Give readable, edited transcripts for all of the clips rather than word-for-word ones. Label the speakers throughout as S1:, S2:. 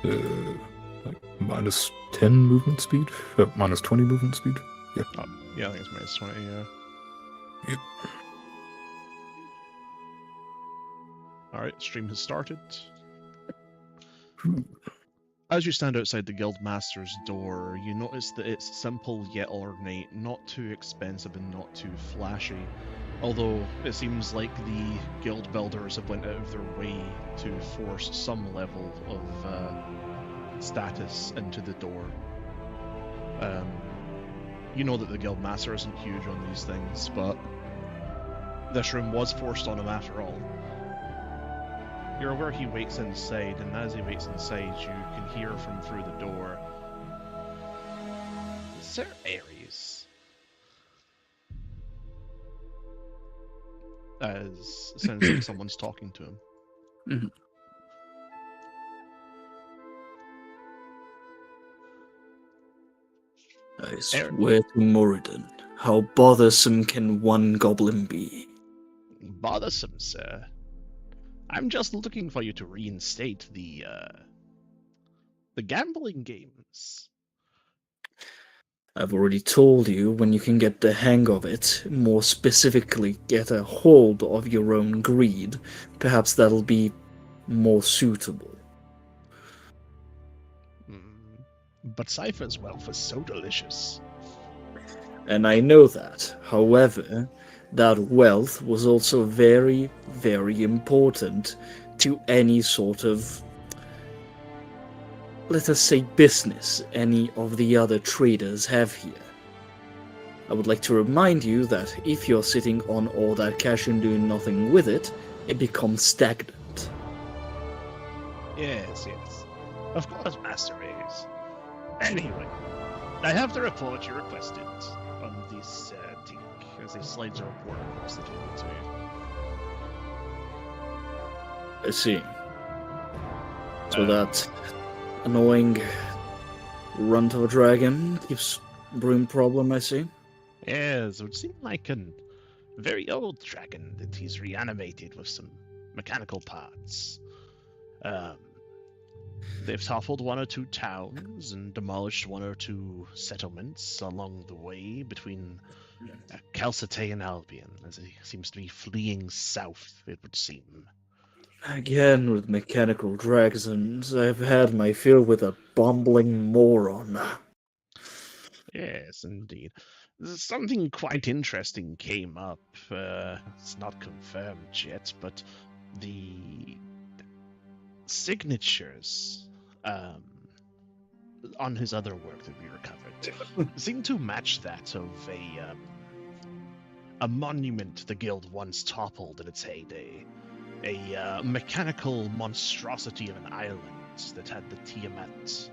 S1: Like minus 10 movement speed? Minus 20 movement speed? Yeah.
S2: Oh, yeah, I think it's minus 20, yeah.
S1: Yep.
S2: Alright, stream has started.
S1: Ooh.
S2: As you stand outside the Guildmaster's door, you notice that it's simple yet ornate, not too expensive and not too flashy. Although it seems like the guild builders have went out of their way to force some level of status into the door. You know that the Guildmaster isn't huge on these things, but this room was forced on him after all. You're aware he waits inside, and as he waits inside, you can hear from through the door. Sir Ares. As it sounds like someone's talking to him.
S3: Mm-hmm. I swear to Moradin, how bothersome can one goblin be?
S2: Bothersome, sir. I'm just looking for you to reinstate the gambling games.
S3: I've already told you when you can get the hang of it, more specifically get a hold of your own greed. Perhaps that'll be more suitable.
S2: But Cypher's wealth is so delicious.
S3: And I know that. However, that wealth was also very, very important to any sort of, let us say, business any of the other traders have here. I would like to remind you that if you're sitting on all that cash and doing nothing with it, it becomes stagnant.
S2: Yes. Of course, Master Ace. Anyway, I have the report you requested on this thing, as he slides a report across the table to you.
S3: I see. So that annoying runt of a dragon keeps brewing problem, I see.
S2: Yes, it would seem like a very old dragon that he's reanimated with some mechanical parts. They've toppled one or two towns and demolished one or two settlements along the way between Calcite and Albion, as he seems to be fleeing south, it would seem.
S3: Again, with mechanical dragons, I've had my fill with a bumbling moron.
S2: Yes, indeed. Something quite interesting came up. It's not confirmed yet, but the signatures on his other work that we recovered seem to match that of a monument the guild once toppled in its heyday. A mechanical monstrosity of an island that had the Tiamat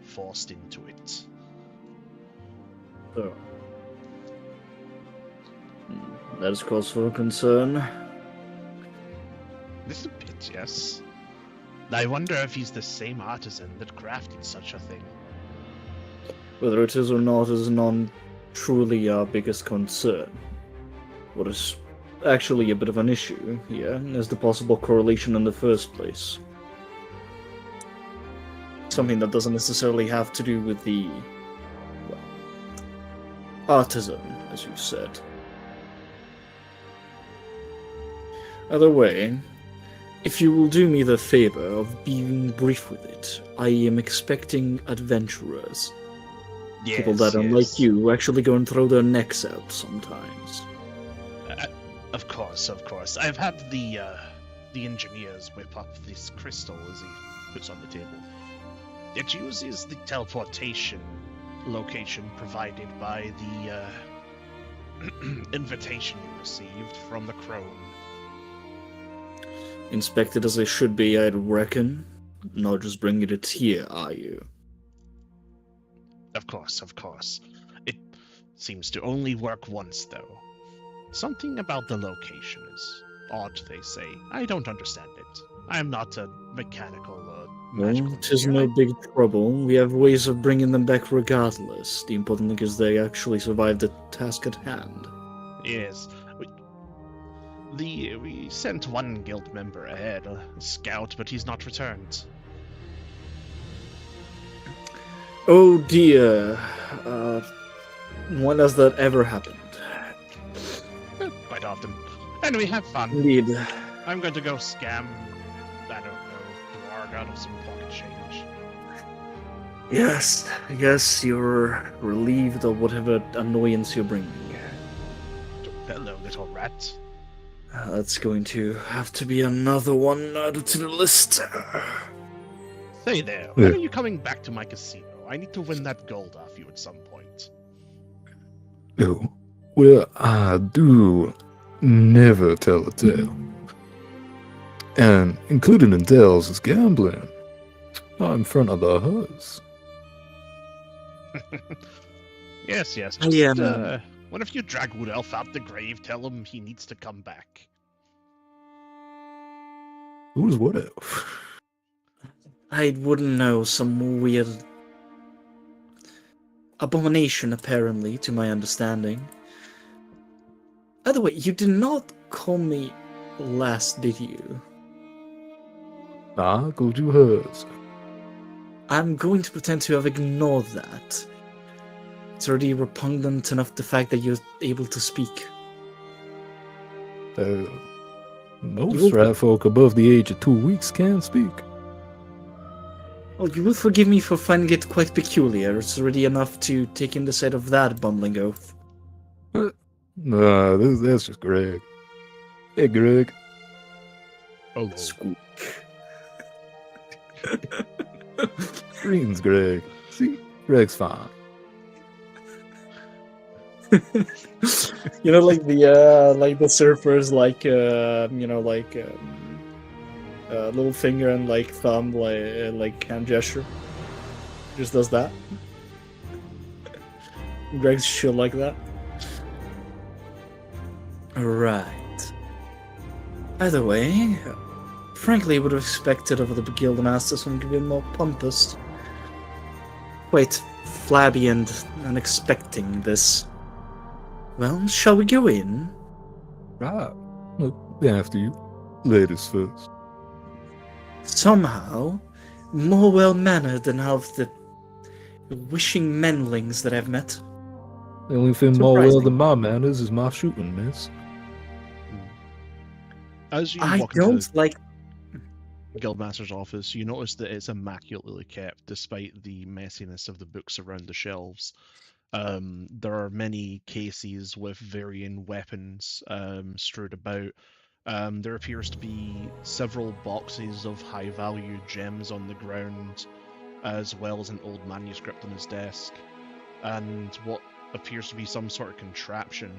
S2: forced into it.
S3: So, that is cause for concern.
S2: Little bit, yes. I wonder if he's the same artisan that crafted such a thing.
S3: Whether it is or not is not truly our biggest concern. What is actually a bit of an issue here is the possible correlation in the first place. Something that doesn't necessarily have to do with the artisan, as you said. Either way, if you will do me the favor of being brief with it, I am expecting adventurers.
S2: Yes,
S3: People that, unlike you, actually go and throw their necks out sometimes.
S2: Of course. I've had the engineers whip up this crystal as he puts on the table. It uses the teleportation location provided by the invitation you received from the crone.
S3: Inspected as they should be, I'd reckon. Not just bringing it here, are you?
S2: Of course. It seems to only work once, though. Something about the location is odd, they say. I don't understand it. I am not a mechanical magical
S3: Well, 'tis
S2: engineer.
S3: no big trouble. We have ways of bringing them back regardless. The important thing is they actually survived the task at hand.
S2: Yes. We sent one guild member ahead, a scout, but he's not returned.
S3: Oh dear. When has that ever happened?
S2: Quite often. Anyway, have fun.
S3: Indeed.
S2: I'm going to go scam, I don't know, Blarg out of some pocket change.
S3: Yes, I guess you're relieved of whatever annoyance you're bringing.
S2: Hello, little rat.
S3: That's going to have to be another one added to the list.
S2: Say there,
S1: Yeah.
S2: when are you coming back to my casino? I need to win that gold off you at some point.
S1: Oh, well, I do never tell a tale. And included in tales is gambling. Not in front of the house.
S2: Yes, yes.
S3: I
S2: Just,
S3: am-
S2: whenever you drag Wood Elf out the grave, tell him he needs to come back.
S1: Who's what elf?
S3: I wouldn't know, some weird abomination, apparently, to my understanding. By the way, you did not call me last, did you?
S1: I called you hers.
S3: I'm going to pretend to have ignored that. It's already repugnant enough the fact that you're able to speak.
S1: Most rat folk above the age of 2 weeks can speak.
S3: Well, you will forgive me for finding it quite peculiar. It's already enough to take in the sight of that bumbling oaf.
S1: Nah, that's just Greg. Hey, Greg.
S2: Oh,
S3: Squeak.
S1: Greetings, Greg. See, Greg's fine.
S3: You know, like the surfers, little finger and like thumb, like hand gesture. Just does that. Greg's shit like that. Right. Either way, frankly, I would have expected of the guild master something a bit more pompous. Quite flabby and unexpecting this. Well, shall we go in?
S1: Right. Look, after you. Ladies first.
S3: Somehow, more well-mannered than half the wishing menlings that I've met.
S1: The only thing more well
S3: Surprising.
S1: than my manners is my shooting, miss.
S2: As you
S3: I
S2: walk into
S3: don't like...
S2: the Guildmaster's office, you notice that it's immaculately kept, despite the messiness of the books around the shelves. There are many cases with varying weapons strewed about. There appears to be several boxes of high-value gems on the ground, as well as an old manuscript on his desk, and what appears to be some sort of contraption.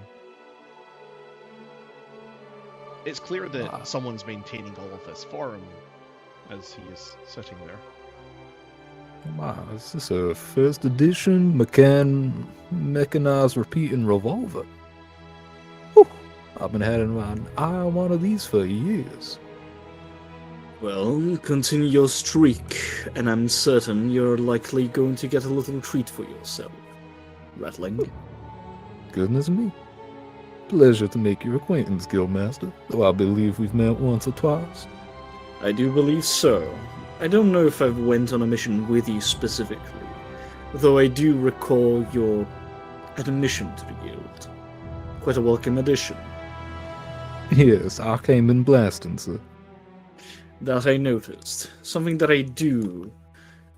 S2: It's clear that someone's maintaining all of this for him, as he is sitting there.
S1: Wow, is this a first edition mechanized repeating revolver? Whew, I've been having my eye on one of these for years.
S3: Well, continue your streak, and I'm certain you're likely going to get a little treat for yourself. Rattling.
S1: Goodness me. Pleasure to make your acquaintance, Guildmaster, though I believe we've met once or twice.
S3: I do believe so. I don't know if I've went on a mission with you specifically, though I do recall your admission to the guild. Quite a welcome addition.
S1: Yes, I came in blasting, sir.
S3: That I noticed. Something that I do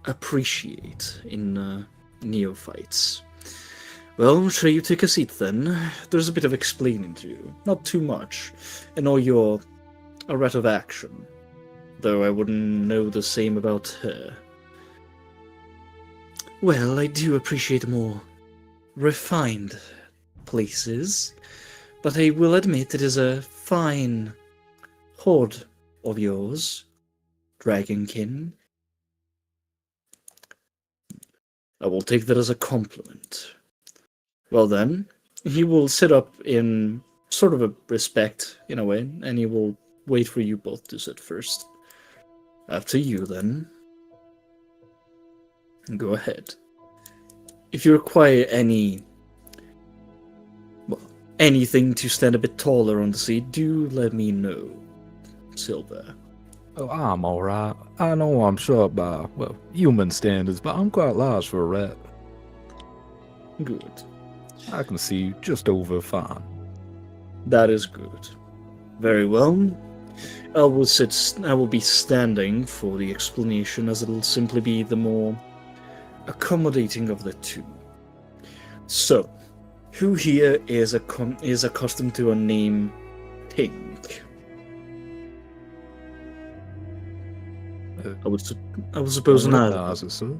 S3: appreciate in neophytes. Well, shall you take a seat then? There's a bit of explaining to do. Not too much. I know you're a rat of action, though I wouldn't know the same about her. Well, I do appreciate more refined places, but I will admit it is a fine hoard of yours, Dragonkin. I will take that as a compliment. Well then, he will sit up in sort of a respect, in a way, and he will wait for you both to sit first. After you, then. Go ahead. If you require anything to stand a bit taller on the seat, do let me know, Silver.
S1: Oh, I'm alright. I know I'm short by, well, human standards, but I'm quite large for a rat.
S3: Good.
S1: I can see just over fine.
S3: That is good. Very well. I will be standing for the explanation, as it'll simply be the more accommodating of the two. So, who here is accustomed to a name Pink? I would suppose
S1: I
S3: not.
S1: recognize it, sir.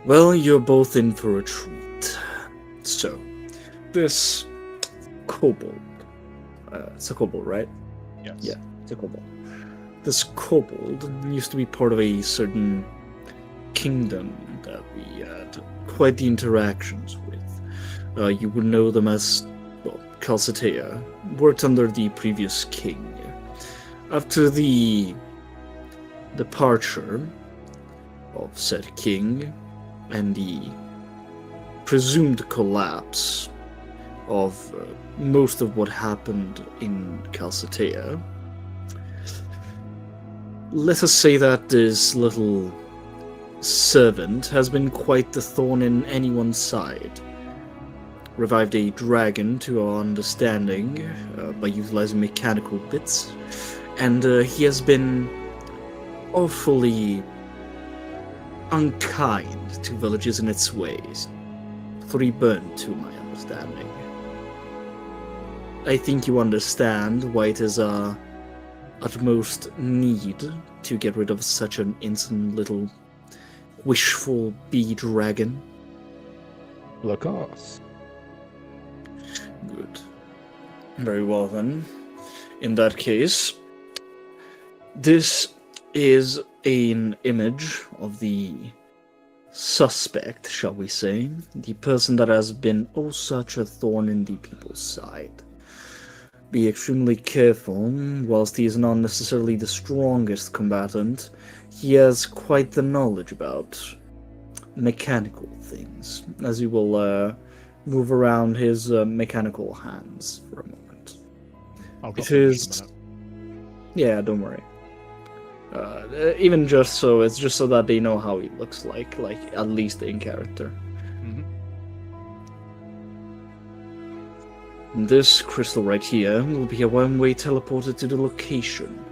S3: Well, you're both in for a treat. So, this kobold. It's a kobold, right?
S2: Yes.
S3: Yeah, it's a kobold. This kobold used to be part of a certain kingdom that we had quite the interactions with. You would know them as, well, Calcetea, worked under the previous king. After the departure of said king and the presumed collapse of most of what happened in Calcetea, let us say that this little servant has been quite the thorn in anyone's side. Revived a dragon to our understanding by utilizing mechanical bits, and he has been awfully unkind to villages in its ways. 3 burned to my understanding. I think you understand why it is our utmost need to get rid of such an innocent little wishful bee dragon.
S1: Lacoste.
S3: Good. Very well then. In that case, this is an image of the suspect, shall we say, the person that has been oh such a thorn in the people's side. Be extremely careful. Whilst he is not necessarily the strongest combatant, he has quite the knowledge about mechanical things, as he will move around his mechanical hands for a moment.
S2: I'll go
S3: It
S2: finish in a
S3: is...
S2: minute.
S3: Yeah, don't worry. Even just so, it's just so that they know how he looks like at least in character.
S2: Mhm.
S3: This crystal right here will be a one-way teleporter to the location.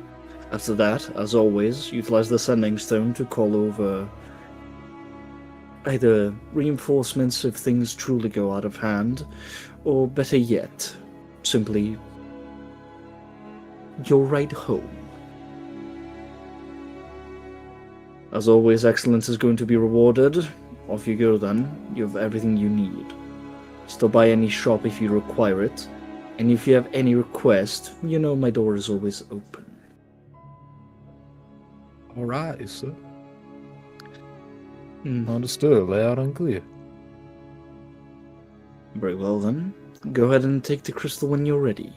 S3: After that, as always, utilize the sending stone to call over either reinforcements if things truly go out of hand, or better yet, simply your ride home. As always, excellence is going to be rewarded. Off you go then. You have everything you need. Stop by any shop if you require it. And if you have any request, you know my door is always open.
S1: Alright, sir.
S3: Hmm.
S1: Understood, loud and clear.
S3: Very well then. Go ahead and take the crystal when you're ready.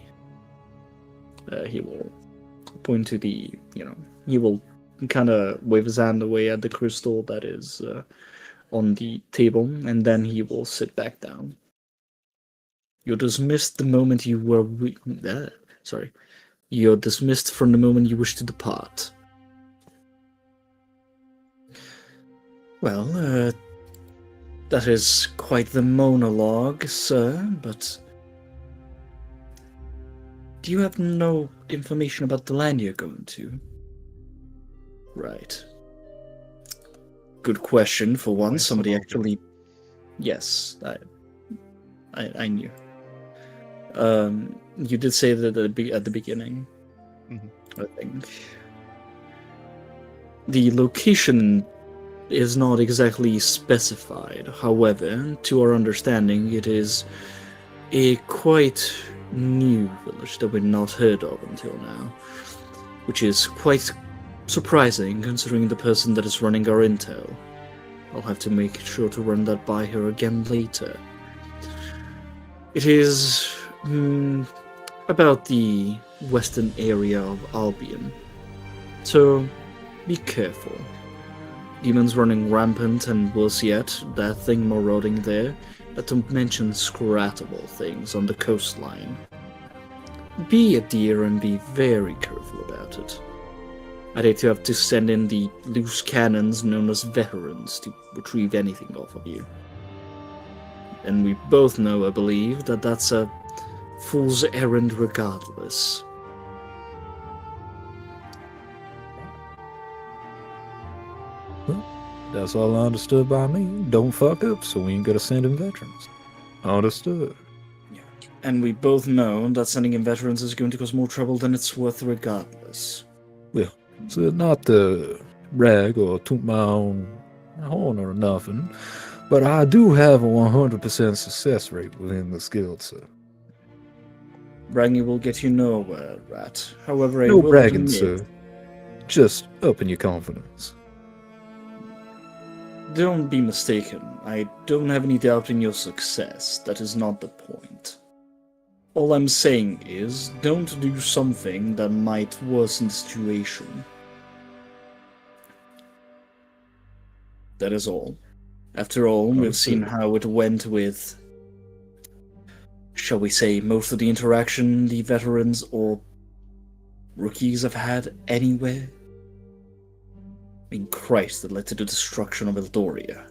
S3: He will point to the, he will kind of wave his hand away at the crystal that is on the table, and then he will sit back down. You're dismissed the moment you were... You're dismissed from the moment you wish to depart. Well, that is quite the monologue, sir, but... Do you have no information about the land you're going to? Right. Good question for one.
S2: Yes,
S3: Somebody
S2: about
S3: actually... Yes, I knew. You did say that at the beginning,
S2: Mhm.
S3: I think. The location is not exactly specified. However, to our understanding, it is a quite new village that we've not heard of until now, which is quite surprising considering the person that is running our intel. I'll have to make sure to run that by her again later. It is about the western area of Albion, so be careful. Demons running rampant, and worse yet, that thing marauding there, not to mention scratable things on the coastline. Be a dear and be very careful about it. I'd hate to have to send in the loose cannons known as veterans to retrieve anything off of you. And we both know, I believe, that that's a fool's errand regardless.
S1: That's all understood by me. Don't fuck up, so we ain't gotta send in veterans. Understood.
S3: And we both know that sending in veterans is going to cause more trouble than it's worth regardless.
S1: Well, so not to brag or toot my own horn or nothing, but I do have a 100% success rate within the guild, sir.
S3: Bragging will get you nowhere, Rat. However, I
S1: No
S3: will
S1: bragging,
S3: admit,
S1: sir. Just upping your confidence.
S3: don't be mistaken. I don't have any doubt in your success. That is not the point. All I'm saying is, don't do something that might worsen the situation. That is all. After all, we've seen how it went with, shall we say, most of the interaction the veterans or rookies have had anywhere. I mean, Christ, that led to the destruction of Eldoria.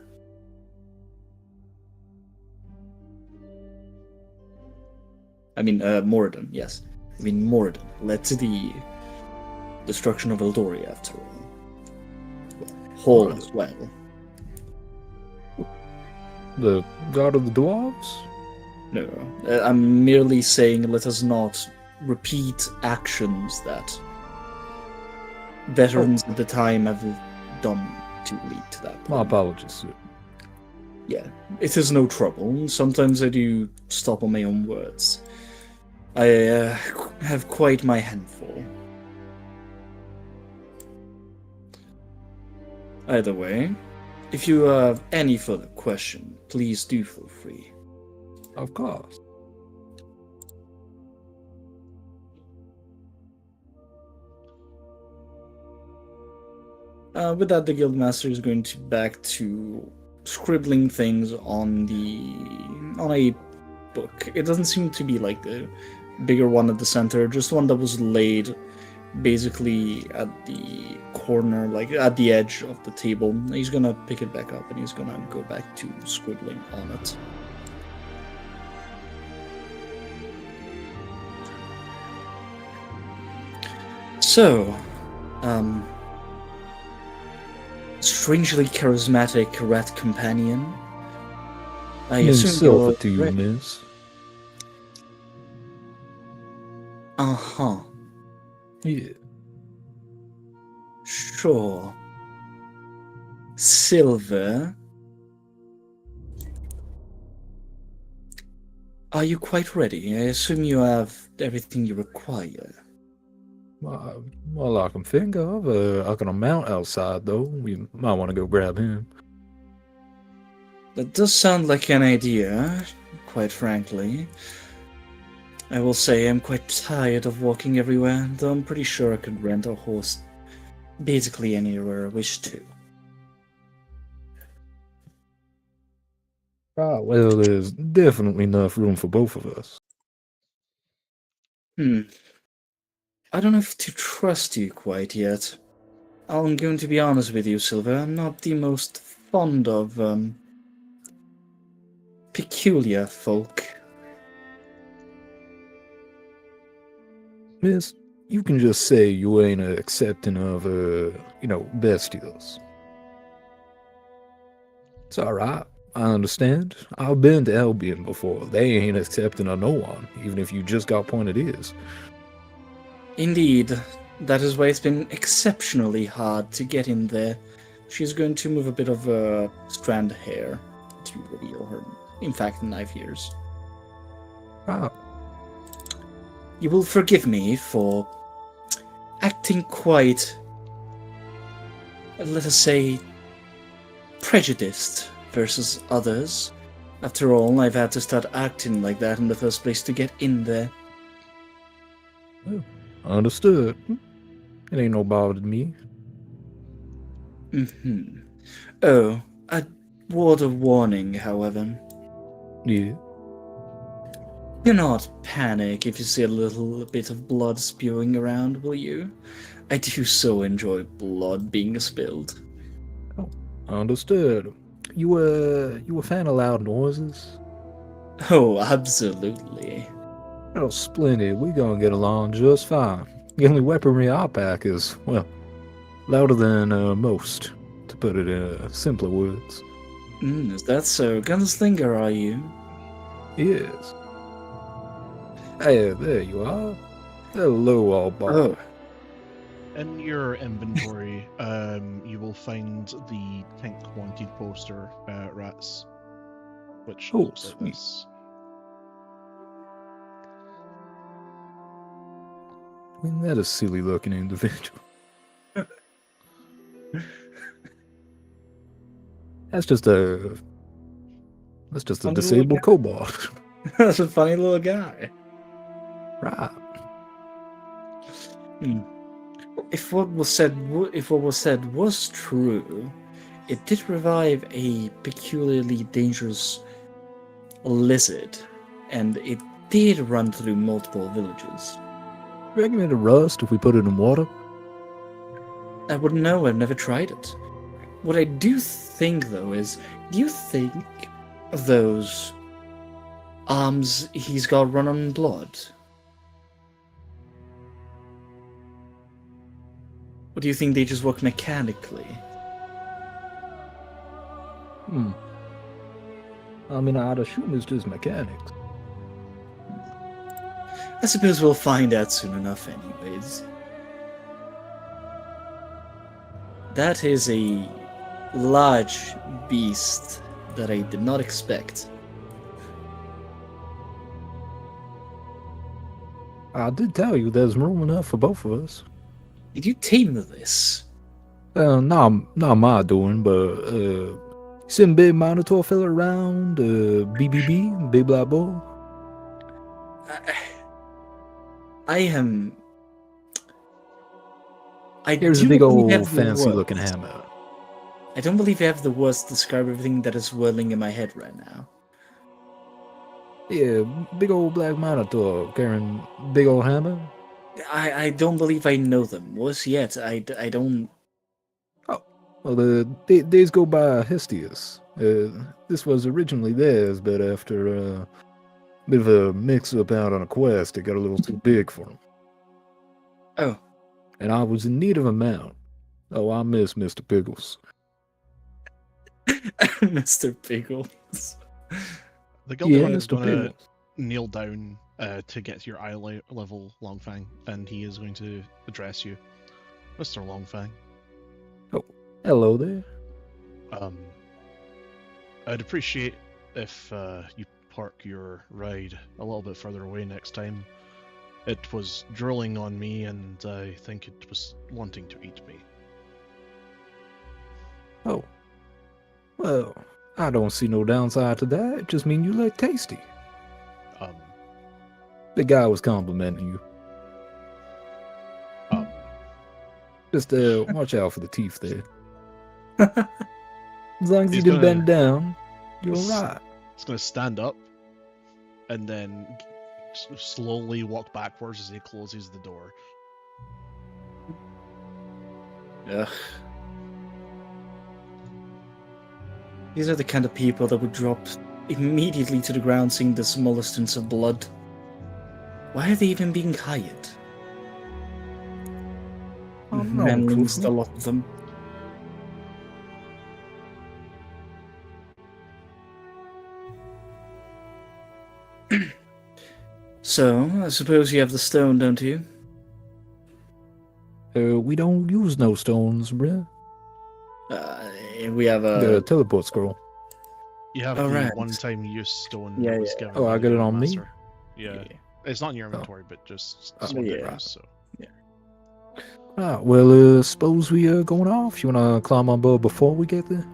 S3: Moradin, yes. I mean, Moradin led to the destruction of Eldoria, after all. Hall as well.
S1: The god of the dwarves?
S3: No, I'm merely saying let us not repeat actions that veterans at the time have done to lead to that point.
S1: My apologies, sir.
S3: Yeah, it is no trouble. Sometimes I do stop on my own words. I have quite my handful. Either way, if you have any further question, please do feel free.
S1: Of course.
S3: With that, the guildmaster is going to back to scribbling things on a book. It doesn't seem to be like the bigger one at the center, just one that was laid basically at the corner, like at the edge of the table. He's gonna pick it back up and he's gonna go back to scribbling on it. So, strangely charismatic rat companion. I assume
S1: Silver
S3: you're
S1: to you, miss.
S3: Uh-huh.
S1: Yeah.
S3: Sure. Silver. Are you quite ready? I assume you have everything you require.
S1: Well, I can think of. I can mount outside, though. We might want to go grab him.
S3: That does sound like an idea, quite frankly. I will say I'm quite tired of walking everywhere, though I'm pretty sure I could rent a horse basically anywhere I wish to.
S1: Well, there's definitely enough room for both of us.
S3: I don't know if to trust you quite yet. I'm going to be honest with you, Silver. I'm not the most fond of, peculiar folk.
S1: Miss, you can just say you ain't accepting of, bestials. It's alright. I understand. I've been to Albion before. They ain't accepting of no one, even if you just got pointed ears.
S3: Indeed. That is why it's been exceptionally hard to get in there. She's going to move a bit of strand hair to reveal her, in fact, knife ears.
S1: Wow.
S3: You will forgive me for acting quite, let us say, prejudiced versus others. After all, I've had to start acting like that in the first place to get in there.
S1: Oh, understood. It ain't no bother to me.
S3: Oh, a word of warning, however.
S1: Yeah.
S3: Do not panic if you see a little bit of blood spewing around, will you? I do so enjoy blood being spilled.
S1: Understood. You a fan of loud noises?
S3: Oh, absolutely.
S1: Oh, splendid. We gonna get along just fine. The only weaponry I pack is, well, louder than most, to put it in simpler words.
S3: Is that so? Gunslinger, are you?
S1: Yes. Hey, there you are. Hello, all bar.
S3: Oh,
S2: In your inventory, you will find the pink wanted poster, Rats, which
S1: Oh,
S2: looks like
S1: sweet.
S2: this.
S1: Isn't that a silly looking individual? That's just a
S3: Funny little
S1: disabled
S3: guy.
S1: kobold.
S3: That's a funny little guy.
S1: Right.
S3: If what was said was true, it did revive a peculiarly dangerous lizard, and it did run through multiple villages.
S1: Reckon it'll rust if we put it in water?
S3: I wouldn't know. I've never tried it. What I do think, though, is, do you think those arms he's got run on blood? Or do you think they just work mechanically?
S1: I mean, I'd assume it's just mechanics.
S3: I suppose we'll find out soon enough, anyways. That is a large beast that I did not expect.
S1: I did tell you there's room enough for both of us.
S3: Did you tame this?
S1: Not my doing, but some big minotaur fella around, BBB, Big Black Bull.
S3: I am.
S1: Here's a
S3: do
S1: big
S3: believe you
S1: old
S3: have the
S1: fancy
S3: words.
S1: looking hammer.
S3: I don't believe you have the words to describe everything that is whirling in my head right now.
S1: Yeah, big old black minotaur carrying big old hammer.
S3: I don't believe I know them. Was yet. I don't.
S1: Well, the days go by Hestius. This was originally theirs, but after a bit of a mix-up out on a quest, it got a little too big for them.
S3: Oh.
S1: And I was in need of a mount. Oh, I miss Mr. Pickles.
S3: Mr. Pickles.
S2: The guild
S1: Yeah,
S2: is
S1: Mr.
S2: going to
S1: Pickles.
S2: kneel down to get to your eye level, Longfang, and he is going to address you, Mr. Longfang.
S1: Hello there.
S2: I'd appreciate if you park your ride a little bit further away next time. It was drooling on me, and I think it was wanting to eat me.
S1: Oh. Well, I don't see no downside to that. It just means you look tasty. The guy was complimenting you. Just watch out for the teeth there. As long as you
S2: He's
S1: didn't
S2: gonna-
S1: bend down, you're alright.
S2: He's going to stand up, and then slowly walk backwards as he closes the door.
S3: Ugh. These are the kind of people that would drop immediately to the ground seeing the smallest ounce of blood. Why are they even being hired?
S1: Oh, no,
S3: Man,
S1: truthfully.
S3: a lot of them. So, I suppose you have the stone, don't you?
S1: We don't use no stones, bruh.
S3: We have
S1: The
S3: a...
S1: teleport scroll.
S2: You have
S3: Oh,
S2: the
S3: right.
S2: one-time use stone
S3: Yeah,
S2: that was
S3: yeah.
S2: given
S1: Oh, I
S2: by
S1: got
S2: the
S1: it on me?
S2: Master. Yeah. It's not in your inventory, but just
S1: Oh,
S2: one
S3: yeah.
S2: use, so.
S1: Ah, well, suppose we going off. You wanna climb on board before we get there?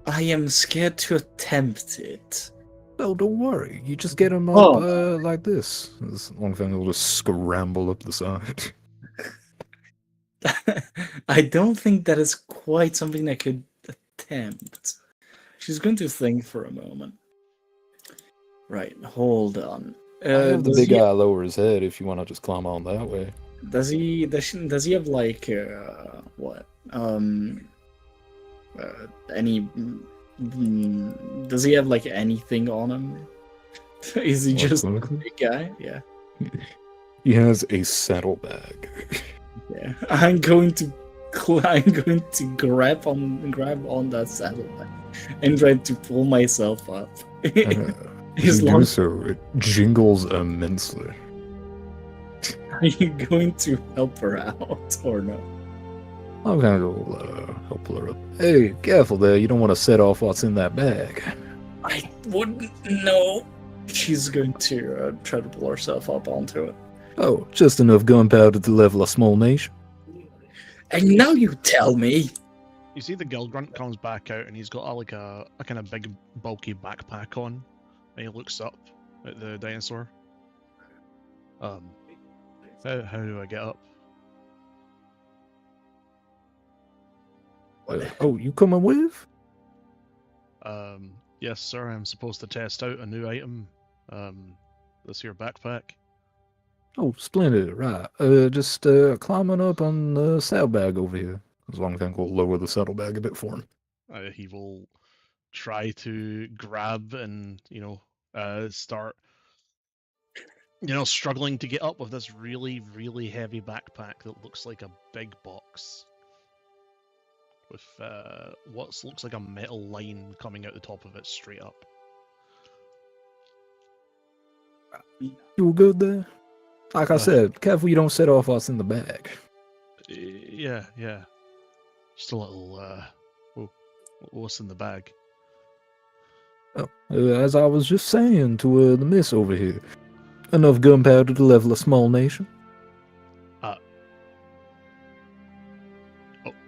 S3: I am scared to attempt it.
S1: No, don't worry. You just get them up like this. This one thing will just scramble up the side.
S3: I don't think that is quite something I could attempt. She's going to think for a moment. Right, hold on.
S1: I have the
S3: does
S1: big
S3: he-
S1: guy lower his head if you want to just climb on that way.
S3: Does he have like what any does he have like anything on him? Is he
S1: What,
S3: just a
S1: clinically?
S3: big guy? Yeah.
S1: He has a saddlebag.
S3: Yeah. I'm going to grab on that saddlebag and try to pull myself up.
S1: As
S3: As
S1: you
S3: long
S1: do so, it jingles immensely.
S3: are you going to help her out or no?
S1: I'm gonna go help her up. Hey, careful there, you don't want to set off what's in that bag.
S3: I wouldn't know. She's going to try to pull herself up onto it.
S1: Oh, just enough gunpowder to level a small nation.
S3: And now you tell me.
S2: You see the guild grunt comes back out and he's got a kind of big bulky backpack on, and he looks up at the dinosaur. How do I get up?
S1: Oh, you coming with?
S2: Yes, sir. I'm supposed to test out a new item. This here backpack.
S1: Oh, splendid, right. Just climbing up on the saddlebag over here. As long as I can lower the saddlebag a bit for him.
S2: He will try to grab and start struggling to get up with this really, really heavy backpack that looks like a big box with what looks like a metal line coming out the top of it straight up.
S1: You all good there? Like I said, careful you don't set off what's in the bag.
S2: Yeah. Just a little, what's in the bag?
S1: Oh, as I was just saying to the miss over here, enough gunpowder to level a small nation.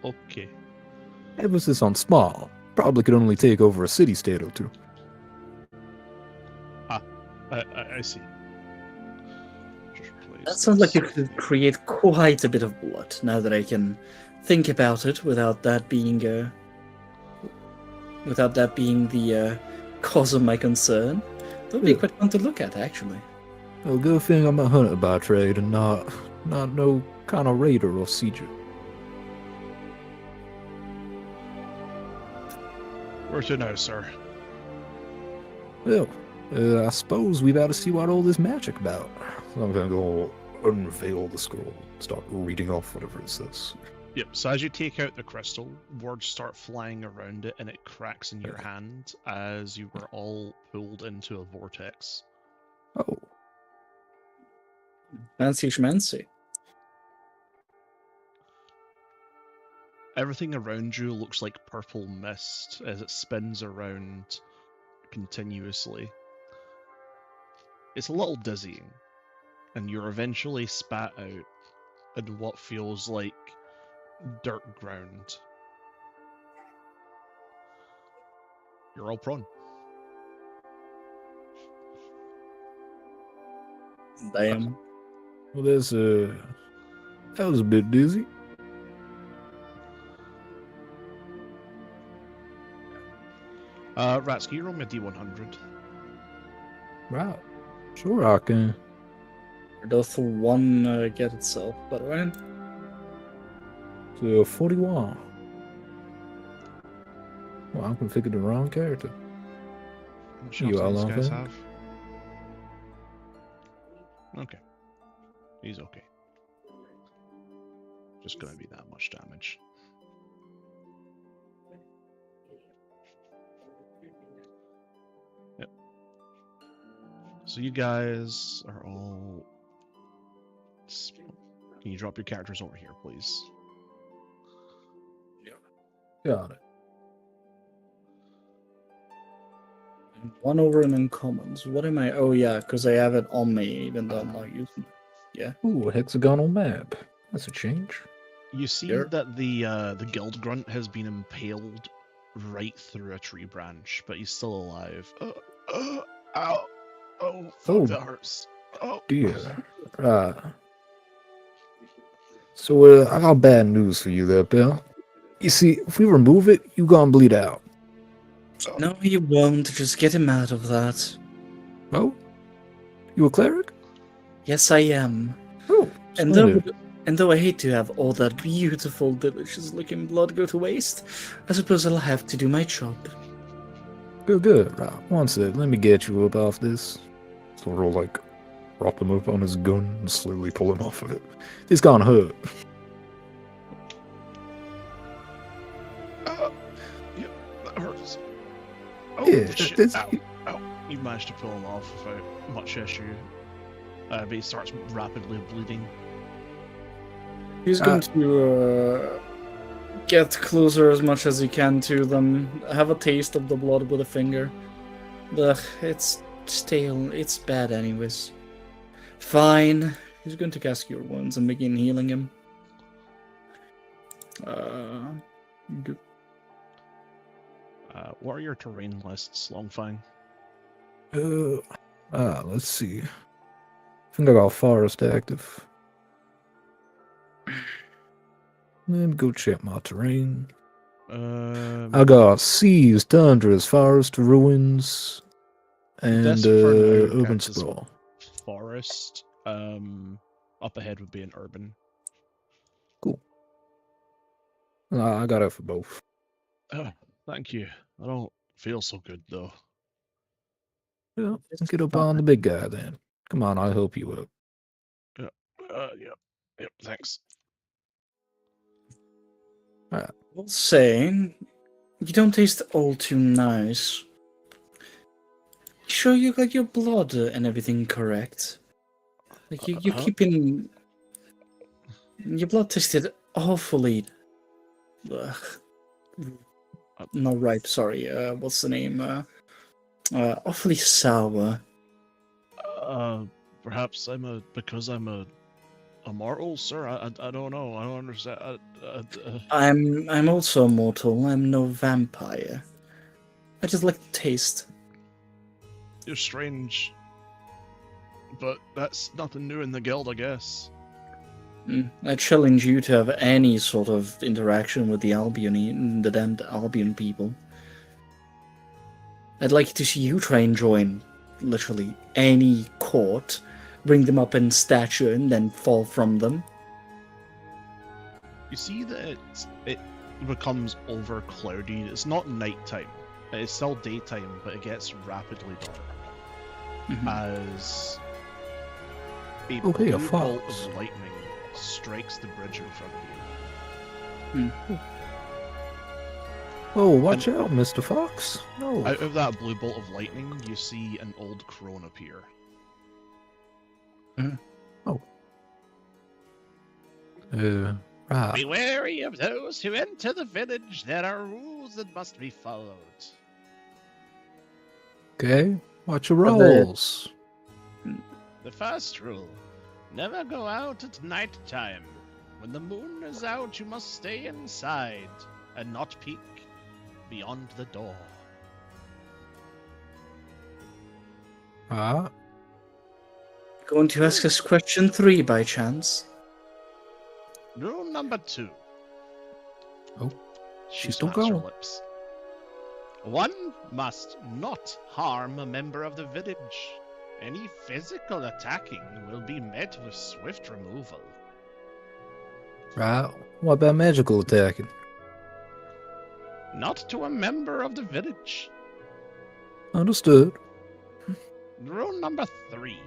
S2: Okay.
S1: Emphasis on small. Probably could only take over a city-state or two.
S2: I see.
S3: That sounds like you could create quite a bit of blood, now that I can think about it without that being the cause of my concern. That would be quite fun to look at, actually.
S1: Well, good thing I'm a hunter by trade and not no kind of raider or sieger.
S2: Where to now, sir?
S1: Well, I suppose we about to see what all this magic about. So I'm gonna go unveil the scroll, start reading off whatever it says.
S2: Yep, so as you take out the crystal, words start flying around it and it cracks in your hand as you were all pulled into a vortex.
S1: Oh,
S3: Fancy schmancy.
S2: Everything around you looks like purple mist as it spins around continuously. It's a little dizzying, and you're eventually spat out in what feels like dirt ground. You're all prone.
S3: Damn.
S1: well, that was a bit dizzy.
S2: Rats, can you roll me a D100?
S1: Right. Sure, I can.
S3: Doth one get itself, by the way?
S1: So 41. Well, I configured the wrong character.
S2: How much health
S1: You
S2: do
S1: all
S2: these
S1: on
S2: guys
S1: that?
S2: have? Okay. He's okay. Just gonna be that much damage. Yep. So you guys are all... Can you drop your characters over here, please?
S1: Got it.
S3: One over in uncommons. What am I? Oh yeah, because I have it on me, even though I'm not using it. Yeah.
S1: Ooh, a hexagonal map. That's a change.
S2: You see
S3: Sure.
S2: that the guild grunt has been impaled right through a tree branch, but he's still alive. Ow! Oh, fuck,
S1: Oh.
S2: that hurts. Oh,
S1: Dear. Right. So, I got bad news for you there, Bill. You see, if we remove it, you gonna bleed out.
S3: No, you won't. Just get him out of that.
S1: Oh? You a cleric?
S3: Yes, I am.
S1: Oh,
S3: And that
S1: splendid.
S3: would And though I hate to have all that beautiful, delicious-looking blood go to waste, I suppose I'll have to do my job.
S1: Good. Right. One sec. Let me get you up off this. Sort of like prop him up on his gun and slowly pull him off of it. This gonna hurt.
S2: Yep, that hurts. Oh,
S1: Yeah,
S2: shit.
S1: that's-
S2: Ow, ow. You managed to pull him off without much issue. But he starts rapidly bleeding.
S3: He's going to get closer as much as he can to them, have a taste of the blood with a finger. Ugh, it's stale, it's bad anyways. Fine. He's going to cast Cure Wounds and begin healing him. Good.
S2: What are your terrain lists, Longfang?
S1: Let's see. I think I got Forest active. Let me go check my terrain. I got seas, tundras, forest, ruins, and
S2: This for now
S1: urban
S2: counts as
S1: sprawl.
S2: forest. Up ahead would be an urban.
S1: I got it for both.
S2: Oh, thank you. I don't feel so good though.
S1: Yeah, let's get up on the big guy then. Come on, I'll help you up.
S2: Yep, thanks.
S3: I'll say, you don't taste all too nice. Sure, you got your blood and everything correct. Like you're keeping your blood tasted awfully. Ugh. Not right. Sorry. What's the name? Awfully sour.
S2: Perhaps because I'm a mortal, sir. I don't know. I don't understand.
S3: I'm also mortal. I'm no vampire. I just like the taste.
S2: You're strange, but that's nothing new in the guild, I guess.
S3: I challenge you to have any sort of interaction with the the damned Albion people. I'd like to see you try and join literally any court, bring them up in stature, and then fall from them.
S2: You see that it becomes over cloudy. It's not nighttime. It's still daytime, but it gets rapidly dark as a blue
S1: A
S2: bolt
S1: fox.
S2: of lightning strikes the bridge in front of you.
S1: Oh, watch out, Mr. Fox. No.
S2: Out of that blue bolt of lightning, you see an old crone appear.
S1: Right.
S2: Be wary of those who enter the village. There are rules that must be followed.
S1: Okay. Watch your
S3: Are they-
S1: rolls.
S2: The first rule: never go out at night time. When the moon is out, you must stay inside and not peek beyond the door.
S1: Ah.
S3: Going to ask us question 3 by chance?
S2: Rule number 2.
S1: Oh,
S2: She
S1: she's still
S2: smacks her
S1: going.
S2: lips. One must not harm a member of the village. Any physical attacking will be met with swift removal.
S1: Right. What about magical attacking?
S2: Not to a member of the village.
S1: Understood.
S2: Rule number 3.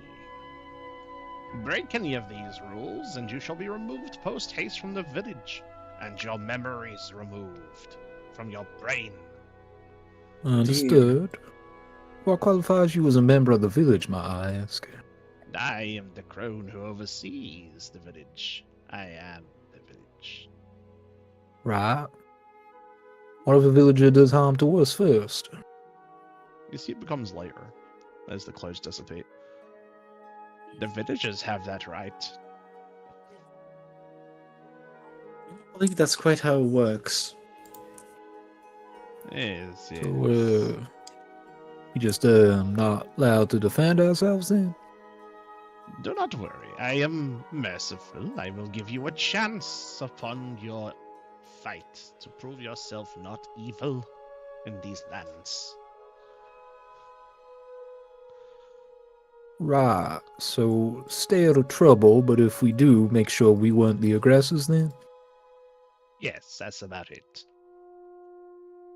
S2: Break any of these rules, and you shall be removed post-haste from the village, and your memories removed from your brain.
S1: Understood. What qualifies you as a member of the village, might I ask?
S2: I am the crone who oversees the village. I am the village.
S1: Right. What if a villager does harm to us first?
S2: You see, it becomes lighter as the clouds dissipate. The villagers have that right.
S3: I believe that's quite how it works.
S2: Yes, yes.
S1: So, we just not allowed to defend ourselves then?
S2: Do not worry, I am merciful. I will give you a chance upon your fight to prove yourself not evil in these lands.
S1: Right. So stay out of trouble, but if we do, make sure we weren't the aggressors then.
S2: Yes, that's about it.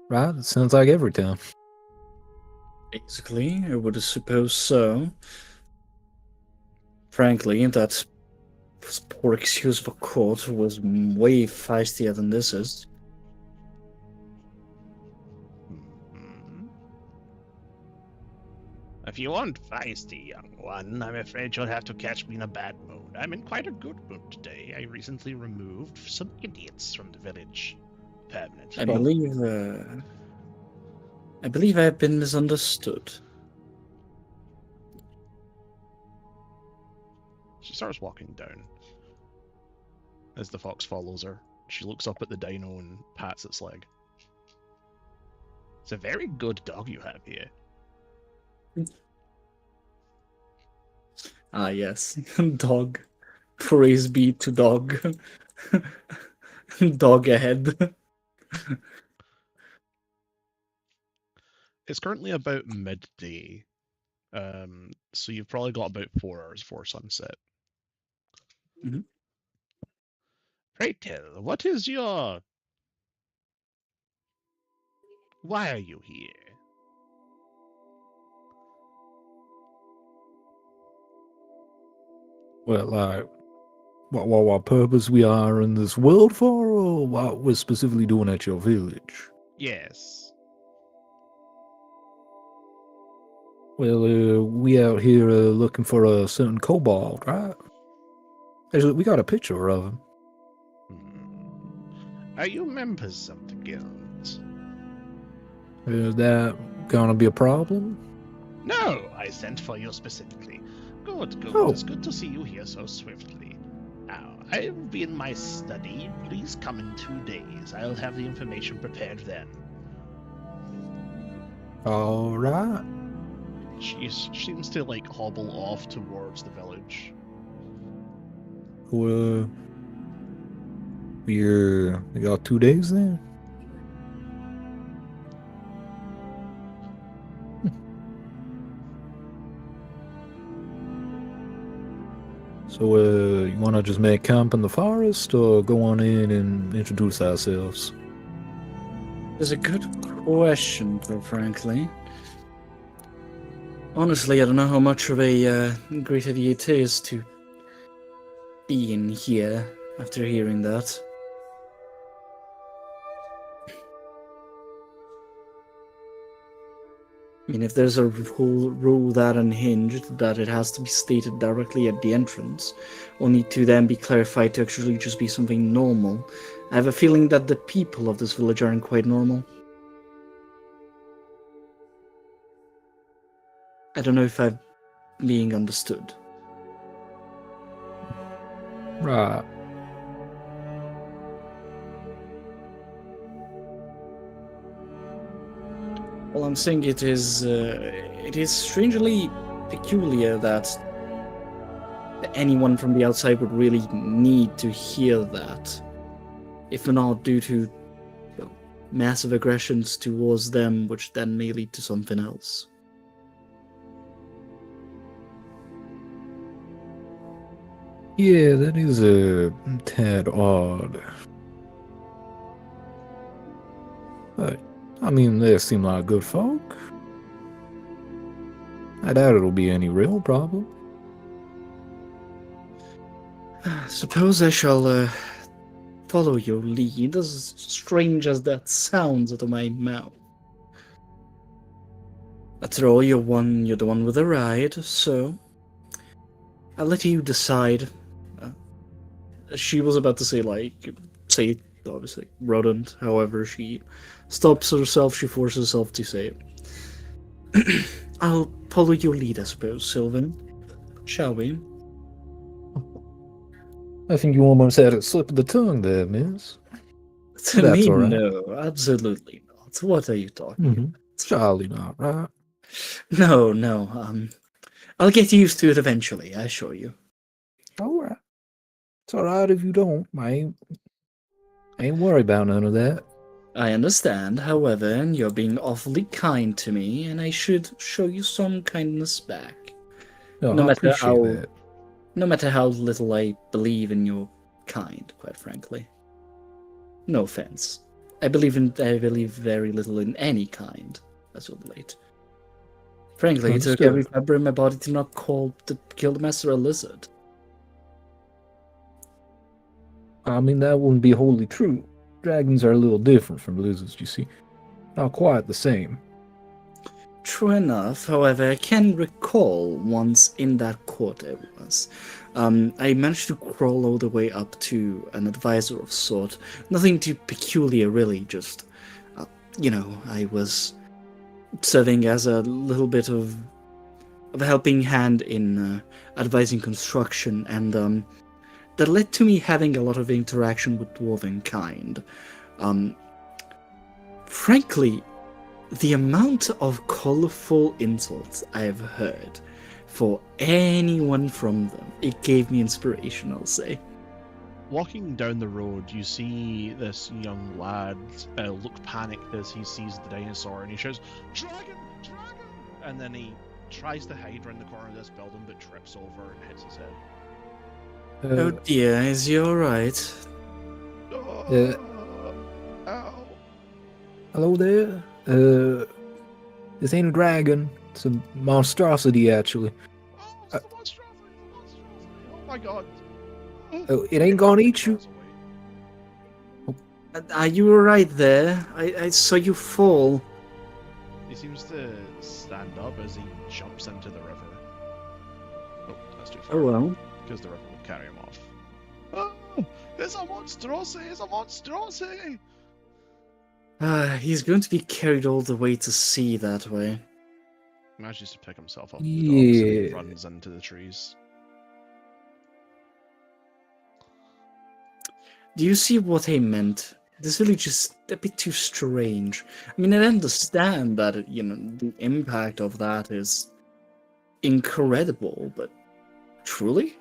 S1: Right? It sounds like every time.
S3: Basically, I would suppose so. Frankly, that poor excuse for court was way feistier than this is.
S2: Mhm. If you want feisty, young one, I'm afraid you'll have to catch me in a bad mood. I'm in quite a good mood today. I recently removed some idiots from the village. Permanently.
S3: I believe I have been misunderstood.
S2: She starts walking down. As the fox follows her, she looks up at the dino and pats its leg. It's a very good dog you have here.
S3: Ah, yes. Dog. Praise be to dog. Dog ahead.
S2: It's currently about midday, so you've probably got about 4 hours before sunset.
S3: Mhm.
S2: Pray tell, what is your... Why are you here?
S1: Well, like, what purpose we are in this world for, or what we're specifically doing at your village?
S2: Yes.
S1: Well, we out here looking for a certain kobold, right? Actually, we got a picture of him.
S2: Are you members of the guild?
S1: Is that gonna be a problem?
S2: No, I sent for you specifically. Good, good.
S1: Oh.
S2: It's good to see you here so swiftly. Now, I'll be in my study. Please come in 2 days. I'll have the information prepared then.
S1: All right.
S2: She seems to like hobble off towards the village.
S1: Well, we got 2 days then. So, you want to just make camp in the forest, or go on in and introduce ourselves?
S3: It's a good question, though, frankly. Honestly, I don't know how much of a great idea it is to be in here after hearing that. I mean, if there's a rule that unhinged that it has to be stated directly at the entrance, only to then be clarified to actually just be something normal, I have a feeling that the people of this village aren't quite normal. I don't know if I'm being understood.
S1: Right.
S3: Well, I'm saying it is strangely peculiar that anyone from the outside would really need to hear that, if not due to massive aggressions towards them, which then may lead to something else.
S1: Yeah, that is a tad odd. But, I mean, they seem like good folk. I doubt it'll be any real problem.
S3: Suppose I shall follow your lead, as strange as that sounds out of my mouth. After all, you're the one with the ride, so I'll let you decide. She was about to say, obviously, rodent, however, she stops herself, she forces herself to say it. I'll follow your lead, I suppose, Sylvan. Shall we?
S1: I think you almost had a slip of the tongue there, miss.
S3: To
S1: That's
S3: me,
S1: all right.
S3: no, absolutely not. What are you talking about?
S1: Surely not, right?
S3: No, I'll get used to it eventually, I assure you.
S1: All right. It's all right if you don't. I ain't worried about none of that.
S3: I understand, however, you're being awfully kind to me, and I should show you some kindness back.
S1: No,
S3: No
S1: I
S3: matter
S1: appreciate
S3: how
S1: that.
S3: no matter how little I believe in your kind, quite frankly. No offense. I believe very little in any kind as of late. Frankly, it took every
S1: Understood.
S3: fiber in my body to not call the Guildmaster a lizard.
S1: I mean, that wouldn't be wholly true. Dragons are a little different from lizards, you see. Not quite the same.
S3: True enough, however, I can recall once in that court I managed to crawl all the way up to an advisor of sort. Nothing too peculiar, really, just, I was serving as a little bit of a helping hand in advising construction, and that led to me having a lot of interaction with dwarven kind. Frankly, the amount of colorful insults I've heard for anyone from them, it gave me inspiration, I'll say.
S2: Walking down the road, you see this young lad look panicked as he sees the dinosaur, and he shouts, "Dragon! Dragon!" And then he tries to hide around the corner of this building, but trips over and hits his head.
S3: Oh dear, is he alright?
S2: Ow!
S1: Hello there. This ain't a dragon. It's a monstrosity, actually.
S2: Oh, it's a monstrosity! It's a monstrosity! Oh my god!
S1: Oh, it ain't gonna eat you.
S3: Are you alright there? I saw you fall.
S2: He seems to stand up as he jumps into the river. Oh, that's too far.
S3: Oh well.
S2: Because the river would carry him off. Oh, it's a monstrosity! It's a monstrosity!
S3: He's going to be carried all the way to sea that way.
S2: He manages to pick himself up with the dogs and he
S1: Yeah.
S2: runs into the trees.
S3: Do you see what I meant? This village is a bit too strange. I mean, I understand that, the impact of that is incredible, but truly?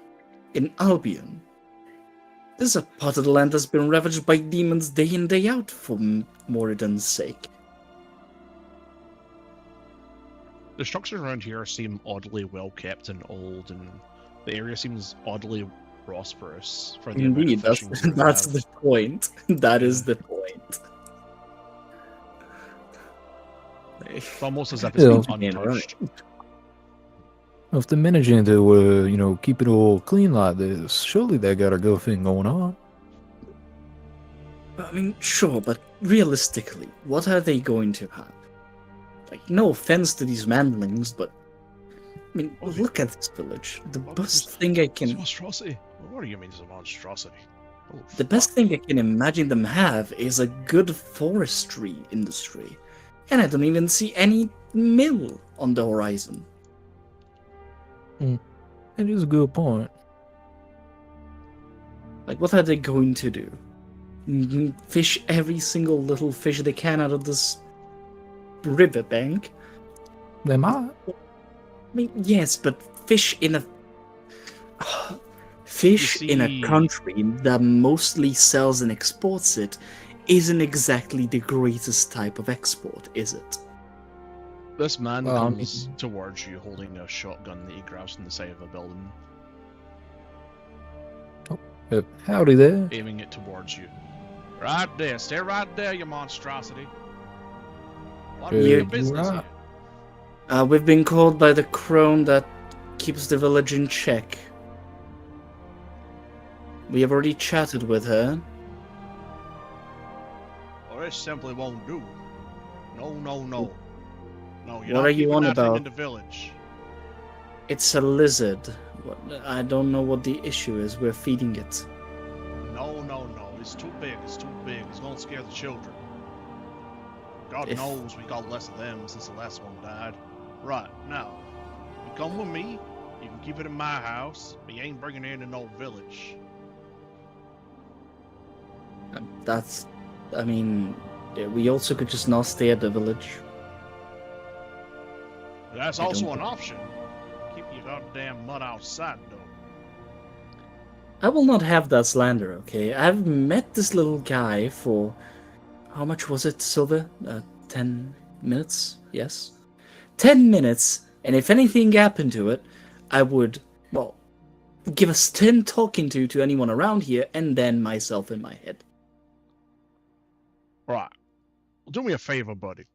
S3: In Albion? This is a part of the land that's been ravaged by demons day in, day out, for Moradin's sake.
S2: The structures around here seem oddly well kept and old, and the area seems oddly prosperous for the
S3: Indeed,
S2: amount of fishing
S3: that's
S2: we
S3: the
S2: have.
S3: point. That is the point.
S2: It's almost as if it's
S1: Yeah.
S2: been untouched.
S1: If they're managing to, keep it all clean like this, surely they got a good thing going on.
S3: I mean, sure, but realistically, what are they going to have? Like, no offense to these manlings, but I mean, look at this village. The best thing I
S2: It's a
S3: can,
S2: monstrosity. What do you mean it's a monstrosity? Oh,
S3: the best
S2: fuck.
S3: thing I can imagine them have is a good forestry industry, and I don't even see any mill on the horizon.
S1: It is a good point.
S3: Like, what are they going to do? Fish every single little fish they can out of this riverbank?
S1: They might.
S3: I mean, yes, but fish in a fish in a
S2: see-
S3: country that mostly sells and exports it isn't exactly the greatest type of export, is it?
S2: This man
S1: Well, I
S2: comes towards you holding a shotgun that he grabs from the side of a building,
S1: Howdy there.
S2: aiming it towards you. Right there, stay right there, you monstrosity. What is
S3: Yeah,
S2: your business
S1: right.
S2: here?
S3: We've been called by the crone that keeps the village in check. We have already chatted with her.
S2: Oh, this simply won't do. No, no, no. No, you're
S3: What
S2: not
S3: are you
S2: keeping
S3: on
S2: that thing
S3: about?
S2: in the village.
S3: It's a lizard. I don't know what the issue is. We're feeding it.
S2: No, no, no. It's too big. It's too big. It's gonna scare the children. God
S3: If-
S2: knows we got less of them since the last one died. Right, now, you come with me. You can keep it in my house, but you ain't bringing it into no village.
S3: I mean, we also could just not stay at the village.
S2: That's
S3: I
S2: also
S3: don't-
S2: an option. Keep your goddamn mud outside, though.
S3: I will not have that slander, okay? I've met this little guy for... How much was it, Silver? 10 minutes? Yes? 10 minutes, and if anything happened to it, I would, well, give a stern talking to anyone around here, and then myself in my head.
S2: Right. Do me a favor, buddy.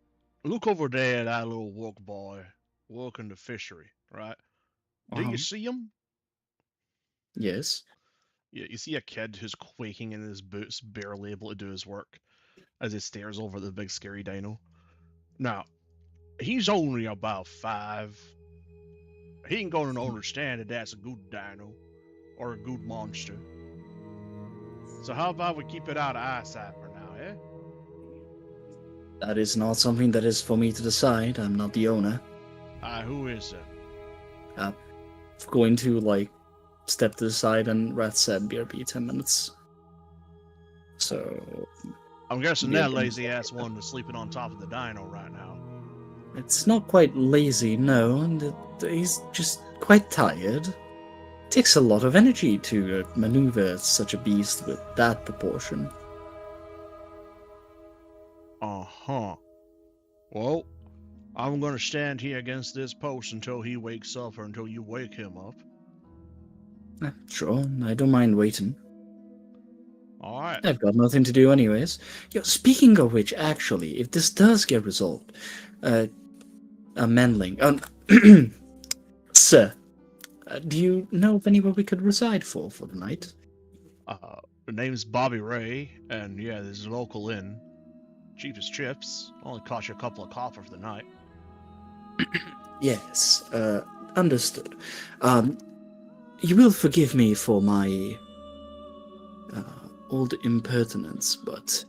S2: Look over there at that little work boy working the fishery, right? Do you see him?
S3: Yes.
S2: Yeah, you see a kid who's quaking in his boots, barely able to do his work, as he stares over at the big scary dino. Now, he's only about 5. He ain't gonna understand that that's a good dino, or a good monster. So how about we keep it out of eyesight for now, eh?
S3: That is not something that is for me to decide. I'm not the owner.
S2: Who is it?
S3: Going to, like, step to the side, and Rat said BRB 10 minutes. So...
S2: I'm guessing that lazy-ass one is sleeping on top of the dino right now.
S3: It's not quite lazy, no, and he's just quite tired. It takes a lot of energy to maneuver such a beast with that proportion.
S2: Uh-huh. Well, I'm gonna stand here against this post until he wakes up, or until you wake him up.
S3: Sure, I don't mind waiting.
S2: Alright.
S3: I've got nothing to do anyways. Yo, speaking of which, actually, if this does get resolved, Menling, sir, do you know of anywhere we could reside for the night?
S2: The name's Bobby Ray, and yeah, there's a local inn. Cheap as chips. Only cost you a couple of copper for the night.
S3: Yes, understood. You will forgive me for my old impertinence, but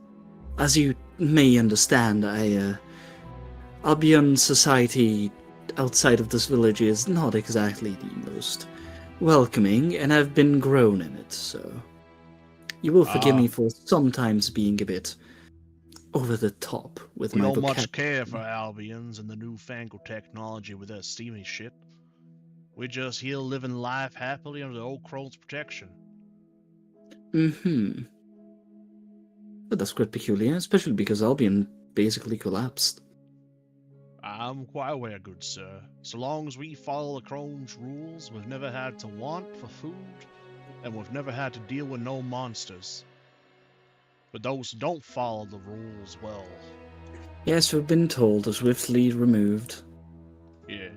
S3: as you may understand, Albion society outside of this village is not exactly the most welcoming, and I've been grown in it, so you will forgive me for sometimes being a bit over the top with my
S2: vocabulary. We don't much
S3: vocabulary.
S2: care for Albions and the newfangled technology with their steamy shit. We're just here living life happily under the old crone's protection.
S3: Mm-hmm. But that's quite peculiar, especially because Albion basically collapsed.
S2: I'm quite aware, good sir. So long as we follow the crone's rules, we've never had to want for food, and we've never had to deal with no monsters. But those who don't follow the rules, well...
S3: Yes, we've been told, swiftly removed.
S2: Yeah.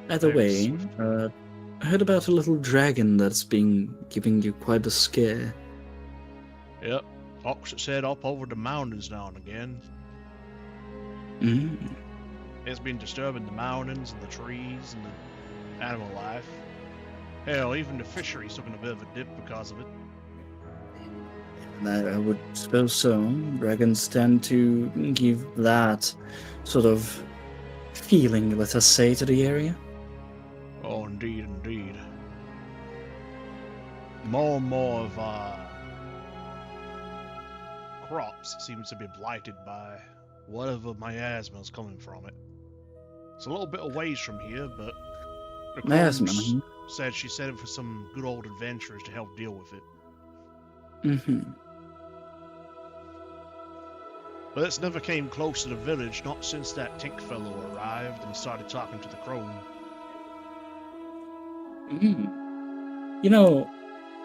S3: Either
S2: Very
S3: way,
S2: swift.
S3: I heard about a little dragon that's been giving you quite a scare.
S2: Yep. Fox its head up over the mountains now and again.
S3: Mm.
S2: It's been disturbing the mountains and the trees and the animal life. Hell, even the fishery's taking a bit of a dip because of it.
S3: And I would suppose so. Dragons tend to give that sort of feeling, let us say, to the area.
S2: Oh, indeed, indeed. More and more of crops seems to be blighted by whatever miasma's coming from it. It's a little bit of ways from here, but the
S3: Miasma.
S2: crones said she sent it for some good old adventurers to help deal with it.
S3: Mm-hmm.
S2: But it's never came close to the village, not since that Tink fellow arrived and started talking to the crone.
S3: Mm. You know,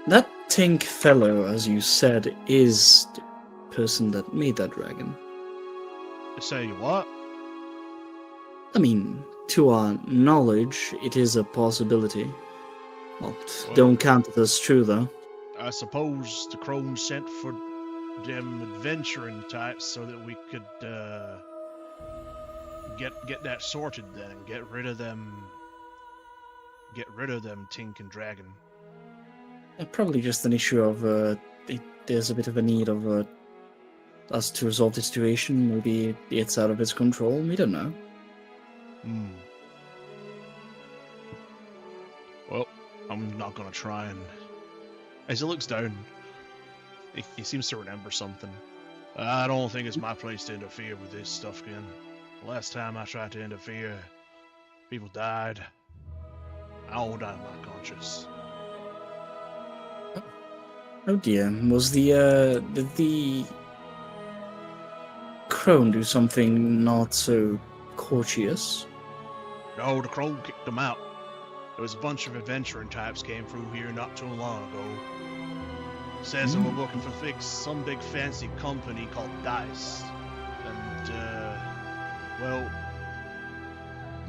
S3: that Tink fellow, as you said, is the person that made that dragon.
S2: Say what?
S3: I mean, to our knowledge, it is a possibility. Well, don't count it as true, though.
S2: I suppose the crone sent for them adventuring types so that we could get that sorted then and get rid of them Tink and Dragon.
S3: Probably just an issue of there's a bit of a need of us to resolve the situation. Maybe it's out of its control. We don't know.
S2: Well, I'm not gonna try and... As he looks down, he seems to remember something. I don't think it's my place to interfere with this stuff again. Last time I tried to interfere, people died. I won't die on my conscience.
S3: Oh dear. Was did the crone do something not so courteous?
S2: No, the crone kicked him out. There was a bunch of adventuring types came through here not too long ago. Says they were working for some big fancy company called Dice. And, well,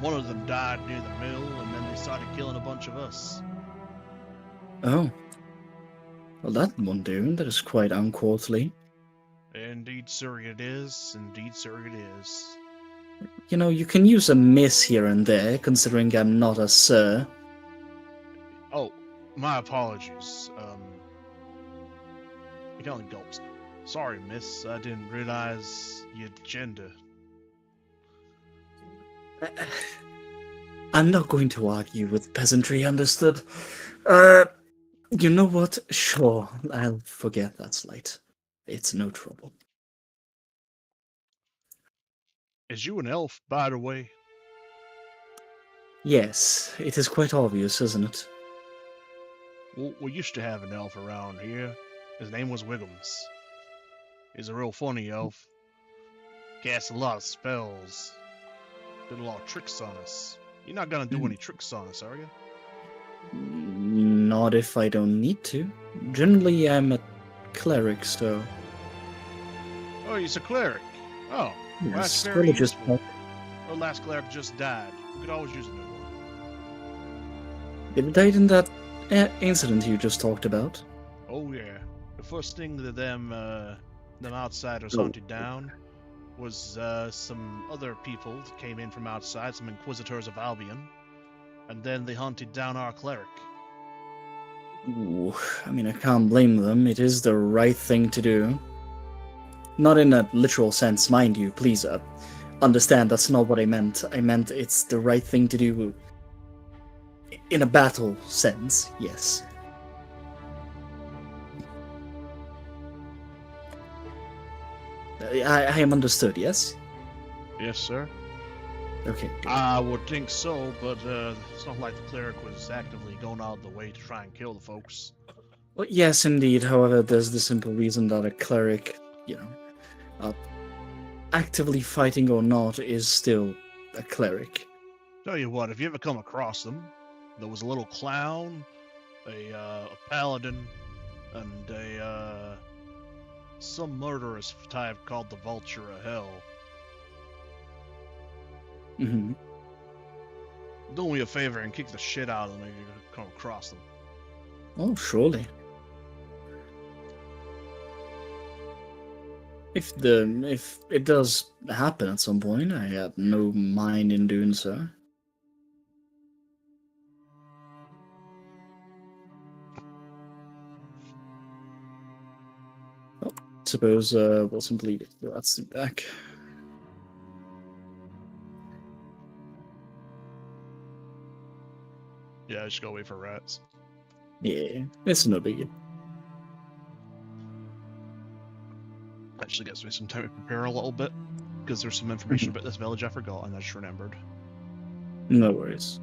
S2: one of them died near the mill, and then they started killing a bunch of us.
S3: Oh. Well, that won't do. That is quite uncourtly.
S2: Indeed, sir, it is. Indeed, sir, it is.
S3: You know, you can use a miss here and there, considering I'm not a sir.
S2: Oh, my apologies. He only gulps. Sorry, miss. I didn't realize your gender.
S3: I'm not going to argue with peasantry, understood? You know what? Sure, I'll forget that slight. It's no trouble.
S2: Is you an elf, by the way?
S3: Yes, it is quite obvious, isn't it?
S2: Well, we used to have an elf around here. His name was Wiggums. He's a real funny elf. Cast a lot of spells. Did a lot of tricks on us. You're not gonna do any tricks on us, are you?
S3: Not if I don't need to. Generally, I'm a cleric, so...
S2: Oh, he's a cleric. Oh, well, that's
S3: Yes,
S2: very
S3: religious
S2: useful.
S3: monk.
S2: Our last cleric just died. We could always use a new one.
S3: It died in that incident you just talked about.
S2: Oh yeah. The first thing that them outsiders
S3: Oh.
S2: hunted down was some other people that came in from outside, some inquisitors of Albion, and then they hunted down our cleric.
S3: Ooh, I mean, I can't blame them. It is the right thing to do. Not in a literal sense, mind you. Please understand that's not what I meant. I meant it's the right thing to do in a battle sense, yes. I am understood, yes?
S2: Yes, sir.
S3: Okay.
S2: I would think so, but it's not like the cleric was actively going out of the way to try and kill the folks.
S3: Well, yes, indeed. However, there's the simple reason that a cleric, actively fighting or not, is still a cleric.
S2: Tell you what, if you ever come across them, there was a little clown, a paladin, and some murderous type called the Vulture of Hell.
S3: Mm-hmm.
S2: Do me a favor and kick the shit out of them if you come across them.
S3: Oh, surely. If it does happen at some point, I have no mind in doing so. Well, suppose we'll simply let's back.
S2: Yeah, just go wait for rats.
S3: Yeah, it's no biggie.
S2: Actually gives me some time to prepare a little bit, because there's some information about this village I forgot and I just remembered.
S3: No worries.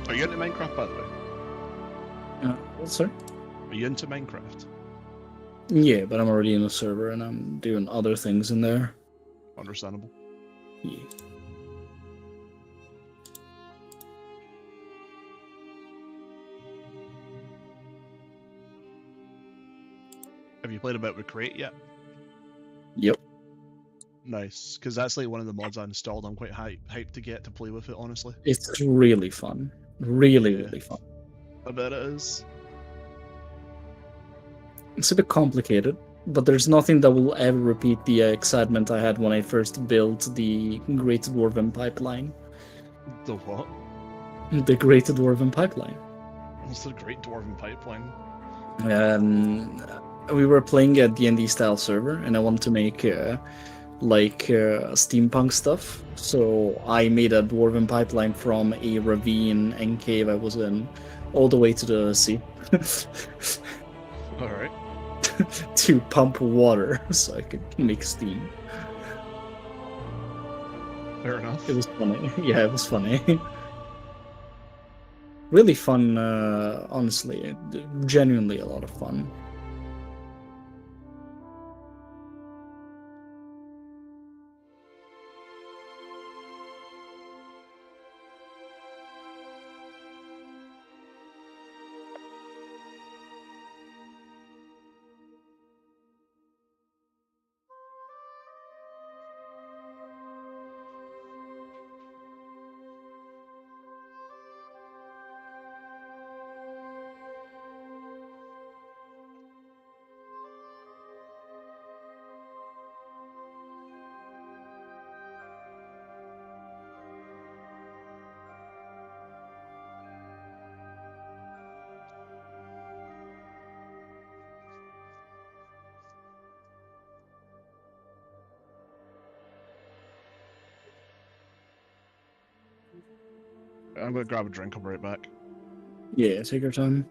S2: Are you into Minecraft, by the way?
S3: Sorry?
S2: Are you into Minecraft?
S3: Yeah, but I'm already in the server and I'm doing other things in there.
S2: Understandable.
S3: Yeah.
S2: Have you played about with Create yet?
S3: Yep.
S2: Nice, because that's like one of the mods I installed. I'm quite hyped to get to play with it, honestly.
S3: It's really fun. Really,
S2: Yeah.
S3: really fun.
S2: I bet it is.
S3: It's a bit complicated, but there's nothing that will ever repeat the excitement I had when I first built the Great Dwarven Pipeline.
S2: The what?
S3: The Great Dwarven Pipeline.
S2: What's the Great Dwarven Pipeline?
S3: We were playing a D&D style server, and I wanted to make like steampunk stuff. So I made a dwarven pipeline from a ravine and cave I was in, all the way to the sea,
S2: All right.
S3: to pump water so I could make steam.
S2: Fair enough.
S3: It was funny. Yeah, it was funny. Really fun, honestly. Genuinely a lot of fun.
S2: I'm gonna grab a drink. I'll be right back.
S3: Yeah, take your time.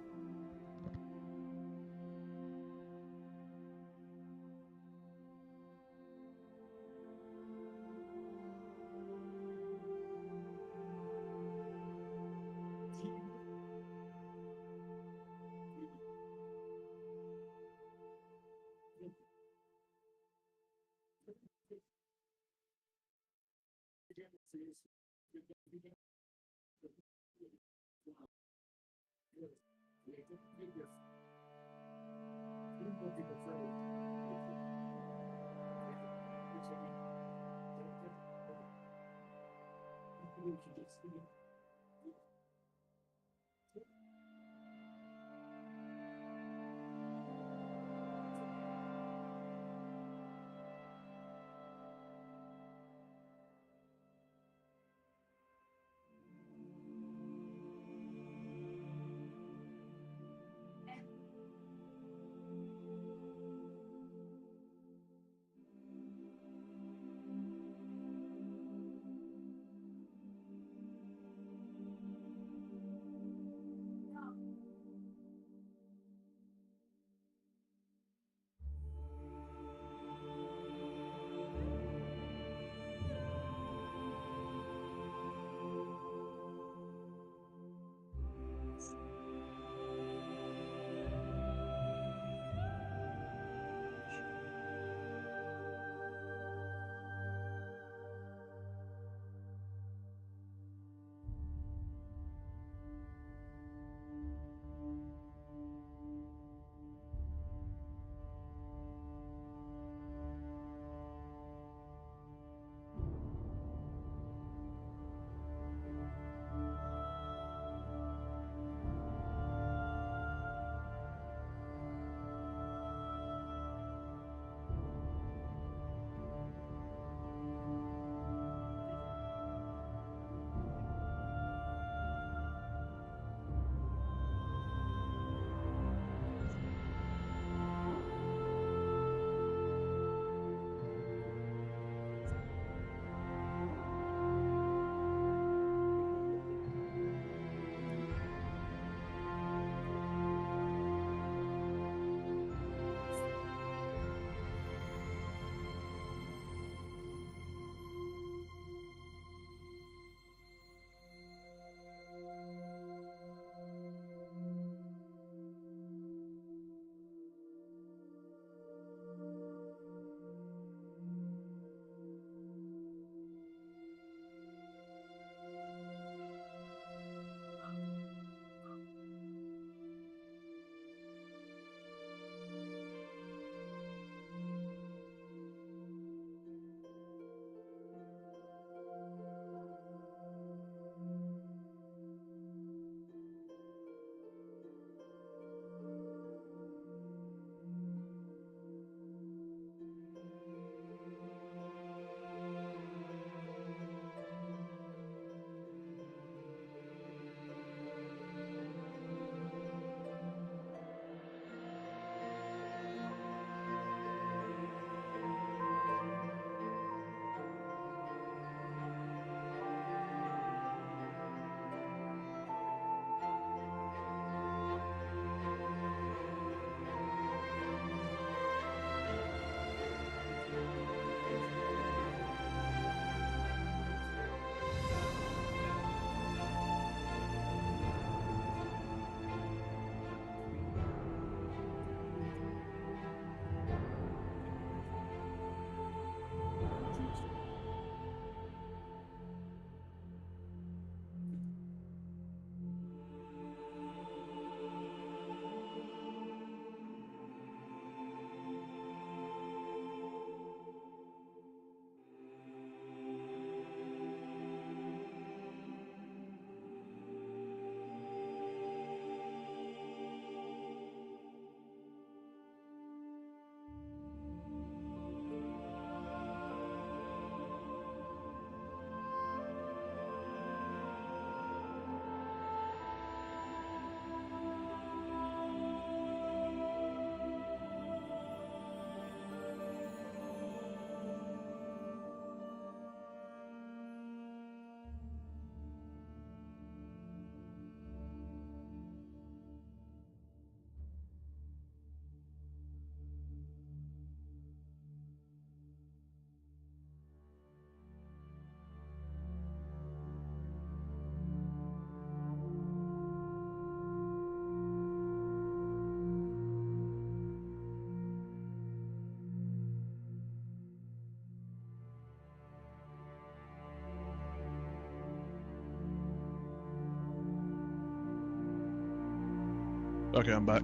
S2: Okay, I'm back.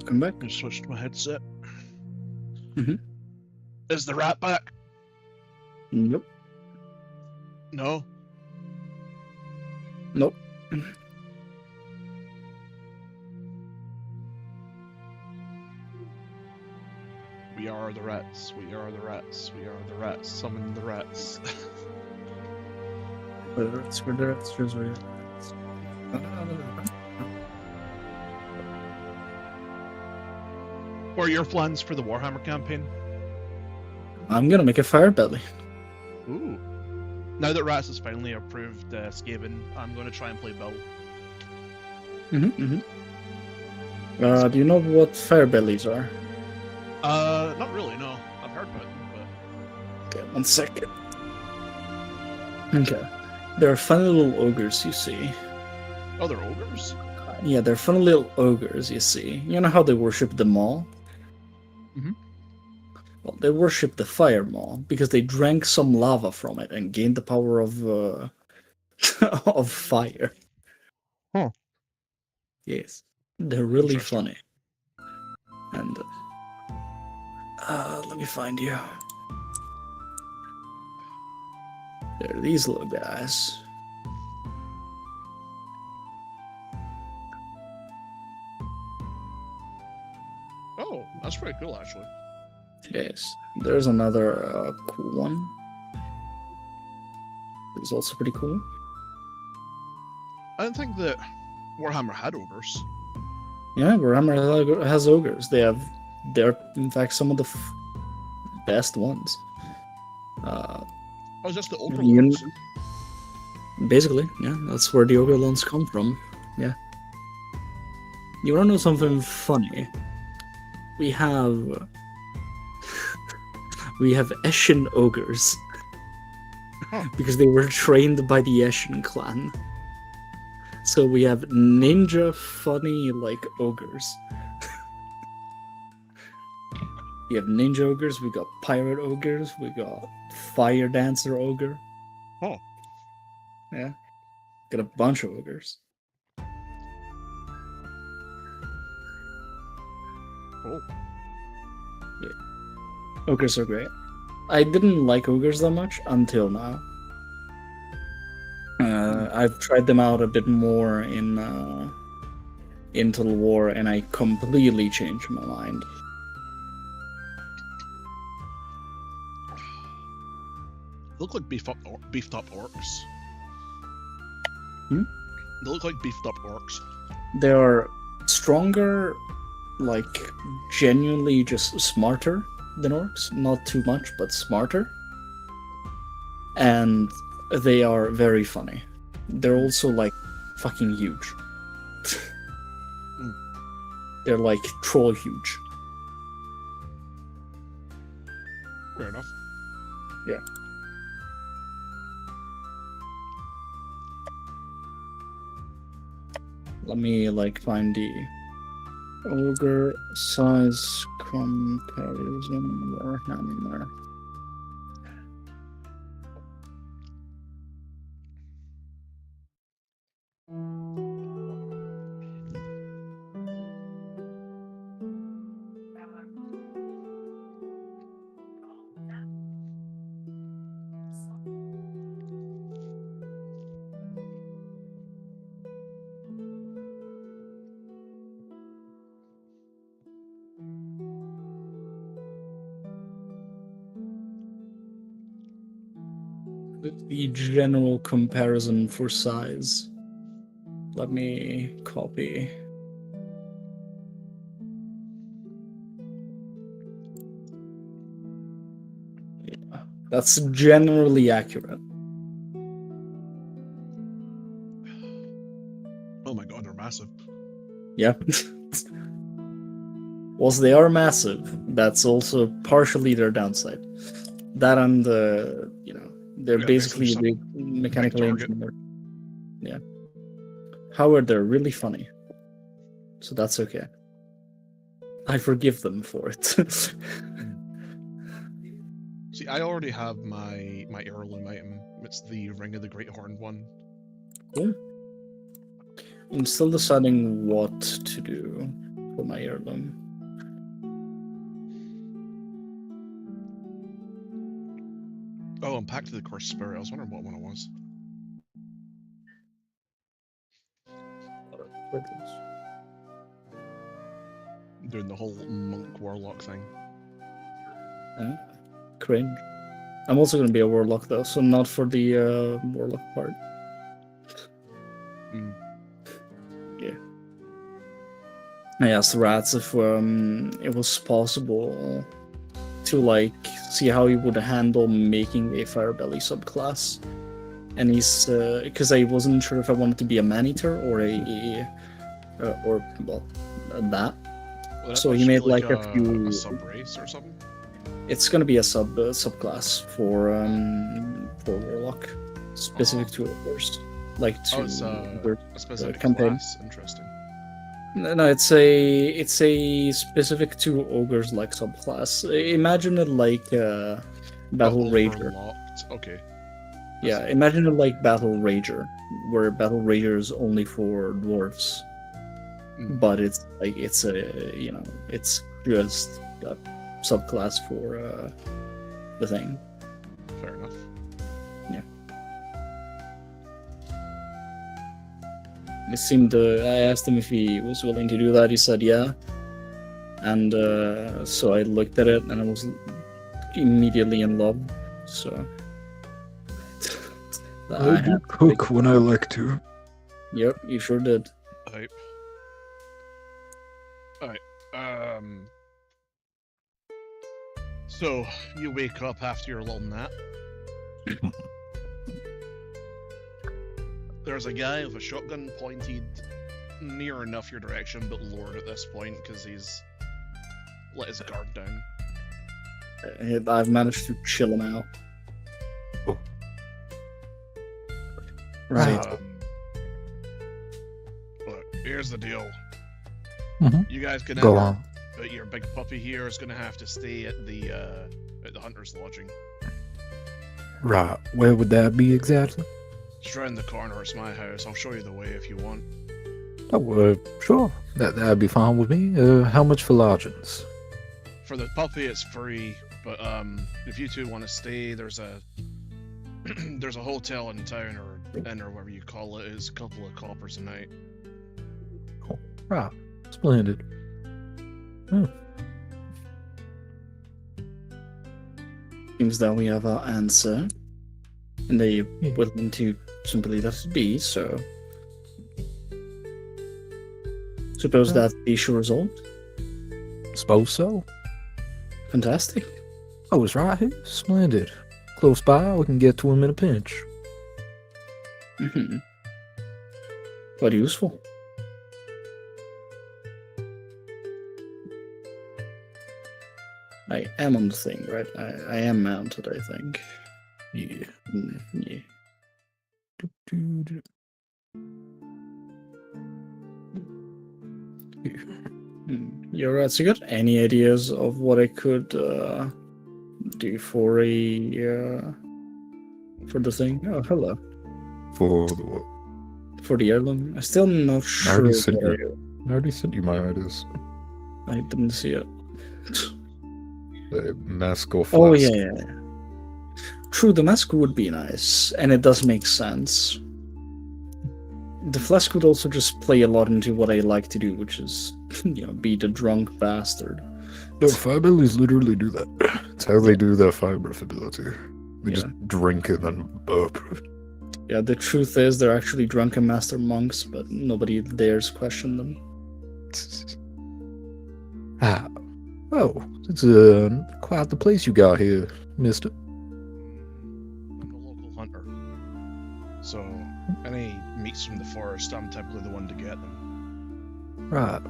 S3: Come back.
S2: I switched my headset.
S3: Mhm.
S2: Is the rat back?
S3: Nope.
S2: No.
S3: Nope.
S2: We are the rats. We are the rats. We are the rats. Summon the rats.
S3: Where the rats, where the rats, where the rats.
S2: What are your plans for the Warhammer campaign?
S3: I'm gonna make a fire belly.
S2: Ooh. Now that Rats has finally approved Skaven, I'm going to try and play Bill.
S3: Do you know what fire bellies are?
S2: Not really, no. I've heard about them, but...
S3: Okay, 1 second. Okay. They're funny little ogres, you see.
S2: Oh, they're ogres?
S3: Yeah, they're funny little ogres, you see. You know how they worship the maw?
S2: Mhm.
S3: Well, they worship the fire maw because they drank some lava from it and gained the power of of fire.
S2: Huh.
S3: Yes, they're really
S2: Interesting.
S3: funny. And let me find you. There are these little guys.
S2: Oh, that's pretty cool, actually.
S3: Yes, there's another cool one. It's also pretty cool.
S2: I didn't think that Warhammer had ogres.
S3: Yeah, Warhammer has ogres. They're in fact some of the best ones.
S2: Oh, just the ogre
S3: You-
S2: ones.
S3: Basically, yeah, that's where the ogre lands come from. Yeah. You wanna know something funny? We have Eshin ogres.
S2: Huh.
S3: Because they were trained by the Eshin clan. So we have ninja funny like ogres. We have ninja ogres, we got pirate ogres, we got fire dancer ogre.
S2: Oh.
S3: Yeah. Got a bunch of ogres.
S2: Cool.
S3: Ogres are great. I didn't like ogres that much until now. I've tried them out a bit more in Total War, and I completely changed my mind.
S2: They look like beefed up orcs.
S3: Hmm?
S2: They look like beefed up orcs.
S3: They are stronger, like genuinely just smarter than orcs. Not too much, but smarter. And they are very funny. They're also like fucking huge. They're like troll huge.
S2: Fair enough.
S3: Yeah. Let me like find the ogre size comparison Warhammer. The general comparison for size. Let me copy. Yeah, that's generally accurate.
S2: Oh my god, they're massive.
S3: Yeah. Whilst they are massive, that's also partially their downside. That and they're
S2: Yeah,
S3: basically
S2: basically
S3: the mechanical
S2: big target.
S3: engineer. Yeah. However, they're really funny. So that's okay. I forgive them for it.
S2: See, I already have my heirloom item. It's the Ring of the Great Horned one.
S3: Cool. I'm still deciding what to do for my heirloom.
S2: Oh, and Pact of the Cursed Spirit. I was wondering what one it was. Doing the whole monk warlock thing.
S3: Cringe. I'm also going to be a warlock though, so not for the warlock part. Yeah. I asked Rats if it was possible to like see how he would handle making a Firebelly subclass, and he's because I wasn't sure if I wanted to be a man-eater or a that.
S2: Well,
S3: So he made like a
S2: a
S3: few.
S2: sub-race or something?
S3: It's gonna be a subclass for warlock, specific to ogres, like to
S2: It's a specific
S3: campaign.
S2: class. Interesting.
S3: No, it's a specific to ogres like subclass. Imagine it like Battle Rager.
S2: Overlocked. Okay.
S3: Yeah, imagine it like Battle Rager, where Battle Rager is only for dwarves, but it's like it's just a subclass for the thing.
S2: Fair enough.
S3: Yeah. It seemed. I asked him if he was willing to do that. He said yeah, and so I looked at it and I was immediately in love. So
S1: I do cook when I like to.
S3: Yep, you sure did.
S2: Hype. Alright. So you wake up after your little nap. There's a guy with a shotgun pointed near enough your direction, but lowered at this point because he's let his guard down.
S3: I've managed to chill him out.
S1: Oh.
S3: Right.
S2: Look, here's the deal.
S1: Mhm.
S2: You guys can
S1: Go
S2: enter,
S1: on.
S2: but your big puppy here is gonna have to stay at the hunter's lodging.
S1: Right. Where would that be exactly?
S2: It's around the corner. It's my house. I'll show you the way if you want.
S1: Oh, sure. That'd be fine with me. How much for lodgings?
S2: For the puppy, it's free. But if you two want to stay, there's a there's a hotel in town or inn or whatever you call it. It's a couple of coppers a night.
S1: Oh, right. Splendid.
S3: Seems that we have our answer, and they willing to simply let it be. So, suppose that's the issue resolved.
S1: Suppose so.
S3: Fantastic.
S1: Oh, it's right here. Splendid. Close by, we can get to him in a pinch.
S3: Mm-hmm. Quite useful. I am on the thing, right? I am mounted, I think.
S1: Yeah.
S3: Yeah. You're right. So, you got any ideas of what I could do for for the thing? Oh, hello.
S1: For the what?
S3: For the heirloom. I'm still not sure.
S1: I already sent you my ideas.
S3: I didn't see it.
S1: The mask or flask.
S3: Oh yeah. True, the mask would be nice, and it does make sense. The flask would also just play a lot into what I like to do, which is, be the drunk bastard.
S1: No, Firebellies literally do that. It's how they do their fire breath ability. They just drink it and burp.
S3: Yeah, the truth is they're actually drunken master monks, but nobody dares question them.
S1: Oh, it's quite the place you got here, mister.
S2: I'm a local hunter, so any meats from the forest, I'm typically the one to get them.
S1: Right.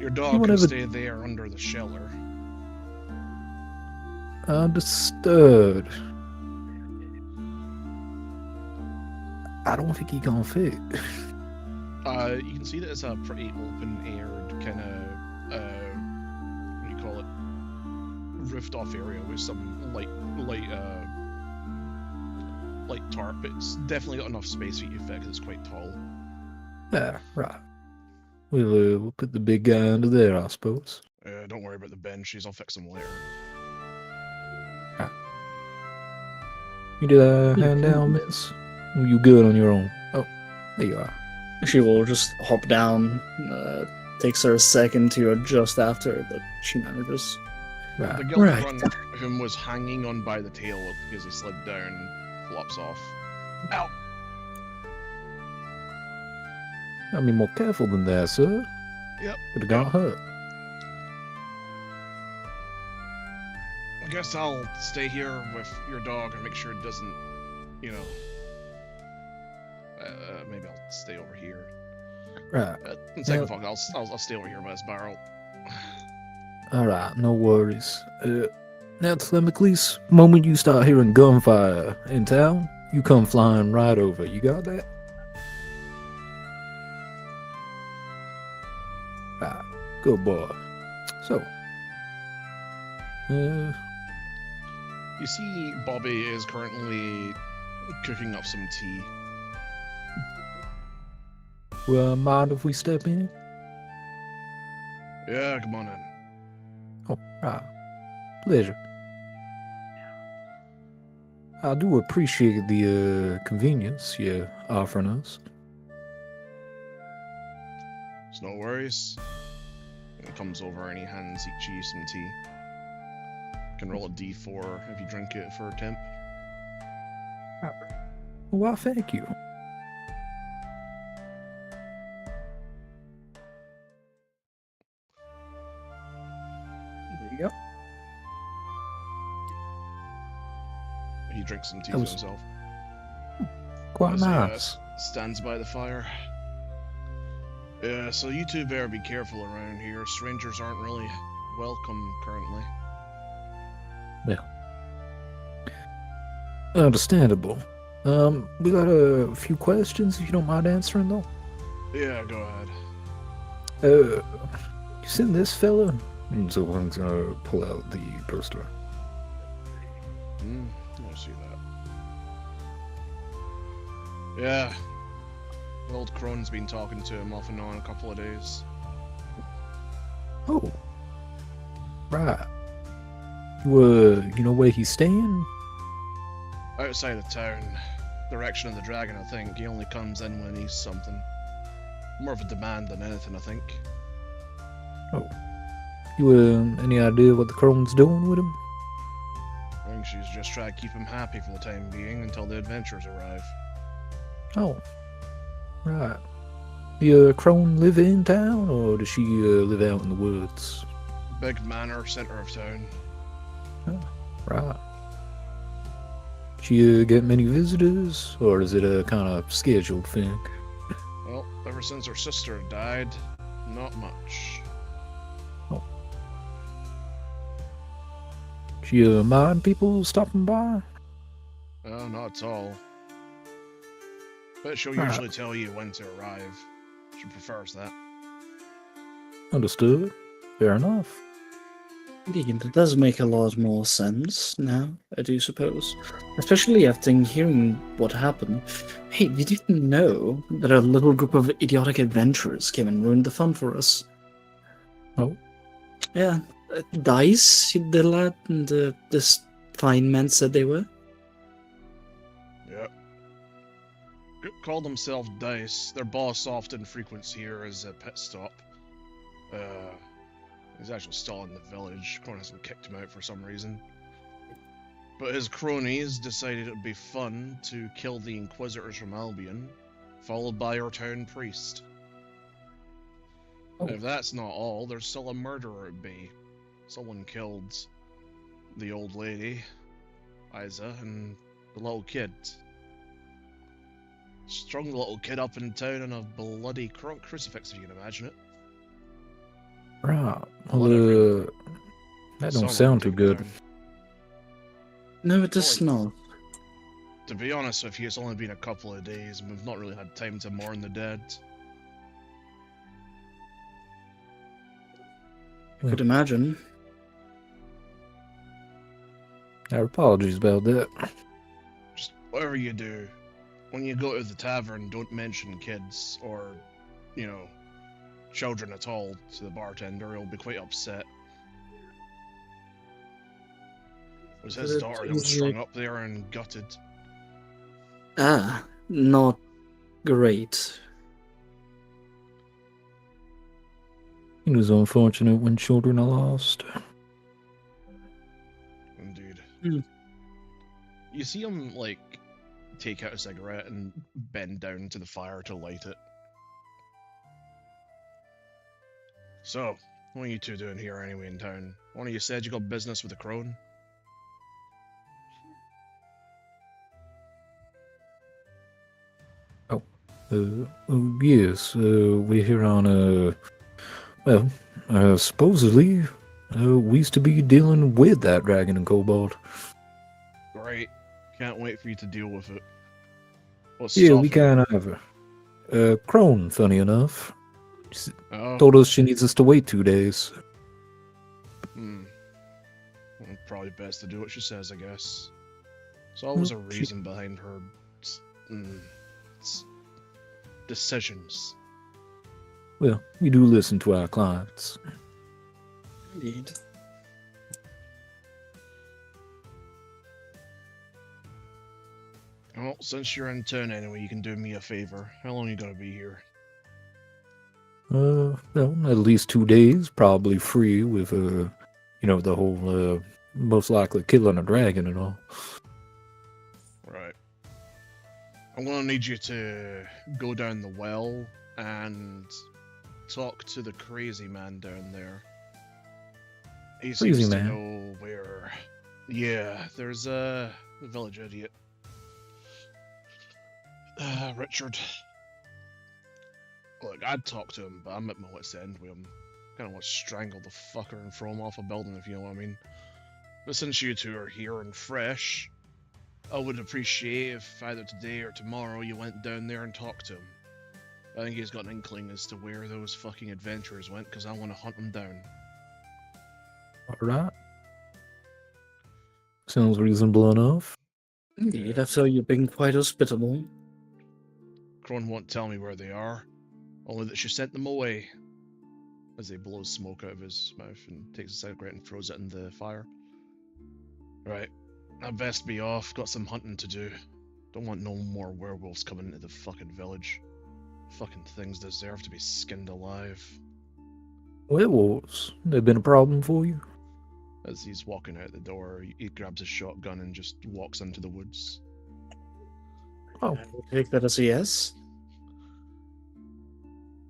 S2: Your dog can stay there under the shelter.
S1: Understood. I don't think he gonna fit.
S2: You can see that it's a pretty open-aired kind of, what do you call it, roofed-off area with some light like tarp. It's definitely got enough space for you to fit 'cause it's quite tall.
S1: Ah, right. We'll put the big guy under there, I suppose.
S2: Don't worry about the benches. I'll fix them later.
S1: You did a hand down, miss? Or you good on your own? Oh, there you are.
S3: She will just hop down. Takes her a second to adjust after, but she manages.
S1: Right.
S2: The guild
S3: Right.
S2: run whom was hanging on by the tail because he slid down, flops off. Ow!
S1: I'll be more careful than that, sir.
S2: Yep.
S1: Could have got hurt.
S2: I guess I'll stay here with your dog and make sure it doesn't, you know. Maybe I'll stay over here.
S1: Right.
S2: In second thought, I'll stay over here by this barrel.
S1: Alright, no worries. Now, Telemachus, moment you start hearing gunfire in town, you come flying right over. You got that? Right. Good boy. So.
S2: You see, Bobby is currently cooking up some tea.
S1: Well, mind if we step in?
S2: Yeah, come on in.
S1: Oh, right. Pleasure. I do appreciate the convenience you're offering us.
S2: It's no worries. And he comes over and he hands each of you some tea. You can roll a d4 if you drink it for a temp.
S1: Well, thank you. There you go.
S2: He drinks some tea
S1: That
S2: for
S1: was
S2: himself.
S1: Quite
S2: As he,
S1: nice.
S2: stands by the fire. Yeah, so you two better be careful around here. Strangers aren't really welcome currently.
S1: Understandable. We got a few questions if you don't mind answering though.
S2: Yeah, go ahead.
S1: You seen this fella? And so I'm gonna pull out the poster.
S2: I see that. Yeah. The old crone's been talking to him off and on a couple of days.
S1: Oh. Right. You know where he's staying?
S2: Outside of town, direction of the dragon, I think. He only comes in when he's something. More of a demand than anything, I think.
S1: Oh. You any idea what the crone's doing with him?
S2: I think she's just trying to keep him happy for the time being until the adventurers arrive.
S1: Oh. Right. The crone live in town, or does she live out in the woods?
S2: Big manor, center of town.
S1: Right. She get many visitors, or is it a kind of scheduled thing?
S2: Well, ever since her sister died, not much.
S1: Oh. She mind people stopping by?
S2: Oh, not at all. But she'll
S1: Right.
S2: usually tell you when to arrive. She prefers that.
S1: Understood. Fair enough.
S3: Indeed, it does make a lot more sense now, I do suppose. Especially after hearing what happened. Hey, did you know that a little group of idiotic adventurers came and ruined the fun for us?
S1: Oh.
S3: Yeah, Dice, the lad, and this fine man said they were.
S2: Yep. Call themselves Dice. Their boss often frequents here as a pit stop. He's actually still in the village. Crone hasn't kicked him out for some reason. But his cronies decided it would be fun to kill the Inquisitors from Albion, followed by our town priest.
S1: Oh.
S2: If that's not all, there's still a murderer at bay. Someone killed the old lady, Isa, and the little kid. Strung the little kid up in town on a bloody crucifix, if you can imagine it.
S1: Right.
S2: Whatever.
S1: Well, that don't
S2: Someone
S1: sound too
S2: took it
S1: good.
S2: down.
S3: No, it does not.
S2: To be honest with you, it's only been a couple of days, and we've not really had time to mourn the dead.
S3: I could imagine.
S1: Our apologies about that.
S2: Just whatever you do, when you go to the tavern, don't mention kids or, children at all to the bartender. He'll be quite upset. It was his daughter that was strung up there and gutted.
S3: Ah, not great.
S1: It is unfortunate when children are lost.
S2: Indeed.
S3: Hmm.
S2: You see him, take out a cigarette and bend down to the fire to light it. So, what are you two doing here anyway in town? One of you said you got business with the crone?
S1: Yes, we're here on, supposedly, we used to be dealing with that dragon and kobold.
S2: Great. Can't wait for you to deal with it. What's
S1: Yeah, we
S2: stopping
S1: kind of have her. Crone, funny enough,
S2: you? Oh,
S1: told us she needs us to wait 2 days.
S2: Well, probably best to do what she says, I guess. There's always a
S1: Well, she-
S2: reason behind her decisions.
S1: Well, we do listen to our clients.
S3: Indeed.
S2: Well, since you're in town anyway, you can do me a favor. How long are you gonna be here?
S1: Well, at least 2 days, probably free with, the whole, most likely killing a dragon and all.
S2: Right. I'm gonna need you to go down the well and talk to the crazy man down there. He
S1: Crazy
S2: seems to
S1: man?
S2: know where. Yeah, there's a village idiot. Richard. Look, I'd talk to him, but I'm at my wit's end with him. Kind of want to strangle the fucker and throw him off a building, if you know what I mean. But since you two are here and fresh, I would appreciate if either today or tomorrow you went down there and talked to him. I think he's got an inkling as to where those fucking adventurers went, because I want to hunt them down.
S1: Alright. Sounds reasonable enough.
S3: Indeed, I saw you being quite hospitable.
S2: Crone won't tell me where they are, only that she sent them away. As he blows smoke out of his mouth and takes a cigarette and throws it in the fire. Right, I'd best be off, got some hunting to do. Don't want no more werewolves coming into the fucking village. Fucking things deserve to be skinned alive.
S1: Werewolves, they've been a problem for you?
S2: As he's walking out the door, he grabs his shotgun and just walks into the woods.
S1: Oh,
S3: I will take that as a yes.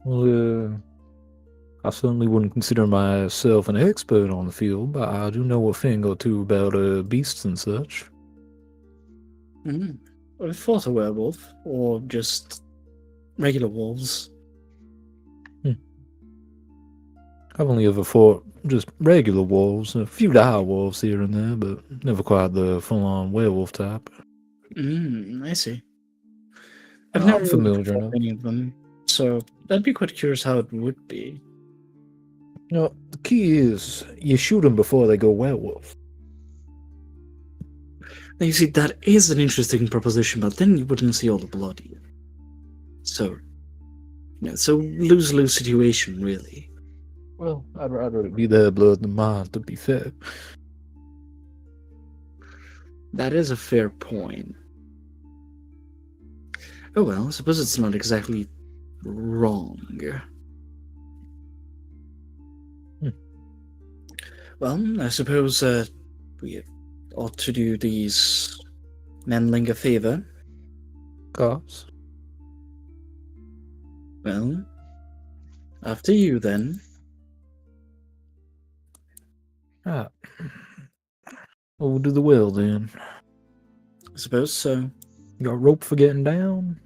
S1: well, I certainly wouldn't consider myself an expert on the field, but I do know a thing or two about beasts and such.
S3: I fought a werewolf, or just regular wolves.
S1: I've only ever fought just regular wolves, a few dire wolves here and there, but never quite the full-on werewolf type.
S3: I see. I've
S1: I'm
S3: never
S1: familiar
S3: fought
S1: enough.
S3: any of them, so I'd be quite curious how it would be.
S1: No, the key is you shoot them before they go werewolf.
S3: Now, you see, that is an interesting proposition, but then you wouldn't see all the blood here. So, so lose-lose situation, really.
S1: Well, I'd rather it be their blood than mine, to be fair.
S3: That is a fair point. Oh well, I suppose it's not exactly wrong. Well, I suppose we ought to do these manling a favor.
S1: Cops.
S3: Well, after you then.
S1: Ah. Well, we'll do the will then.
S3: I suppose so.
S1: You got rope for getting down?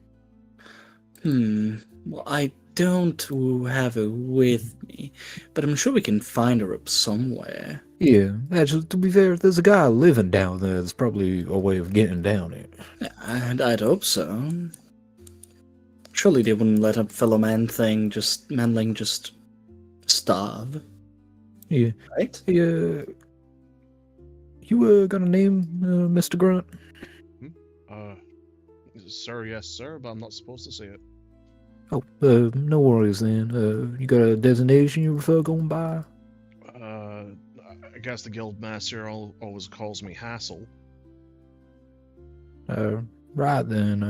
S3: Well, I don't have it with me, but I'm sure we can find a rope somewhere.
S1: Yeah, actually, to be fair, if there's a guy living down there, there's probably a way of getting down it.
S3: And I'd hope so. Surely they wouldn't let a fellow manling just starve,
S1: Yeah.
S3: right?
S1: Hey, you got a name, Mr. Grunt?
S2: Sir, yes, sir, but I'm not supposed to say it.
S1: Oh, no worries then. You got a designation you prefer going by?
S2: I guess the guild master always calls me Hassel.
S1: Right then.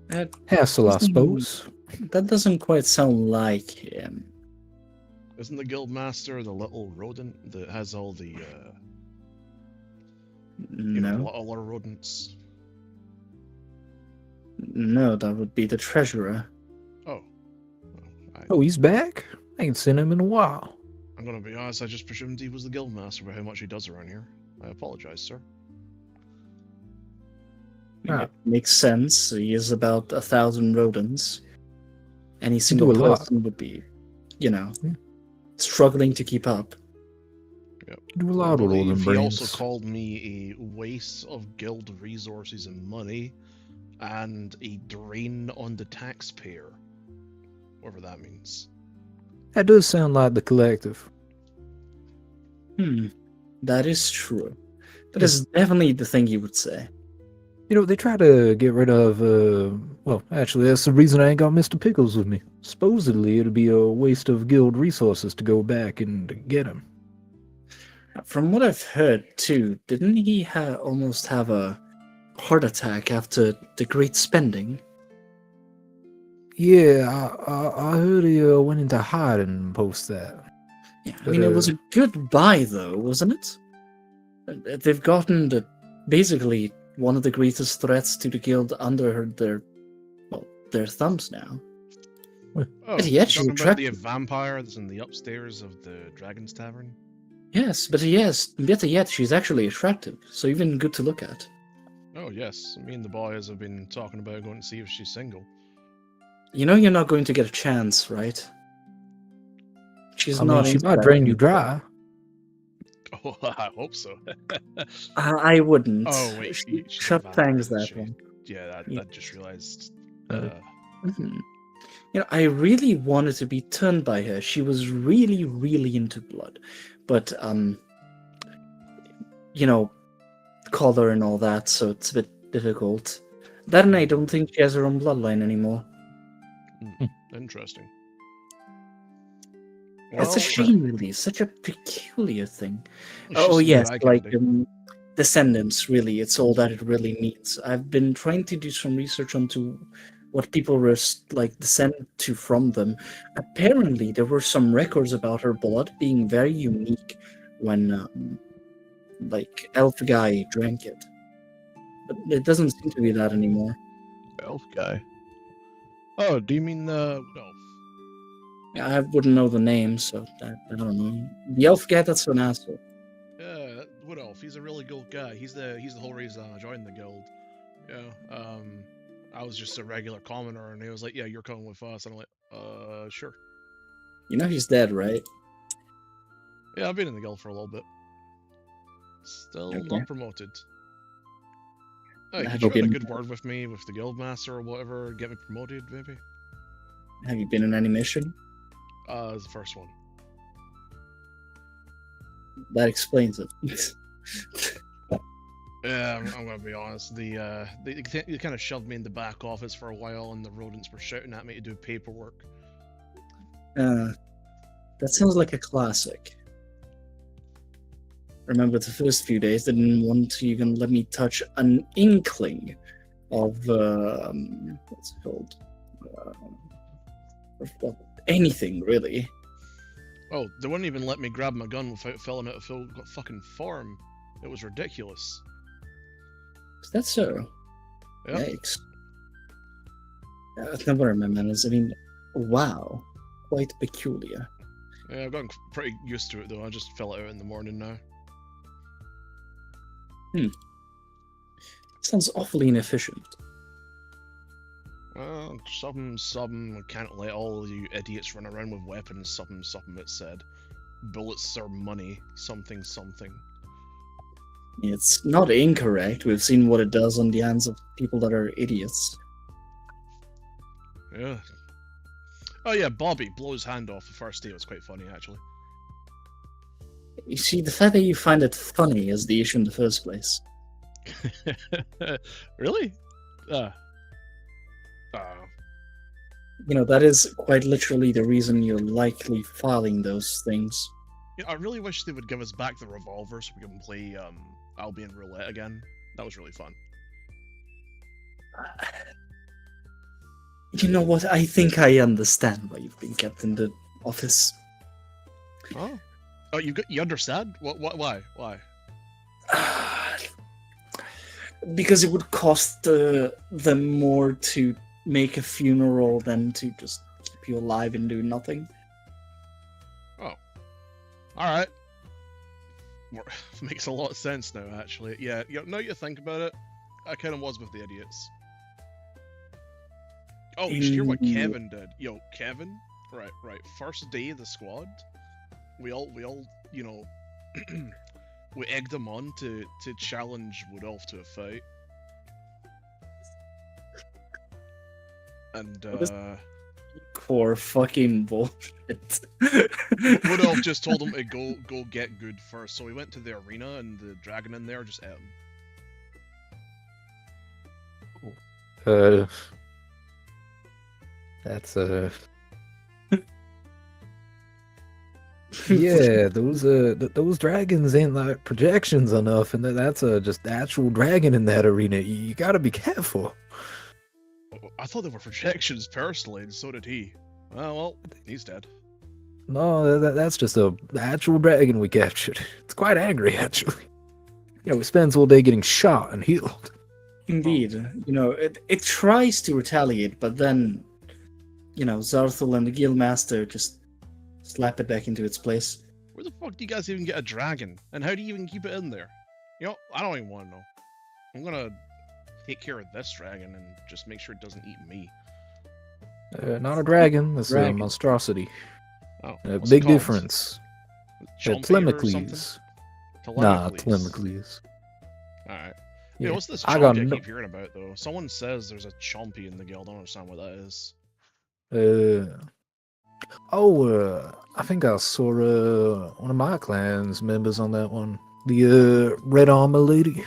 S3: That
S1: Hassle, I
S3: doesn't-
S1: suppose.
S3: That doesn't quite sound like him.
S2: Isn't the guild master the little rodent that has all the,
S3: No,
S2: all our rodents?
S3: no, that would be the treasurer.
S2: Oh.
S1: Oh, he's back? I ain't seen him in a while.
S2: I'm gonna be honest, I just presumed he was the guild master by how much he does around here. I apologize, sir.
S1: Ah.
S3: It makes sense. He is about 1,000 rodents. Any single
S1: a lot.
S3: person would be,
S1: Yeah.
S3: struggling to keep up.
S2: Yep.
S1: Do a
S2: I
S1: lot with all
S2: believe
S1: them
S2: he
S1: brains.
S2: also called me a waste of guild resources and money, and a drain on the taxpayer. Whatever that means.
S1: That does sound like the collective.
S3: That is true. That is definitely the thing you would say.
S1: They try to get rid of, well, actually, that's the reason I ain't got Mr. Pickles with me. Supposedly, it'd be a waste of guild resources to go back and get him.
S3: From what I've heard, too, didn't he almost have a heart attack after the great spending?
S1: Yeah, I heard he went into hiding post that.
S3: Yeah, I
S1: But,
S3: mean, it was a good buy, though, wasn't it? They've gotten basically one of the greatest threats to the guild under their thumbs now.
S2: Oh,
S3: But he
S2: you
S3: actually
S2: talking about the
S3: attracted-
S2: vampire that's in the upstairs of the Dragon's Tavern?
S3: Yes, but yes, better yet, she's actually attractive, so even good to look at.
S2: Oh yes, me and the boys have been talking about going to see if she's single.
S3: You know you're not going to get a chance, right? She's
S1: I mean,
S3: not
S1: she
S3: into
S1: might
S3: that.
S1: drain you dry.
S2: Oh, I hope so.
S3: I wouldn't.
S2: Oh wait,
S3: She
S2: she's a
S3: shut
S2: vampire,
S3: fangs
S2: isn't
S3: that
S2: she?
S3: one.
S2: Yeah,
S3: Yeah.
S2: I just realized.
S3: Mhm. I really wanted to be turned by her. She was really, really into blood. But, color and all that, so it's a bit difficult. That and I don't think she has her own bloodline anymore.
S2: Interesting.
S3: It's a shame, really. Such a peculiar thing.
S2: it's
S3: Oh,
S2: just
S3: yes,
S2: eye
S3: like
S2: candy.
S3: descendants, really. It's all that it really means. I've been trying to do some research onto what people were descended to from them. Apparently, there were some records about her blood being very unique when, Elf Guy drank it. But it doesn't seem to be that anymore.
S2: Elf guy. Oh, do you mean the elf?
S3: I wouldn't know the name, so I don't know. The Elf Guy, that's an asshole.
S2: Yeah, Wood Elf. He's a really good guy. He's the whole reason I joined the guild. Yeah. I was just a regular commoner, and he was like, "Yeah, you're coming with us." And I'm like, sure.
S3: You know he's dead, right?
S2: Yeah, I've been in the guild for a little bit. Still
S3: Okay.
S2: not promoted. Hey,
S3: Have
S2: could
S3: you
S2: you have a
S3: been-
S2: good word with me, with the guild master or whatever, get me promoted, maybe?
S3: Have you been in any mission?
S2: It's the first one.
S3: That explains it.
S2: Yeah, I'm gonna be honest. They kind of shoved me in the back office for a while, and the rodents were shouting at me to do paperwork.
S3: That sounds like a classic. Remember the first few days, they didn't want to even let me touch an inkling of what's it called? Of anything really.
S2: Oh, they wouldn't even let me grab my gun without filling out a fucking form. It was ridiculous.
S3: Is that so?
S2: Yeah.
S3: Yikes. Never mind, man. I mean, wow, quite peculiar.
S2: Yeah, I've gotten pretty used to it though. I just fill it out in the morning now.
S3: Sounds awfully inefficient.
S2: Well, something. I can't let all you idiots run around with weapons. Something. It said. Bullets are money. Something.
S3: It's not incorrect. We've seen what it does on the hands of people that are idiots.
S2: Yeah. Oh yeah, Bobby blew his hand off the first day. It was quite funny actually.
S3: You see, the fact that you find it funny is the issue in the first place.
S2: Really?
S3: That is quite literally the reason you're likely filing those things.
S2: I really wish they would give us back the revolver so we can play Albion Roulette again. That was really fun.
S3: You know what? I think I understand why you've been kept in the office.
S2: Oh, you understand? Why?
S3: Because it would cost them more to make a funeral than to just keep you alive and do nothing.
S2: Oh, all right. Makes a lot of sense now, actually. Yeah, now you think about it, I kind of was with the idiots. Oh, did you hear what Kevin did? Kevin, right. First day of the squad, we all, we egged him on to challenge Woodolph to a fight. And
S3: core fucking bullshit.
S2: Woodolph just told him to go get good first, so we went to the arena and the dragon in there just ate him.
S1: That's yeah, those dragons ain't like projections enough, and that's just the actual dragon in that arena. You gotta be careful.
S2: I thought they were projections personally, and so did he. Well, he's dead.
S1: No, that's just the actual dragon we captured. It's quite angry, actually. It spends all day getting shot and healed.
S3: Indeed. It tries to retaliate, but then, Zarthul and the Guildmaster just slap it back into its place.
S2: Where the fuck do you guys even get a dragon? And how do you even keep it in there? I don't even want to know. I'm gonna take care of this dragon and just make sure it doesn't eat me.
S1: Not a dragon, it's a monstrosity.
S2: Oh,
S1: big difference.
S2: Tlemicles.
S1: Nah, Tlemicles.
S2: Alright.
S1: Yeah,
S2: what's this chompy I keep hearing about, though? Someone says there's a chompy in the guild. I don't understand what that is.
S1: I think I saw one of my clan's members on that one. The red armor lady.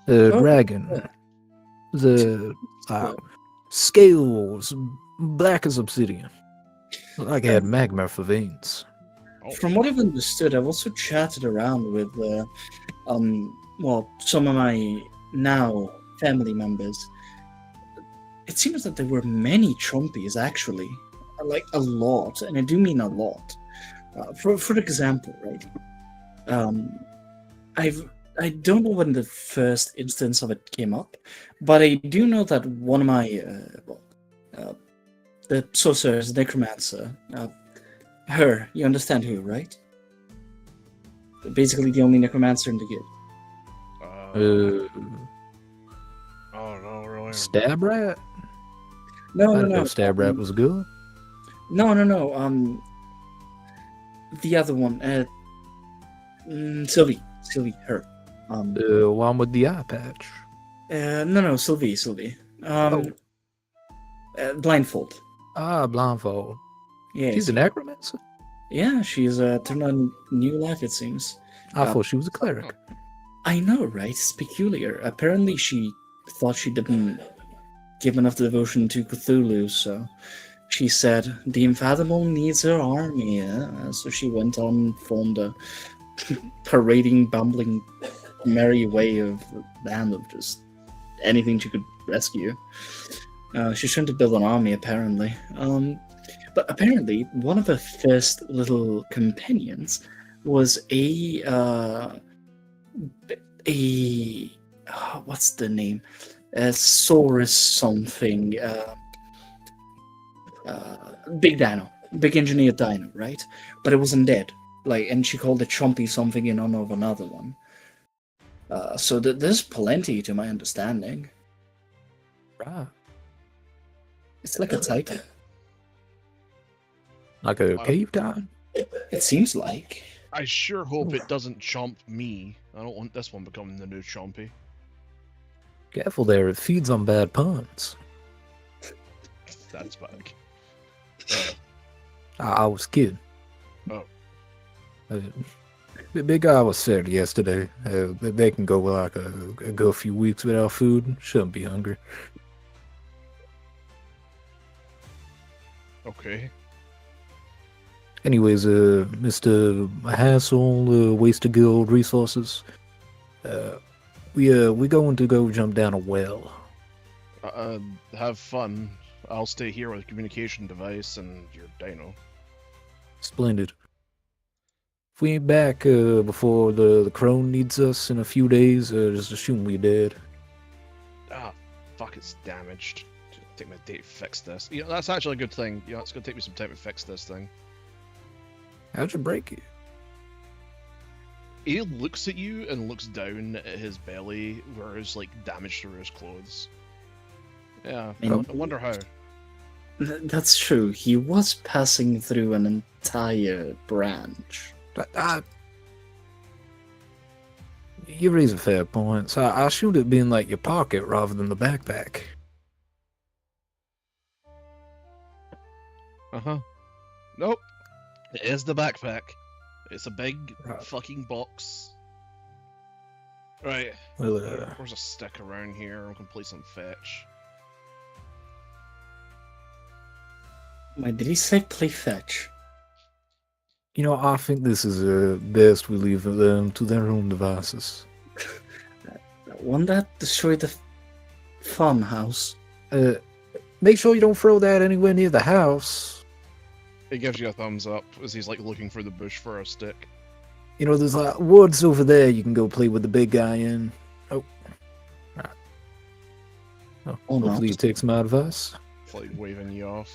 S1: Dragon.
S3: Yeah.
S1: The scales, black as obsidian. Like it had magma for veins.
S3: From what I've understood, I've also chatted around with some of my now family members. It seems that there were many Trumpies, actually. Like, a lot, and I do mean a lot. For example, right? I don't know when the first instance of it came up, but I do know that one of my the sorcerer's necromancer, you understand who, right? Basically, the only necromancer in the guild.
S2: Oh no, really?
S1: Stab rat?
S3: No.
S1: Stab rat was good.
S3: No. The other one, Sylvie, her.
S1: The one with the eye patch.
S3: No, Sylvie. Blindfold.
S1: Blindfold.
S3: Yeah,
S1: She's a necromancer?
S3: Yeah, she's turned on new life, it seems.
S1: I thought she was a cleric.
S3: I know, right? It's peculiar. Apparently she thought she didn't give enough devotion to Cthulhu, so she said, the Infathomable needs her army, so she went on, formed a parading, bumbling, merry way of band of just anything she could rescue. She's trying to build an army, apparently. But apparently, one of her first little companions was what's the name? Saurus something. Big dino. Big engineered dino, right? But it wasn't dead. And she called it Chompy something in honor of another one. So there's plenty, to my understanding.
S1: Right.
S3: It's like a titan.
S1: Like a cave time?
S3: It seems like.
S2: I sure hope it doesn't chomp me. I don't want this one becoming the new Chompy.
S1: Careful there, it feeds on bad puns.
S2: That's bad.
S1: I was kidding.
S2: Oh.
S1: The big guy was fed yesterday. They can go a few weeks without food. Shouldn't be hungry.
S2: Okay.
S1: Anyways, Mr. Hassel, Wasted Guild Resources, we're going to go jump down a well.
S2: Have fun. I'll stay here with a communication device and your dino.
S1: Splendid. If we ain't back before the crone needs us in a few days, just assume we're dead.
S2: Ah, fuck, it's damaged. Take my day to fix this. You know, that's actually a good thing. You know, it's gonna take me some time to fix this thing.
S1: How'd you break it?
S2: He looks at you and looks down at his belly, where there's like damage through his clothes. Yeah, I wonder how.
S3: That's true. He was passing through an entire branch.
S1: You raise a fair point. So I assumed it being like your pocket rather than the backpack.
S2: Uh-huh. Nope. It is the backpack. It's a big
S1: Right.
S2: fucking box. Right.
S1: Well,
S2: There's a stick around here. We can play some fetch.
S3: Wait, did he say play fetch?
S1: you know, I think this is best we leave them to their own devices.
S3: Won't that destroy the farmhouse?
S1: Make sure you don't throw that anywhere near the house.
S2: He gives you a thumbs up as he's like looking for the bush for a stick.
S1: You know, there's like woods over there you can go play with the big guy in. Oh. Right. Oh,
S3: Or not.
S1: hopefully you take some advice.
S2: It's like waving you off.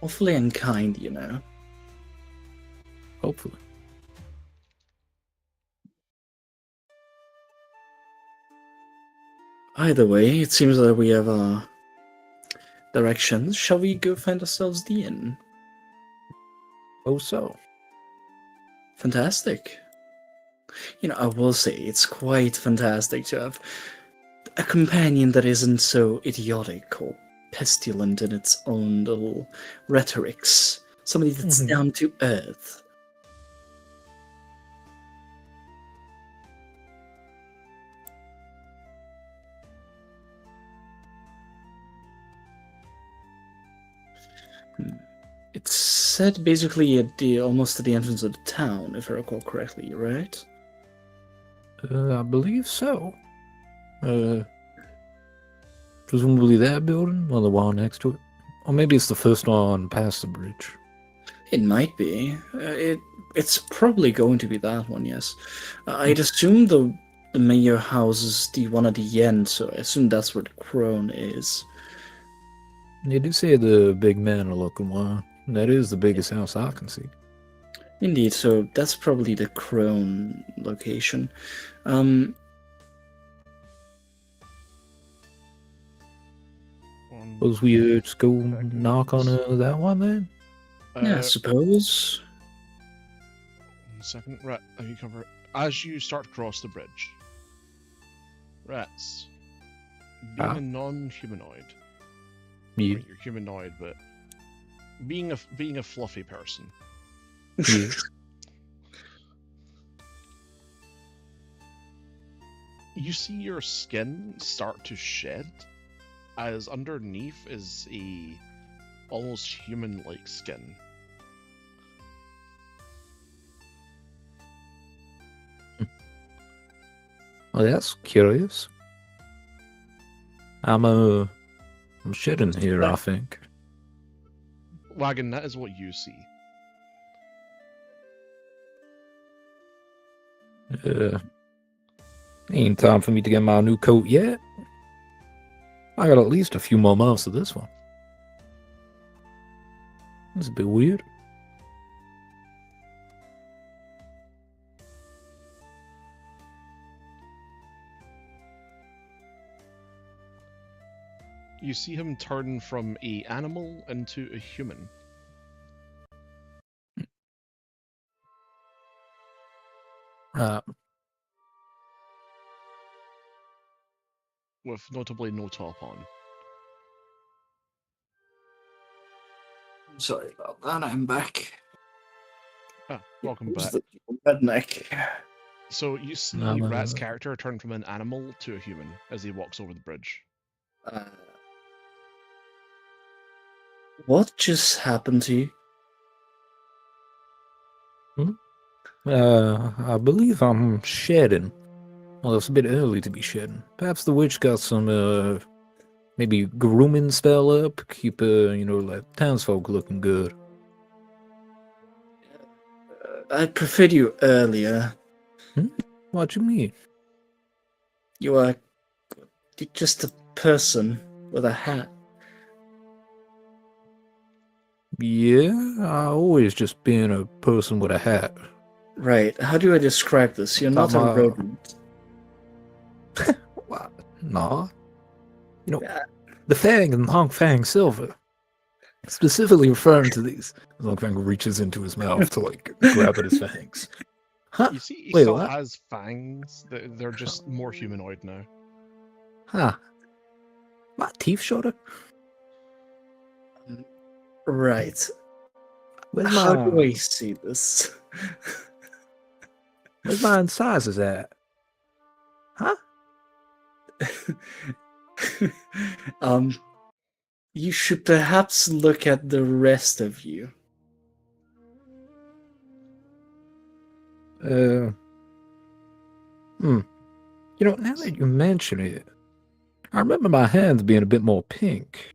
S3: Awfully unkind, you know.
S1: Hopefully.
S3: Either way, it seems that we have our directions. Shall we go find ourselves the inn?
S1: Oh, so.
S3: Fantastic. You know, I will say, it's quite fantastic to have a companion that isn't so idiotic or pestilent in its own little rhetorics. Somebody that's
S1: Mhm.
S3: down to earth. It's set basically at the almost at the entrance of the town, if I recall correctly, right?
S1: I believe so. Presumably that building or the one next to it. Or maybe it's the first one past the bridge.
S3: It might be. It's probably going to be that one, yes. I'd assume the mayor house is the one at the end, so I assume that's where the crone is.
S1: You do say the big manor looking one. That is the biggest house I can see.
S3: Indeed, so that's probably the crone location.
S1: Suppose we just go knock on that one then?
S3: Yeah, I suppose.
S2: 1 second. Right, let me cover it. As you start to cross the bridge. Rats. Being a non-humanoid.
S1: Yeah.
S2: Right, you're humanoid, but being a fluffy person.
S1: Yeah.
S2: You see your skin start to shed, as underneath is a almost human-like skin.
S1: Well, that's curious. I'm shedding here, I think.
S2: Wagon, that is what you see.
S1: Ain't time for me to get my new coat yet. I got at least a few more months of this one. That's a bit weird.
S2: You see him turn from a animal into a human. With notably no top on.
S3: Sorry about that, I'm back.
S2: Ah, welcome
S3: Who's
S2: back.
S3: the redneck?
S2: So you see
S1: Um,
S2: Rat's character turn from an animal to a human as he walks over the bridge.
S3: What just happened to you?
S1: I believe I'm shedding. Well, it's a bit early to be shedding. Perhaps the witch got some, maybe grooming spell up, keep, like townsfolk looking good.
S3: I preferred you earlier.
S1: What you mean?
S3: You're just a person with a hat.
S1: Yeah, I always just been a person with a hat.
S3: Right. How do I describe this? You're not a rodent.
S1: What? Nah.
S3: Yeah.
S1: The Fang and Hong Fang Silver. Specifically referring to these. Hong Fang reaches into his mouth to, grab at his fangs. Huh?
S2: You see, he
S1: Wait,
S2: still
S1: what?
S2: has fangs. They're just more humanoid now.
S1: Huh. My teeth shorter?
S3: Right.
S1: Where's
S3: How
S1: my,
S3: do I see this?
S1: where's my incisors at? Huh?
S3: You should perhaps look at the rest of you.
S1: Now that you mention it, I remember my hands being a bit more pink.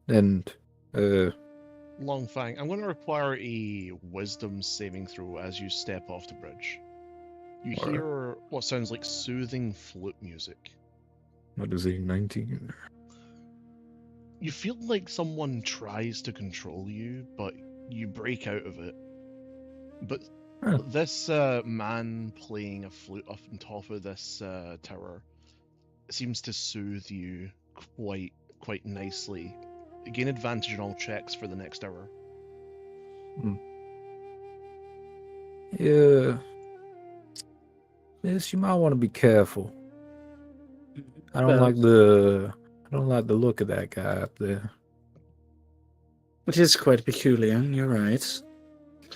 S1: And,
S2: Long Fang, I'm going to require a wisdom saving throw as you step off the bridge. You
S1: Alright.
S2: hear what sounds like soothing flute music.
S1: what is he, 19?
S2: You feel like someone tries to control you, but you break out of it. But
S1: Huh.
S2: this man playing a flute up on top of this tower seems to soothe you quite nicely. Gain advantage on all checks for the next hour.
S1: Yeah. Miss, you might want to be careful. I don't like the look of that guy up there.
S3: It is quite peculiar, you're right.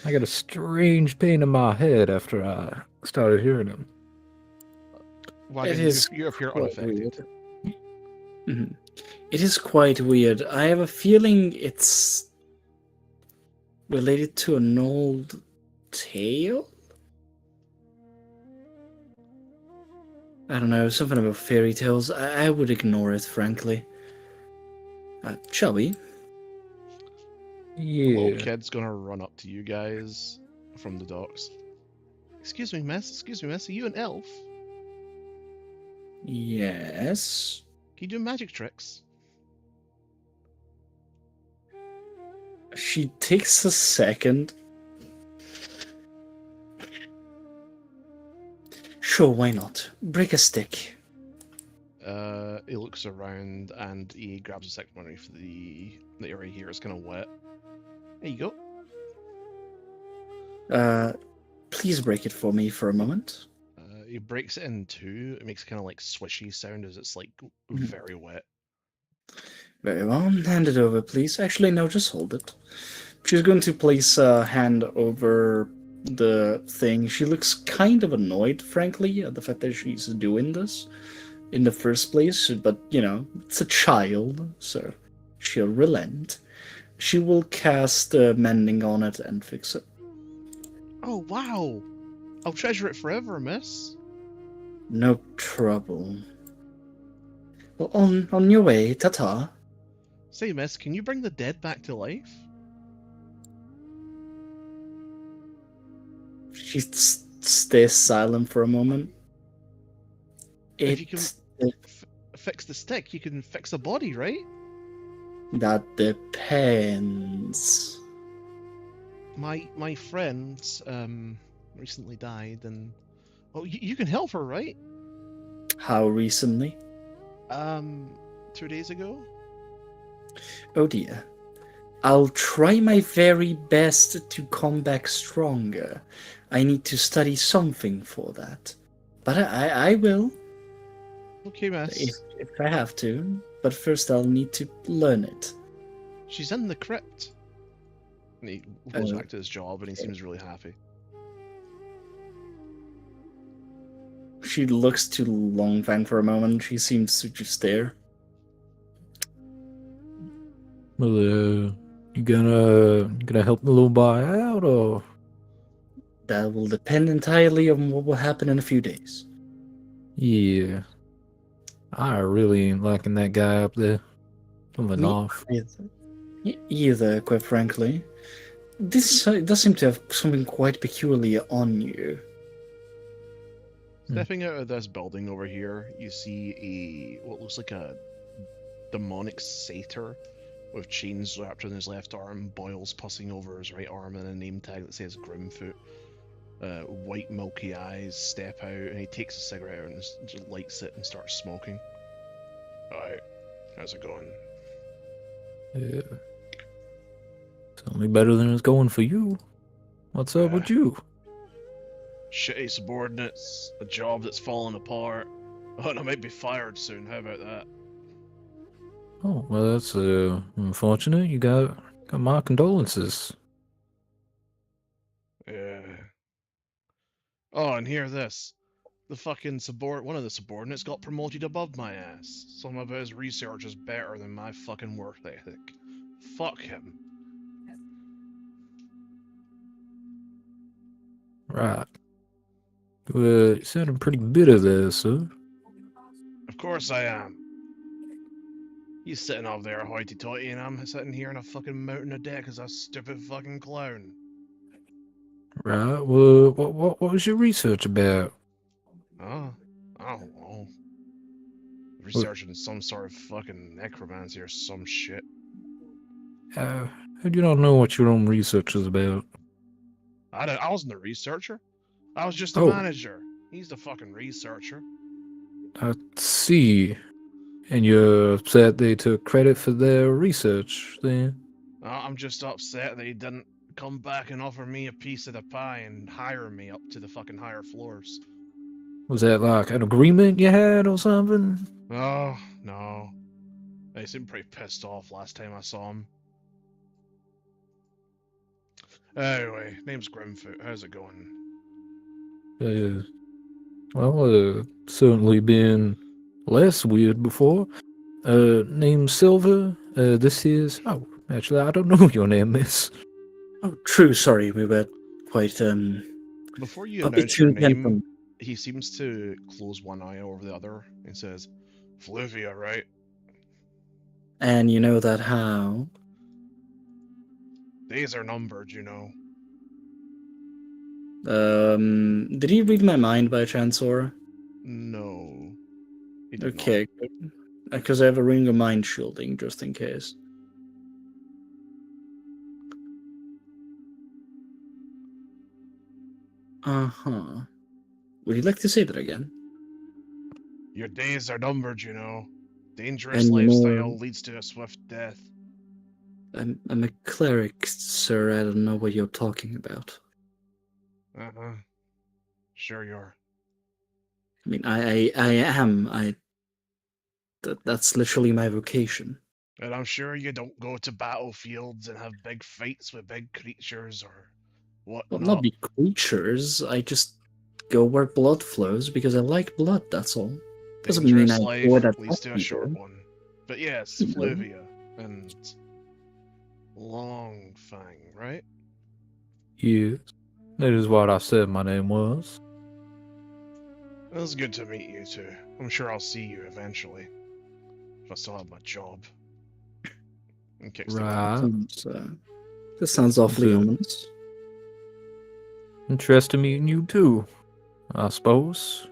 S1: I got a strange pain in my head after I started hearing him.
S2: Wagon,
S3: It is
S2: you appear
S3: quite
S2: unaffected.
S3: weird. Mhm. It is quite weird. I have a feeling it's related to an old tale? I don't know, something about fairy tales. I would ignore it, frankly. Shall we?
S2: A little
S1: Yeah.
S2: kid's gonna run up to you guys from the docks. Excuse me, miss. Are you an elf?
S3: Yes.
S2: Can you do magic tricks?
S3: She takes a second. Sure, why not? Break a stick.
S2: He looks around and he grabs a second one if the area here is kind of wet. There you go.
S3: Please break it for me for a moment.
S2: He breaks it in two. It makes kind of like swishy sound as it's very wet.
S3: Very well. Hand it over, please. Actually, no, just hold it. She's going to place a hand over the thing. She looks kind of annoyed, frankly, at the fact that she's doing this in the first place. But, it's a child, so she'll relent. She will cast mending on it and fix it.
S2: Oh, wow! I'll treasure it forever, miss.
S3: No trouble. Well, on your way, ta-ta.
S2: Say, miss, can you bring the dead back to life?
S3: She stays silent for a moment.
S2: If you can fix the stick, you can fix a body, right?
S3: That depends.
S2: My friend recently died, and you can help her, right?
S3: How recently?
S2: 2 days ago.
S3: Oh dear. I'll try my very best to come back stronger. I need to study something for that. But I will.
S2: Okay, miss.
S3: If I have to. But first I'll need to learn it.
S2: She's in the crypt. And he goes back to his job and he seems really happy.
S3: She looks to Longfang for a moment. She seems to just stare.
S1: Well, you gonna help the little boy out, or?
S3: That will depend entirely on what will happen in a few days.
S1: Yeah. I really ain't liking that guy up there. Something
S3: Me
S1: off.
S3: either, quite frankly. This does seem to have something quite peculiar on you.
S2: Stepping out of this building over here, you see what looks like a demonic satyr with chains wrapped on his left arm, boils pussing over his right arm, and a name tag that says Grimfoot. White milky eyes step out, and he takes a cigarette out and just lights it and starts smoking. Alright, how's it going?
S1: Yeah. It's only better than it's going for you. What's up with you?
S2: Shitty subordinates, a job that's falling apart. Oh, and I might be fired soon, how about that?
S1: Oh, well, that's unfortunate. You got my condolences.
S2: Yeah. Oh, and hear this. The fucking one of the subordinates got promoted above my ass. Some of his research is better than my fucking work ethic. Fuck him.
S1: Right. Well, you sounded pretty bitter there, sir.
S2: Of course I am. He's sitting over there hoity-toity, and I'm sitting here in a fucking mountain of debt as a stupid fucking clown.
S1: Right. Well, what was your research about?
S2: Oh, I don't know. Researching some sort of fucking necromancy or some shit.
S1: How do you not know what your own research is about?
S2: I wasn't the researcher. I was just the
S1: Oh.
S2: manager. He's the fucking researcher.
S1: I see. And you're upset they took credit for their research, then?
S2: I'm just upset that he didn't come back and offer me a piece of the pie and hire me up to the fucking higher floors.
S1: Was that like an agreement you had or something?
S2: Oh, no. He seemed pretty pissed off last time I saw him. Anyway, name's Grimfoot. How's it going?
S1: Certainly been less weird before. Name's Silver. This is... Oh, actually, I don't know your name, miss.
S3: Oh, true. Sorry, we were quite
S2: Before you
S3: a bit
S2: announce your
S3: too intent
S2: name,
S3: on-
S2: he seems to close one eye over the other and says, Fluvia, right?
S3: And you know that how?
S2: Days are numbered, you know.
S3: Did he read my mind by chance, or?
S2: No. He did not.
S3: Okay, good. Because I have a ring of mind shielding, just in case. Uh-huh. Would you like to say that again?
S2: Your days are numbered, you know. Dangerous
S3: And you
S2: lifestyle
S3: know,
S2: leads to a swift death.
S3: I'm a cleric, sir. I don't know what you're talking about.
S2: Uh-huh. Sure you are.
S3: I mean, I am. That's literally my vocation.
S2: And I'm sure you don't go to battlefields and have big fights with big creatures or
S3: Well,
S2: whatnot.
S3: not be creatures. I just go where blood flows because I like blood. That's all. Doesn't mean
S2: Dangerous
S3: I
S2: life
S3: enjoy that
S2: leads to a short
S3: people.
S2: one. But yes,
S3: Mhm.
S2: Fluvia and Longfang, right?
S1: Yes. That is what I said my name was.
S2: It was good to meet you too. I'm sure I'll see you eventually. If I still have my job. And kicks the
S1: Right.
S3: This sounds awfully
S1: So-
S3: ominous.
S1: Interested in meeting you too, I suppose.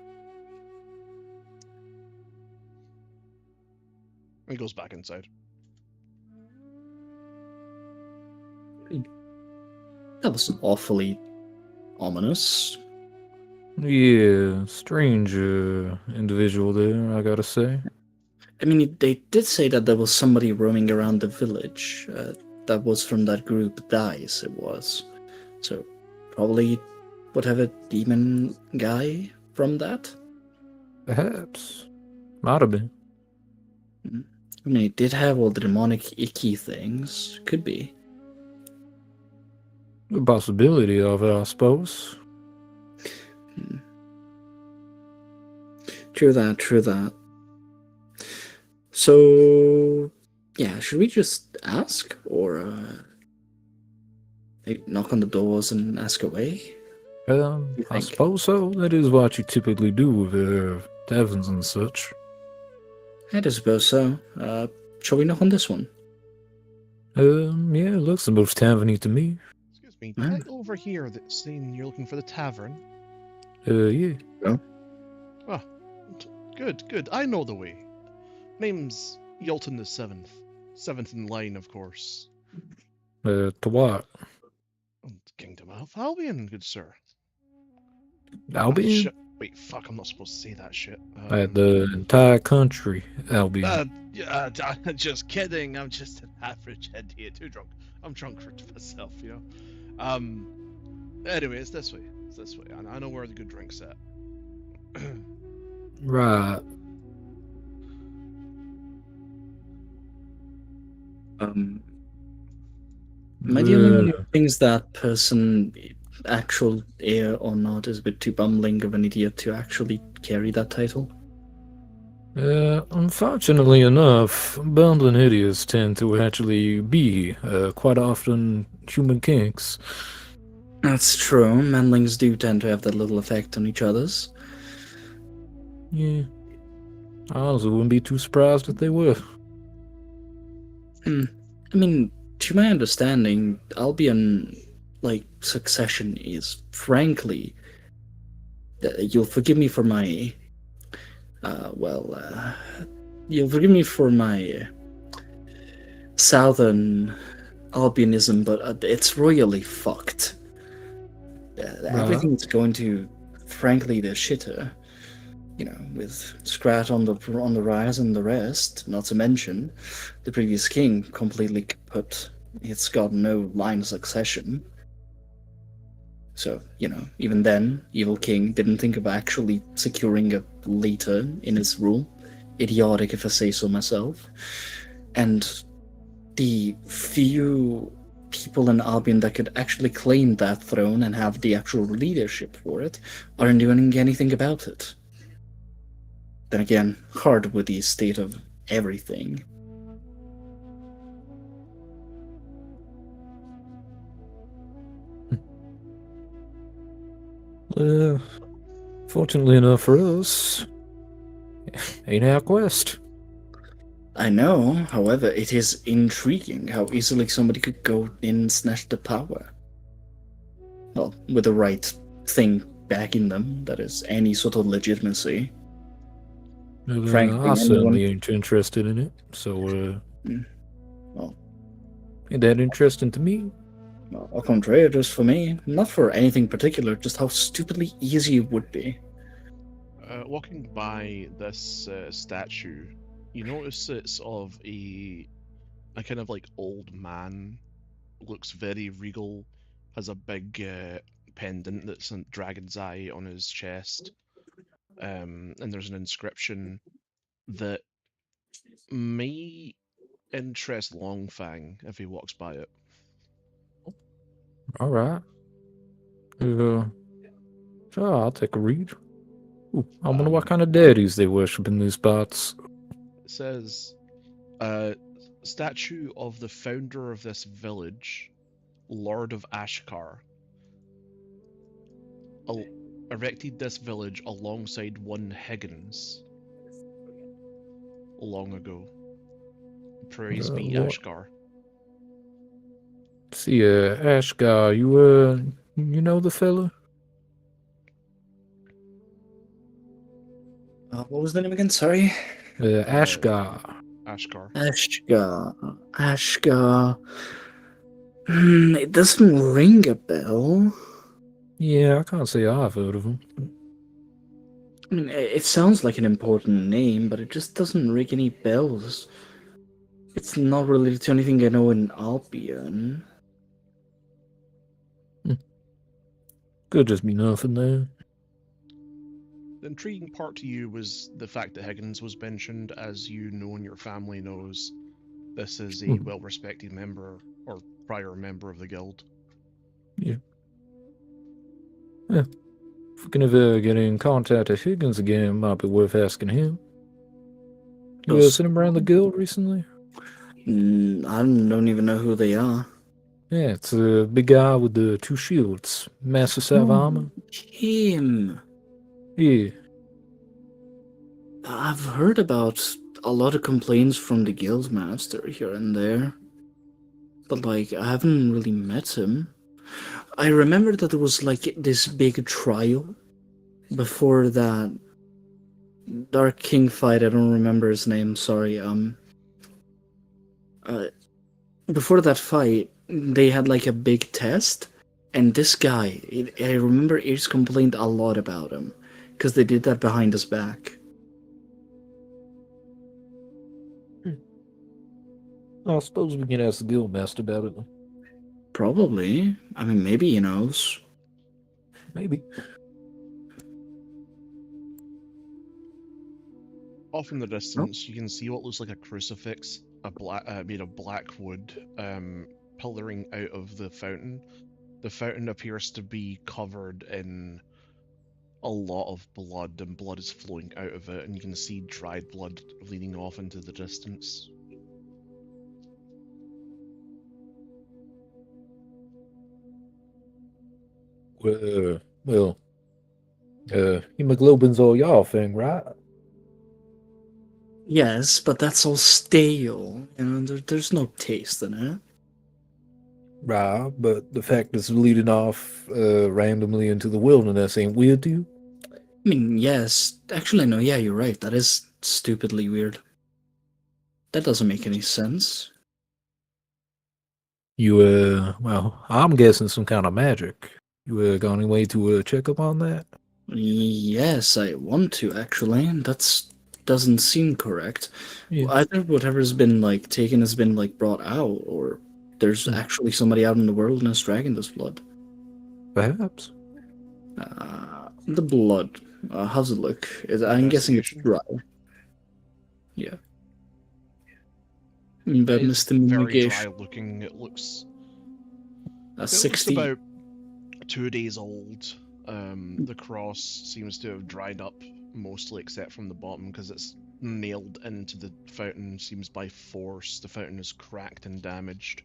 S2: He goes back inside.
S3: That was awfully ominous.
S1: Yeah, strange individual there, I gotta say.
S3: I mean, they did say that there was somebody roaming around the village. That was from that group Dice, it was. So, probably whatever demon guy from that.
S1: Perhaps. Might have been.
S3: I mean, it did have all the demonic, icky things. Could be.
S1: The possibility of it, I suppose.
S3: True that, true that. So, yeah, should we just ask? Or maybe knock on the doors and ask away? You
S1: I
S3: think?
S1: suppose so. That is what you typically do with taverns and such.
S3: I do suppose so. Shall we knock on this one?
S1: Yeah, looks the most taverny to me.
S2: Excuse me,
S3: Ah.
S2: did I overhear that saying you're looking for the tavern?
S1: Yeah.
S2: Good, good. I know the way. Name's Yelton the Seventh. Seventh in line, of course.
S1: To what?
S2: Kingdom of Albion, good sir.
S1: Albion?
S2: Wait, fuck, I'm not supposed to say that shit.
S1: The entire country, Albion.
S2: Just kidding. I'm just an average idiot. Too drunk. I'm drunk for myself, you know. Anyway, it's this way. It's this way. I know where the good drink's at.
S1: Right.
S3: Am I the only one
S1: Uh,
S3: who thinks that person, actual heir or not, is a bit too bumbling of an idiot to actually carry that title?
S1: Unfortunately enough, bumbling idiots tend to actually be quite often human kinks.
S3: That's true. Manlings do tend to have that little effect on each other's.
S1: Yeah. I also wouldn't be too surprised if they were.
S3: I mean, to my understanding, Albion, succession is, frankly, you'll forgive me for my, you'll forgive me for my southern Albionism, but it's royally fucked. Everything's going to, frankly, the shitter. You know, with Scrat on the rise and the rest, not to mention the previous king completely kaput. It's got no line of succession. So, you know, even then, evil king didn't think of actually securing a leader in his rule. Idiotic, if I say so myself. And the few people in Albion that could actually claim that throne and have the actual leadership for it aren't doing anything about it. Then again, hard with the state of everything.
S1: Fortunately enough for us, ain't our quest.
S3: I know, however, it is intriguing how easily somebody could go in and snatch the power. Well, with the right thing backing them, that is, any sort of legitimacy. Frankly,
S1: I certainly
S3: anyone...
S1: ain't interested in it, so,
S3: Well,
S1: ain't that interesting to me?
S3: well, au contraire, just for me. Not for anything particular, just how stupidly easy it would be.
S2: Walking by this statue, you notice it's of a kind of like old man. Looks very regal. Has a big pendant that's a dragon's eye on his chest. And there's an inscription that may interest Longfang if he walks by it.
S1: Alright. Sure, I'll take a read. Ooh, I wonder what kind of deities they worship in these parts.
S2: It says, statue of the founder of this village, Lord of Ashkar, erected this village alongside one Higgins long ago. Praise be
S1: What?
S2: Ashkar.
S1: See, Ashgar, you know the fella?
S3: What was the name again? Sorry?
S1: Ashgar.
S2: Ashkar.
S3: Ashgar. It doesn't ring a bell.
S1: Yeah, I can't say I've heard of him.
S3: I mean, it sounds like an important name, but it just doesn't ring any bells. It's not related to anything I know in Albion.
S1: Could just be nothing there.
S2: The intriguing part to you was the fact that Higgins was mentioned, as you know and your family knows. This is a well-respected member, or prior member of the guild.
S1: Yeah. If we can ever get in contact with Higgins again, it might be worth asking him. You
S3: Those-
S1: seen him around the guild recently?
S3: I don't even know who they are.
S1: Yeah, it's a big guy with the 2 shields. Massive set of armor.
S3: Him.
S1: Yeah.
S3: I've heard about a lot of complaints from the guildmaster here and there, but like I haven't really met him. I remember that there was like this big trial before that Dark King fight. I don't remember his name. Sorry. Before that fight, they had like a big test, and this guy, I remember Ace complained a lot about him because they did that behind his back.
S1: I suppose we can ask the guildmaster about it.
S3: Probably. I mean, maybe he knows.
S1: Maybe.
S2: Off in the distance, you can see what looks like a crucifix, made of black wood, pillaring out of the fountain. The fountain appears to be covered in a lot of blood, and blood is flowing out of it, and you can see dried blood leading off into the distance.
S1: Well, hemoglobin's all y'all thing, right?
S3: Yes, but that's all stale. You know, there's no taste in it.
S1: Right, but the fact it's leading off randomly into the wilderness ain't weird to you?
S3: I mean, yes. Actually, no, yeah, you're right. That is stupidly weird. That doesn't make any sense.
S1: You, well, I'm guessing some kind of magic. You got any way to check up on that?
S3: Yes, I want to, actually. That doesn't seem correct.
S1: Yeah.
S3: Either whatever's been, like, taken has been, like, brought out, or there's actually somebody out in the wilderness dragging this blood.
S1: Perhaps.
S3: The blood. How's it look? I'm guessing it's
S2: Investigation.
S3: dry. Yeah. But
S2: It's
S3: Mr.
S2: very
S3: Mitigation.
S2: dry looking. It looks
S3: 60.
S2: about 2 days old. The cross seems to have dried up mostly, except from the bottom, because it's nailed into the fountain. Seems by force. The fountain is cracked and damaged.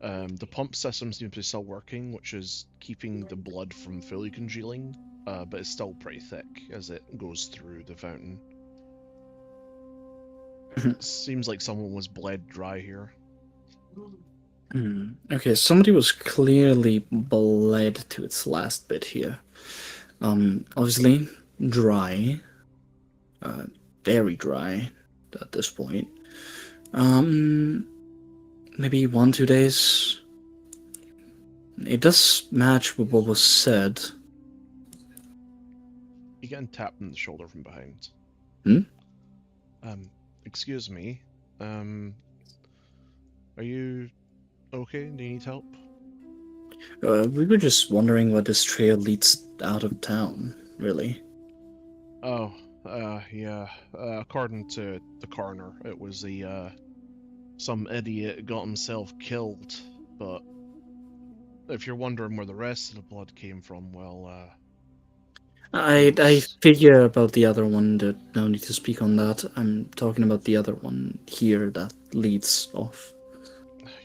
S2: The pump system seems to be still working, which is keeping the blood from fully congealing, but it's still pretty thick as it goes through the fountain. Seems like someone was bled dry here.
S3: Okay, somebody was clearly bled to its last bit here. Obviously dry, very dry at this point. Maybe 1-2 days. It does match with what was said.
S2: You getting tapped in the shoulder from behind.
S3: Hmm?
S2: Excuse me. Are you okay? Do you need help?
S3: We were just wondering what this trail leads out of town, really.
S2: Oh, yeah. According to the coroner, it was some idiot got himself killed. But if you're wondering where the rest of the blood came from, well,
S3: I figure about the other one, that no need to speak on that. I'm talking about the other one here that leads off.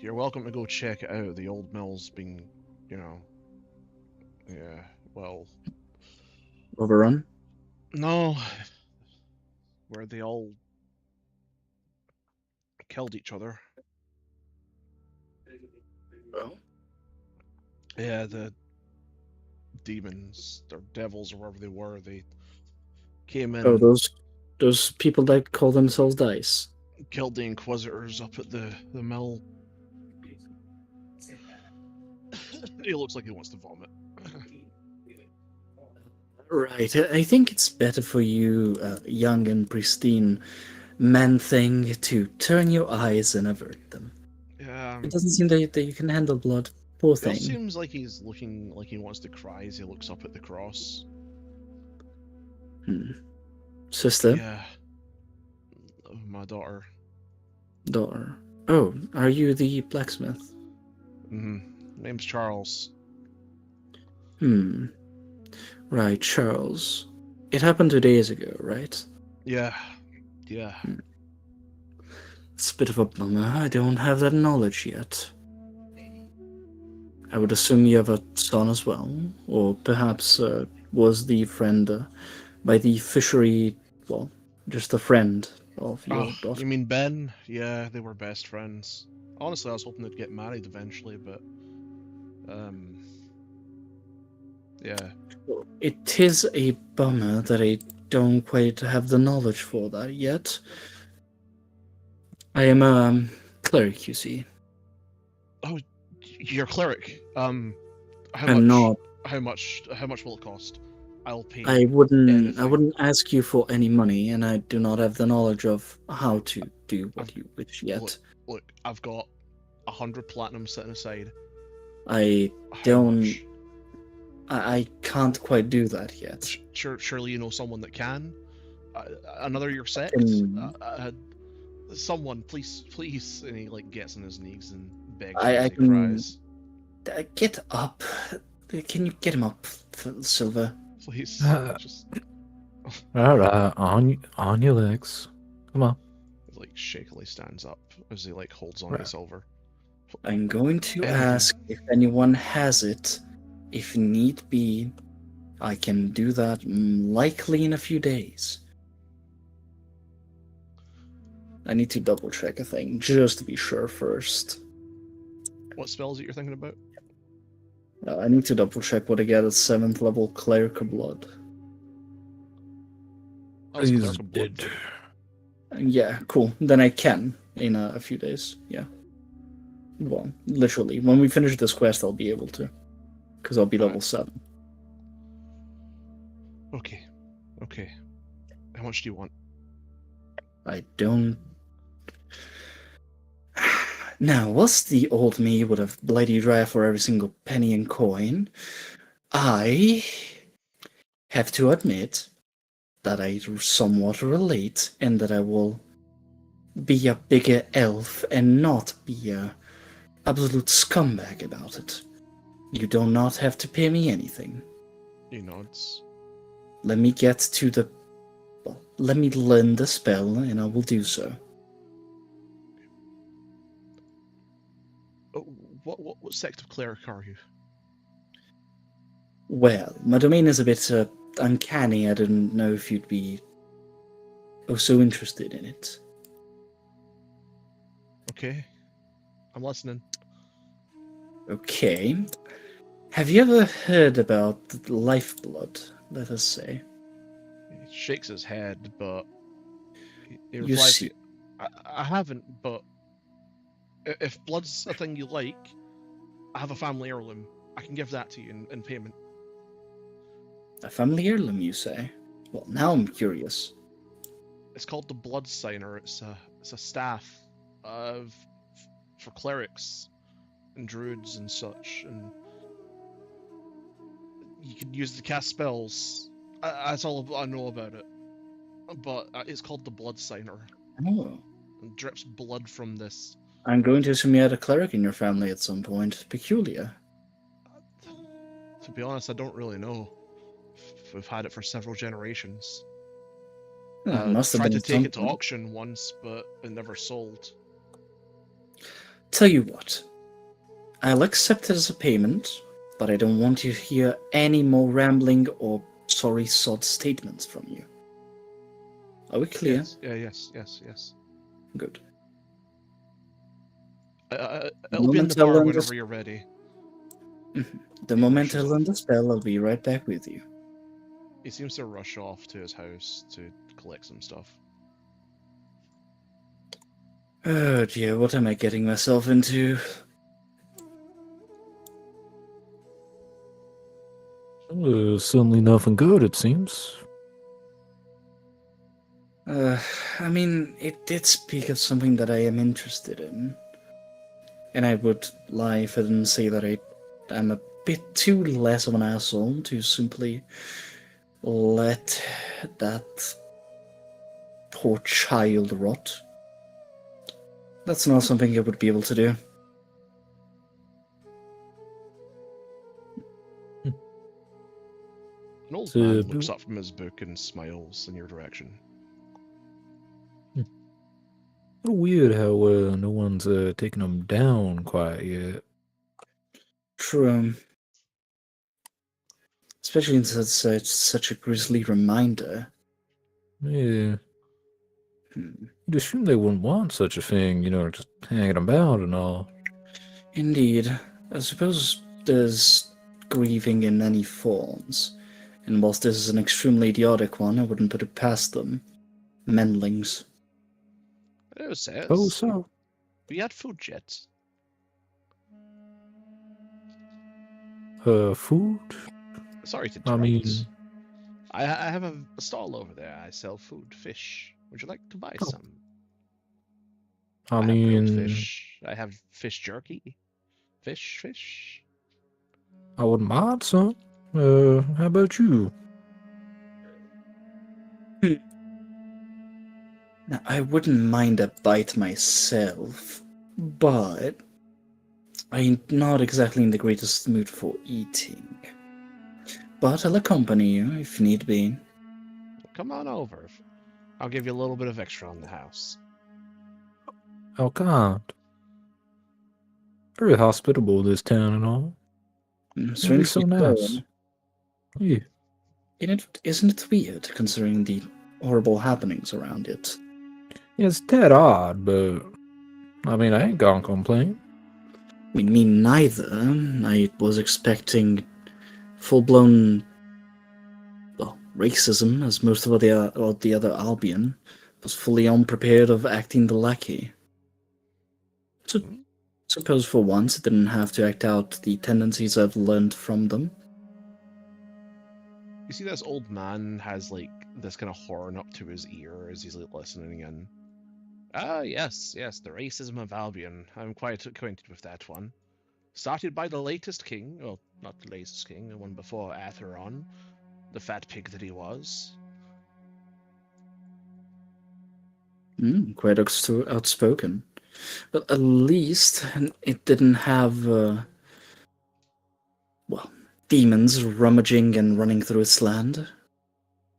S2: you're welcome to go check it out. The old mill's been, yeah, well,
S3: Overrun?
S2: no, where they all killed each other.
S3: Well,
S2: Yeah, the demons or devils or wherever they were, they came in,
S3: oh, those people that call themselves dice.
S2: killed the inquisitors up at the mill. He looks like he wants to vomit.
S3: Right. I think it's better for you, young and pristine man thing, to turn your eyes and avert them.
S2: Yeah,
S3: It doesn't seem that you can handle blood. Poor
S2: it
S3: thing.
S2: seems like he's looking like he wants to cry as he looks up at the cross.
S3: Sister?
S2: Yeah, my daughter.
S3: Daughter. Oh, are you the blacksmith?
S2: Name's Charles.
S3: Right, Charles. It happened 2 days ago, right?
S2: Yeah.
S3: It's a bit of a bummer. I don't have that knowledge yet. I would assume you have a son as well, or perhaps was the friend by the fishery, well, just a friend of
S2: Oh,
S3: your daughter.
S2: you mean Ben? Yeah, they were best friends. Honestly, I was hoping they'd get married eventually, but yeah.
S3: It is a bummer that I don't quite have the knowledge for that yet. I am a cleric, you see.
S2: Oh, you're a cleric. How
S3: I'm
S2: much?
S3: not.
S2: How much will it cost? I'll pay
S3: I wouldn't. I
S2: anything.
S3: wouldn't ask you for any money, and I do not have the knowledge of how to do
S2: I've,
S3: what you wish yet.
S2: look, I've got 100 platinum sitting aside.
S3: I
S2: How
S3: don't.
S2: much?
S3: I can't quite do that yet.
S2: Surely you know someone that can. Another your sect.
S3: And
S2: Someone, please, and he like gets on his knees and begs
S3: I
S2: you as he
S3: can
S2: cries.
S3: get up. Can you get him up, Silver?
S2: Please, just
S1: All right, on your legs. Come on.
S2: like shakily stands up as he like holds on to
S1: Right.
S2: Silver.
S3: I'm going to
S2: Anything.
S3: ask if anyone has it. If need be, I can do that likely in a few days. I need to double check a thing just to be sure first.
S2: What spells that you're thinking about?
S3: I need to double check what I get at 7th level Cleric of Blood.
S2: Oh, it's
S1: He's
S2: Cleric of Blood.
S1: dead.
S3: Yeah, cool. Then I can in a few days. Yeah. Well, literally, when we finish this quest, I'll be able to, because I'll be level 7.
S2: Okay. How much do you want?
S3: I don't. Now, whilst the old me would have bled you dry for every single penny and coin, I have to admit that I somewhat relate, and that I will be a bigger elf and not be a absolute scumbag about it. You do not have to pay me anything.
S2: He nods.
S3: Let me get to the... Well, let me learn the spell, and I will do so.
S2: Oh, what sect of cleric are you?
S3: Well, my domain is a bit uncanny. I didn't know if you'd be so interested in it.
S2: Okay, I'm listening.
S3: Okay. Have you ever heard about lifeblood, let us say?
S2: He shakes his head, but he
S3: You
S2: replies,
S3: see,
S2: I haven't, but if blood's a thing you like, I have a family heirloom. I can give that to you in payment.
S3: a family heirloom, you say? Well, now I'm curious.
S2: It's called the Blood Signer. It's a staff for clerics and druids and such, and you can use it to cast spells. That's all I know about it. But it's called the Blood Signer.
S3: Oh.
S2: And drips blood from this.
S3: I'm going to assume you had a cleric in your family at some point. Peculiar.
S2: To be honest, I don't really know. We've had it for several generations.
S3: Must have
S2: Tried
S3: been
S2: to take it to
S3: something.
S2: auction once, but it never sold.
S3: Tell you what, I'll accept it as a payment, but I don't want you to hear any more rambling or sorry sod statements from you. Are we clear?
S2: Yes. Yeah, yes.
S3: Good.
S2: It'll be in the bar whenever you're ready.
S3: The moment I learn the spell, I'll be right back with you.
S2: He seems to rush off to his house to collect some stuff.
S3: Oh dear, what am I getting myself into?
S1: Certainly nothing good, it seems.
S3: I mean, it did speak of something that I am interested in. And I would lie if I didn't say that I'm a bit too less of an asshole to simply let that poor child rot. That's not something I would be able to do.
S2: An old
S1: So,
S2: man looks up from his book and smiles in your direction.
S1: weird how no one's taking them down quite yet.
S3: True. Especially since it's such a grisly reminder.
S1: Yeah. You'd assume they wouldn't want such a thing, just hanging about and all.
S3: Indeed. I suppose there's grieving in many forms, and whilst this is an extremely idiotic one, I wouldn't put it past them. Mendlings.
S2: It says.
S1: Oh, so.
S2: We had food yet.
S1: Food?
S2: Sorry to
S1: I
S2: interrupt.
S1: mean,
S2: I have a stall over there. I sell food, fish. Would you like to buy some?
S1: I
S2: have grilled
S1: mean,
S2: fish. I have fish jerky. Fish.
S1: I wouldn't mind some. How about you?
S3: Now, I wouldn't mind a bite myself, but I'm not exactly in the greatest mood for eating. But I'll accompany you if need be.
S2: Come on over. I'll give you a little bit of extra on the house.
S1: Oh, God. Very hospitable, this town and all. It'd be so nice. Yeah.
S3: Isn't it weird, considering the horrible happenings around it?
S1: Yeah, it's dead odd, but I mean, I ain't gonna complain.
S3: I mean, me neither. I was expecting full-blown, well, racism, as most of the other Albion was fully unprepared of acting the lackey. So, suppose for once it didn't have to act out the tendencies I've learned from them.
S2: You see, this old man has like this kind of horn up to his ear as he's like listening in. Ah, yes, the racism of Albion. I'm quite acquainted with that one. Started by the latest king, well, not the latest king, the one before Atheron, the fat pig that he was.
S3: Quite outspoken. But at least it didn't have, demons rummaging and running through its land.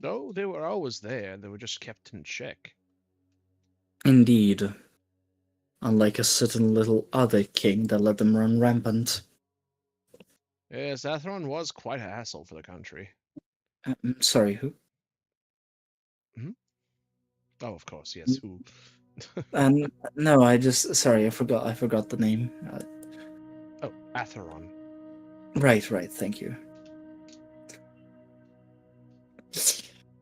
S2: No, they were always there, they were just kept in check.
S3: Indeed. Unlike a certain little other king that let them run rampant.
S2: Yes, Atheron was quite a hassle for the country.
S3: Sorry, who?
S2: Oh, of course, yes, who?
S3: No, I forgot the name.
S2: Oh, Atheron.
S3: Right, thank you.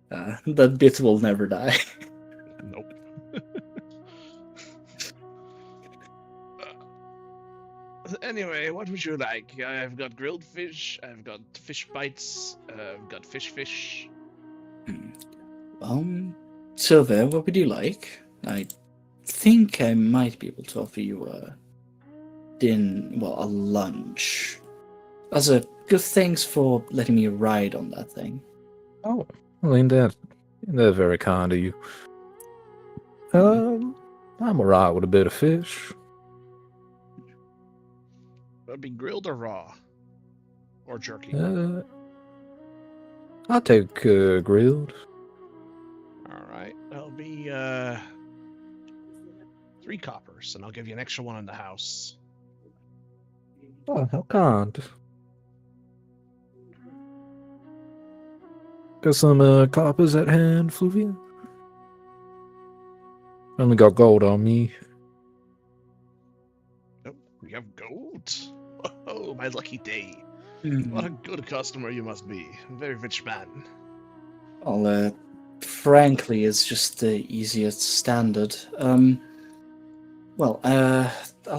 S3: That bit will never die.
S2: Nope. Anyway, what would you like? I've got grilled fish, I've got fish bites, I've got fish.
S3: Silver, what would you like? I think I might be able to offer you a lunch. As a good thanks for letting me ride on that thing.
S1: Oh, well, ain't that very kind of you. I'm alright with a bit of fish.
S2: That'd be grilled or raw? Or jerky?
S1: I'll take grilled.
S2: Alright, that'll be 3 coppers, and I'll give you an extra one in the house.
S1: Oh, how kind. Got some coppers at hand, Fluvian? Only got gold on me.
S2: Oh, we have gold? Oh, my lucky day. What a good customer you must be. A very rich man.
S3: Well, frankly, it's just the easiest standard. I'll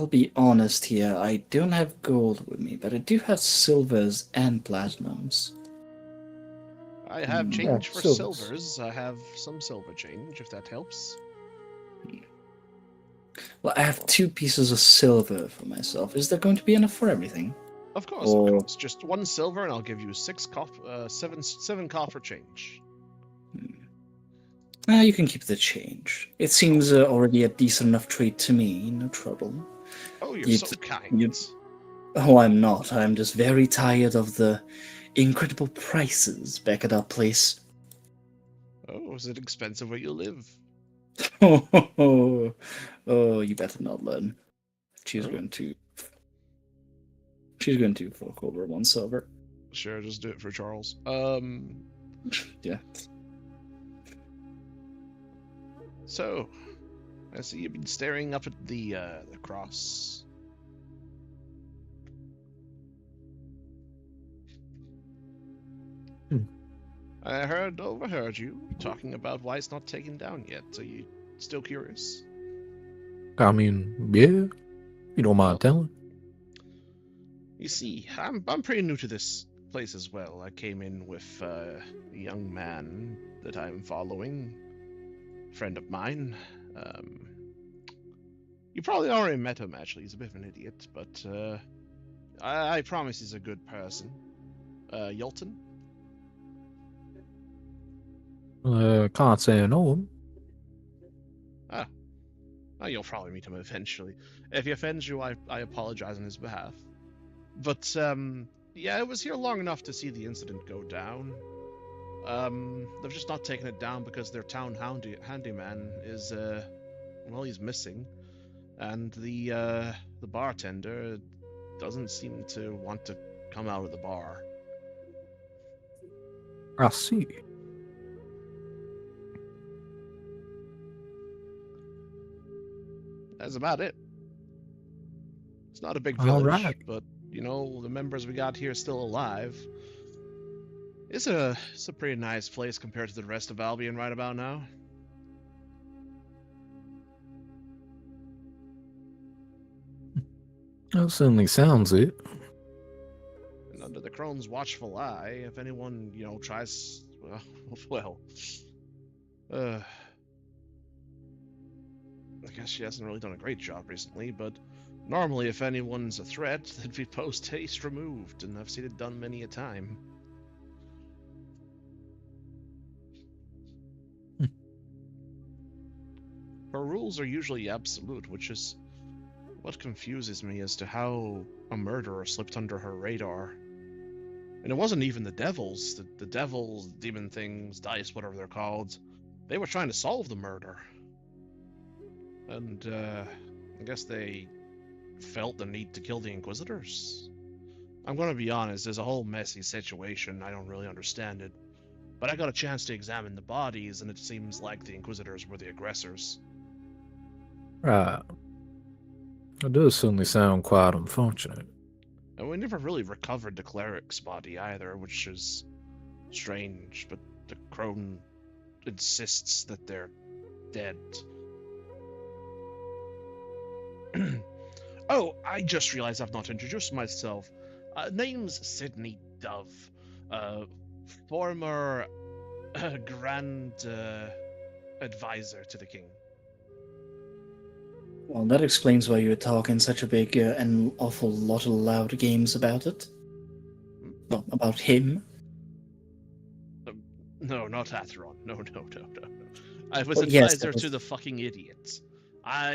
S3: be honest here. I don't have gold with me, but I do have silvers and platinums.
S2: I have change for
S1: silvers.
S2: silvers. I have some silver change, if that helps.
S3: Well, I have 2 pieces of silver for myself. Is there going to be enough for everything?
S2: Of course. Just 1 silver, and I'll give you 7 copper change.
S3: You can keep the change. It seems already a decent enough trade to me. No trouble.
S2: Oh, you're so kind.
S3: Oh, I'm not. I'm just very tired of the incredible prices back at our place.
S2: Oh, is it expensive where you live?
S3: Oh, you better not learn. She's
S2: Oh.
S3: going to. She's going to fork over one silver.
S2: Sure, just do it for Charles.
S3: Yeah.
S2: So, I see you've been staring up at the cross. I overheard you talking about why it's not taken down yet. Are you still curious?
S1: I mean, yeah. You don't mind telling?
S2: You see, I'm pretty new to this place as well. I came in with a young man that I'm following, a friend of mine. You probably already met him, actually. He's a bit of an idiot, but I promise he's a good person. Yolton?
S1: Can't say I know him.
S2: Oh, you'll probably meet him eventually. If he offends you, I apologize on his behalf. But, yeah, it was here long enough to see the incident go down. They've just not taken it down because their town handyman is, well, he's missing. And the bartender doesn't seem to want to come out of the bar.
S1: I see.
S2: That's about it. It's not a big
S1: All
S2: village,
S1: right.
S2: but, you know, the members we got here are still alive. It's a pretty nice place compared to the rest of Albion right about now.
S1: That certainly sounds it.
S2: And under the Crone's watchful eye, if anyone, you know, tries, well, I guess she hasn't really done a great job recently, but normally if anyone's a threat, they'd be post-haste removed, and I've seen it done many a time. Her rules are usually absolute, which is what confuses me as to how a murderer slipped under her radar. And it wasn't even the devils. The devils, demon things, dice, whatever they're called, they were trying to solve the murder. And, I guess they felt the need to kill the Inquisitors. I'm gonna be honest, there's a whole messy situation, I don't really understand it. But I got a chance to examine the bodies, and it seems like the Inquisitors were the aggressors.
S1: Right. It does certainly sound quite unfortunate.
S2: And we never really recovered the cleric's body either, which is strange, but the crone insists that they're dead. Oh, I just realized I've not introduced myself. Name's Sydney Dove, former Grand Advisor to the King.
S3: Well, that explains why you're talking such a big and awful lot of loud games about it. Well, about him.
S2: No, not Atheron. No. I was
S3: Well, yes,
S2: advisor
S3: that was-
S2: to the fucking idiot.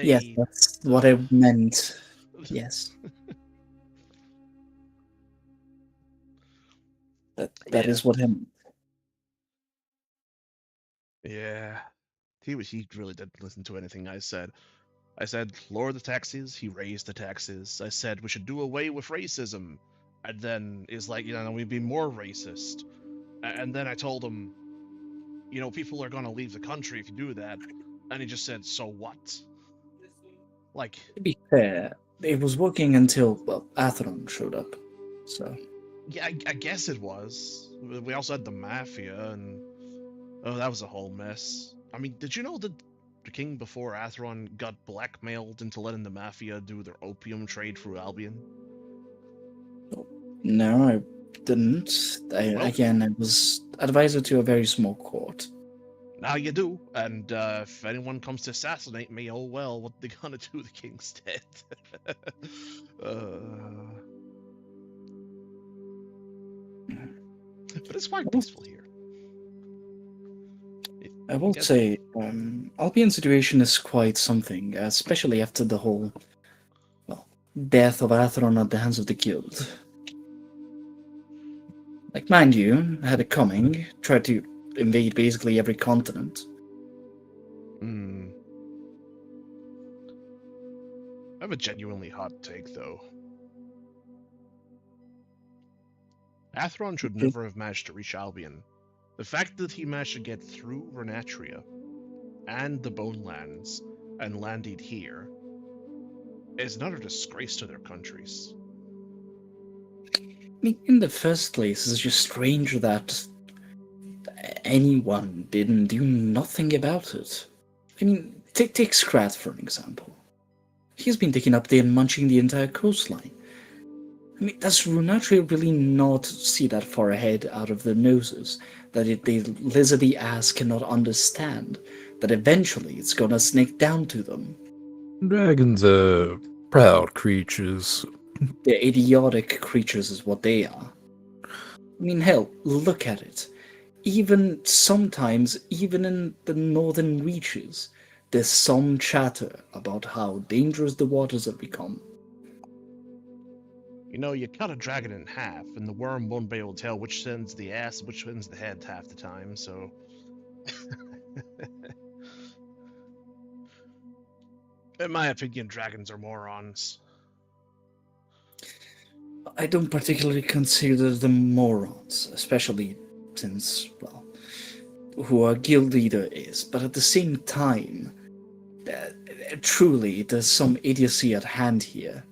S3: Yes, that's what I meant. Yes. That is what him.
S2: Yeah. He really didn't listen to anything I said. I said, lower the taxes, he raised the taxes. I said, we should do away with racism. And then is like, you know, we'd be more racist. And then I told him, you know, people are going to leave the country if you do that. And he just said, so what? Like,
S3: To be fair, it was working until, well, Atheron showed up. So.
S2: yeah, I guess it was. We also had the Mafia, and oh, that was a whole mess. I mean, did you know that the king before Atheron got blackmailed into letting the Mafia do their opium trade through Albion?
S3: No, I didn't.
S2: Well-
S3: Again, I was advisor to a very small court.
S2: Now you do, and if anyone comes to assassinate me, oh well, what they gonna do? The king's dead. But it's quite peaceful here.
S3: I will
S2: Yes.
S3: say, Albion's situation is quite something, especially after the whole, well, death of Atheron at the hands of the guild. Like, mind you, had it coming, tried to invade basically every continent.
S2: Hmm. I have a genuinely hot take, though. Atheron should never have managed to reach Albion. The fact that he managed to get through Renatria and the Bonelands and landed here is another disgrace to their countries.
S3: I mean, in the first place, it's just strange that anyone didn't do nothing about it. I mean, take Scrat for an example. He's been taking up there and munching the entire coastline. I mean, does Runatria really not see that far ahead out of their noses? That the lizardy ass cannot understand that eventually it's gonna snake down to them?
S1: Dragons are proud creatures.
S3: They're idiotic creatures, is what they are. I mean, hell, look at it. Even sometimes, even in the northern reaches, there's some chatter about how dangerous the waters have become.
S2: You know, you cut a dragon in half, and the worm won't be able to tell which sends the ass and which sends the head half the time, so... In my opinion, dragons are morons.
S3: I don't particularly consider them morons, especially since, well, who our guild leader is, but at the same time, truly, there's some idiocy at hand here.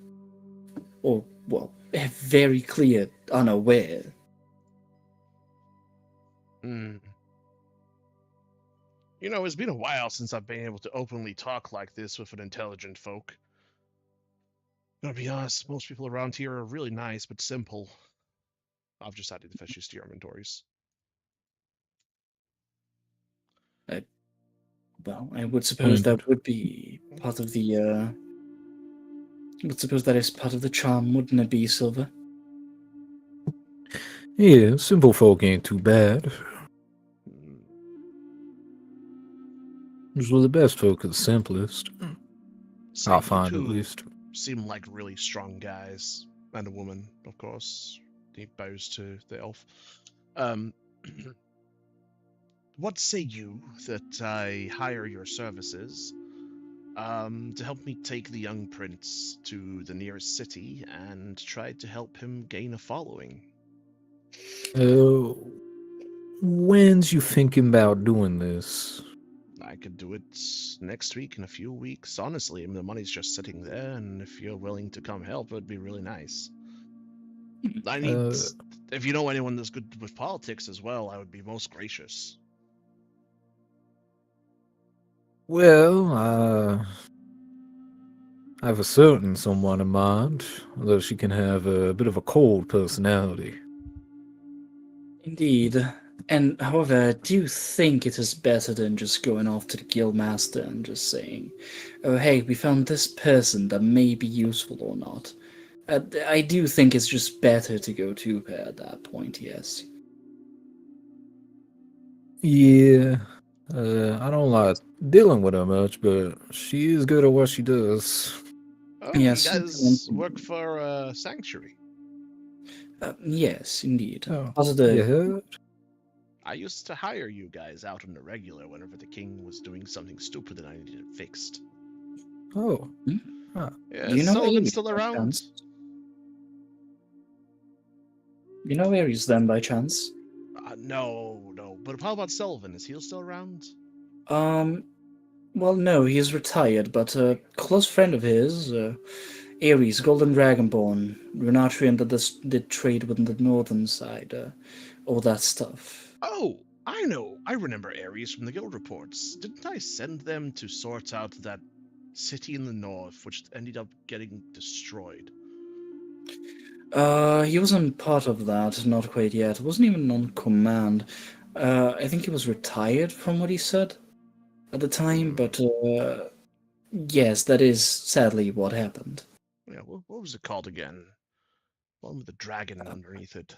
S3: Or, well, very clear unaware.
S2: Hmm. You know, it's been a while since I've been able to openly talk like this with an intelligent folk. Gotta be honest, most people around here are really nice but simple. I've just added the fetches to your inventories.
S3: Well, I would suppose that would be part of the, I would suppose that is part of the charm, wouldn't it be, Silver?
S1: Yeah, simple folk ain't too bad.
S2: Hmm.
S1: Usually the best folk are the simplest.
S2: So
S1: I'll
S2: you
S1: find at
S2: two
S1: least.
S2: seem like really strong guys, and a woman, of course. He bows to the elf. What say you that I hire your services to help me take the young prince to the nearest city and try to help him gain a following?
S1: When's you thinking about doing this?
S2: I could do it next week, in a few weeks. Honestly, I mean, the money's just sitting there, and if you're willing to come help, it'd be really nice. I need. If you know anyone that's good with politics as well, I would be most gracious.
S1: Well, I have a certain someone in mind, although she can have a bit of a cold personality.
S3: Indeed. And however, I do think it is better than just going off to the guildmaster and just saying, oh hey, we found this person that may be useful or not. I do think it's just better to go to her at that point, yes.
S1: Yeah, I don't like dealing with her much, but she is good at what she does.
S2: Oh,
S3: Yes.
S2: you guys work for Sanctuary.
S3: Yes, indeed.
S1: Oh,
S3: Also the
S1: you heard?
S2: I used to hire you guys out on the regular whenever the king was doing something stupid and I needed it fixed.
S1: Oh,
S2: Yeah,
S3: do you know
S2: Sullivan
S3: Aries
S2: still
S3: by
S2: around?
S3: chance? You know Aries then by chance?
S2: No. But how about Sullivan? Is he still around?
S3: Well, no, he's retired, but a close friend of his, Ares, Golden Dragonborn, Renatrian that did trade with the northern side, all that stuff.
S2: Oh, I know. I remember Ares from the guild reports. Didn't I send them to sort out that city in the north, which ended up getting destroyed?
S3: He wasn't part of that, not quite yet. Wasn't even on command. I think he was retired from what he said at the time, but yes, that is sadly what happened.
S2: Yeah, what was it called again? One with the dragon underneath it.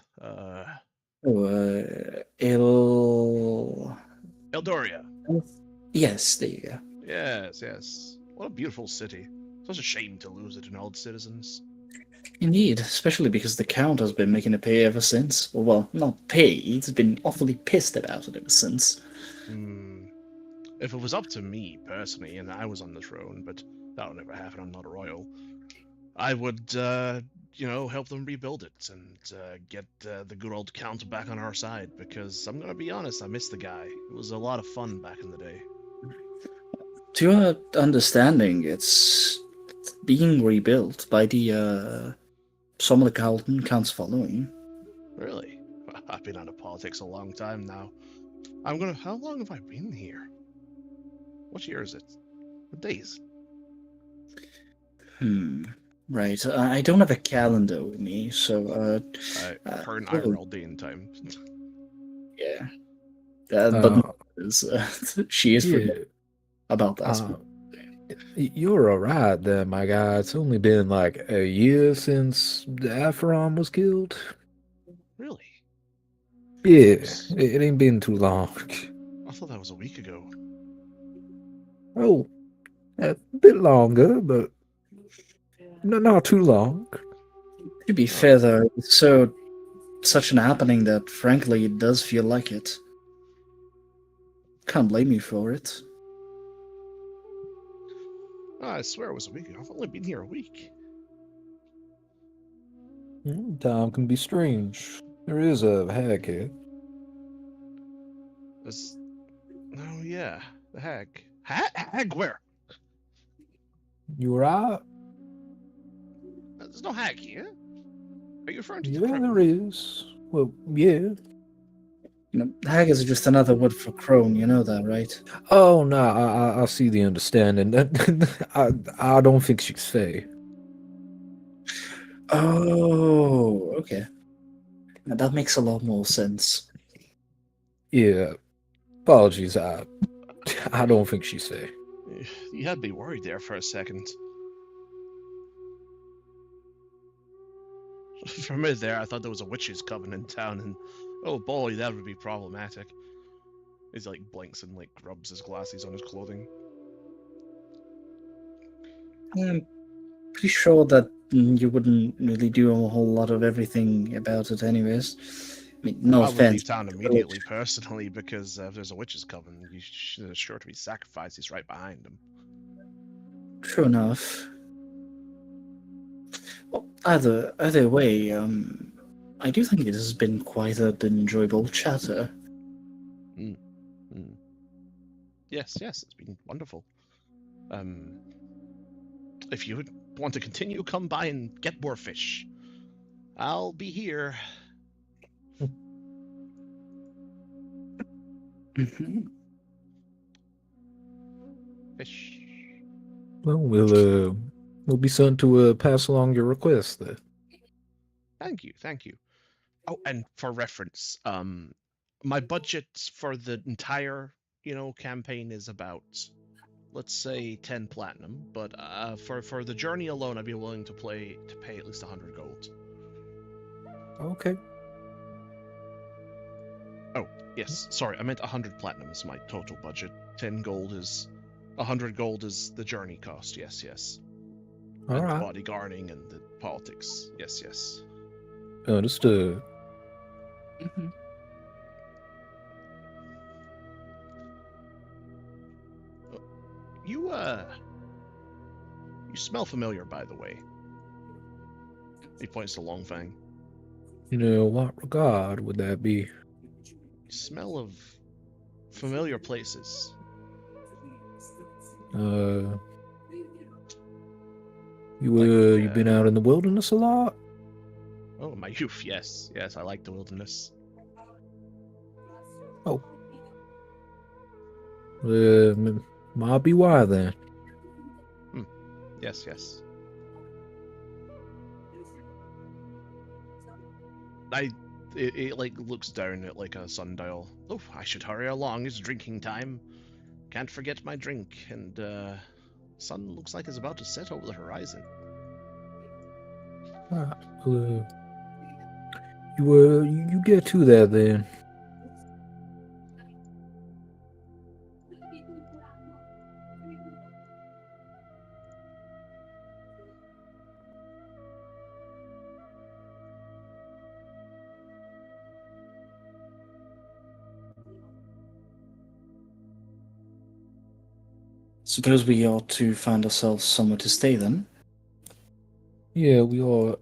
S2: Eldoria.
S3: Yes, there you go.
S2: Yes. What a beautiful city. Such a shame to lose it in old citizens.
S3: Indeed, especially because the Count has been making it pay ever since. Well, not pay, he's been awfully pissed about it ever since.
S2: Hmm. If it was up to me personally, and I was on the throne, but that'll never happen. I'm not a royal. I would, help them rebuild it and get the good old Count back on our side. Because I'm gonna be honest, I miss the guy. It was a lot of fun back in the day.
S3: To your understanding, it's being rebuilt by the some of the Count's following.
S2: Really? I've been out of politics a long time now. How long have I been here? What year is it? What days?
S3: Right. I don't have a calendar with me, so
S2: Current
S3: oh,
S2: IRL day and time.
S3: yeah.
S1: Uh,
S3: But she is
S1: yeah.
S3: forgetting about that.
S1: You're alright there, my guy. It's only been like a year since Aphron was killed.
S2: Really?
S1: Yeah, it ain't been too long.
S2: I thought that was a week ago.
S1: Oh, a bit longer, but not too long.
S3: To be fair, though, it's such an happening that, frankly, it does feel like it. Can't blame you for it.
S2: I swear it was a week ago. I've only been here a week.
S1: Time can be strange. There is a hag here.
S2: Oh yeah, the hag. Hag where?
S1: You alright?
S2: There's no hag here. Are you referring to the
S1: Yeah,
S2: crone?
S1: there is. Well, yeah.
S3: Hag is just another word for crone, you know that, right?
S1: Oh no, I see the understanding. I don't think she's fey.
S3: Oh, okay. Now that makes a lot more sense.
S1: Yeah, apologies. I don't think she's fey.
S2: You had me worried there for a second. For a minute there, I thought there was a witches coming in town, and oh boy, that would be problematic. He like blinks and like rubs his glasses on his clothing.
S3: I'm pretty sure that you wouldn't really do a whole lot of everything about it, anyways. I mean, no
S2: I would leave
S3: offense.
S2: town immediately, personally, because if there's a witches coming, there's sure to be sacrifices right behind them.
S3: True enough. Well, either way, I do think it has been quite an enjoyable chatter.
S2: Yes, it's been wonderful. If you would want to continue, come by and get more fish. I'll be here. Fish.
S1: Well, we'll be certain to pass along your request there.
S2: Thank you. Oh, and for reference, my budget for the entire, campaign is about, let's say, 10 platinum. But for the journey alone, I'd be willing to pay at least 100 gold.
S1: Okay.
S2: Oh, yes. Sorry, I meant 100 platinum is my total budget. 100 gold is the journey cost. Yes.
S1: All
S2: and
S1: right.
S2: the bodyguarding and the politics. Yes.
S1: Understood.
S2: You smell familiar, by the way. He points to Longfang.
S1: What regard would that be?
S2: You smell of familiar places.
S1: You've been out in the wilderness a lot?
S2: Oh, my youth, yes, I like the wilderness.
S1: Oh. Might be why then.
S2: Yes. It like looks down at like a sundial. Oh, I should hurry along. It's drinking time. Can't forget my drink. And sun looks like it's about to set over the horizon.
S1: You get to that then.
S3: Suppose we ought to find ourselves somewhere to stay then.
S1: Yeah, we are.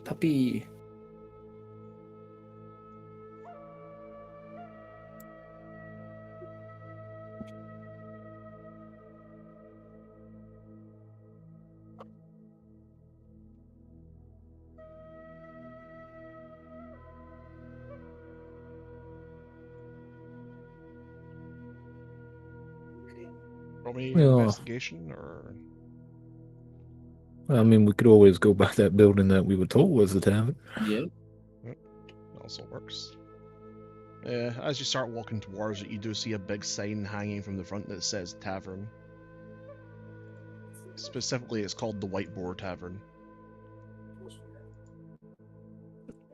S3: That'd be...
S2: Roll me
S1: Yeah.
S2: investigation, or
S1: I mean, we could always go by that building that we were told was the tavern.
S3: Yeah.
S2: also works. As you start walking towards it, you do see a big sign hanging from the front that says tavern. Specifically, it's called the White Boar Tavern.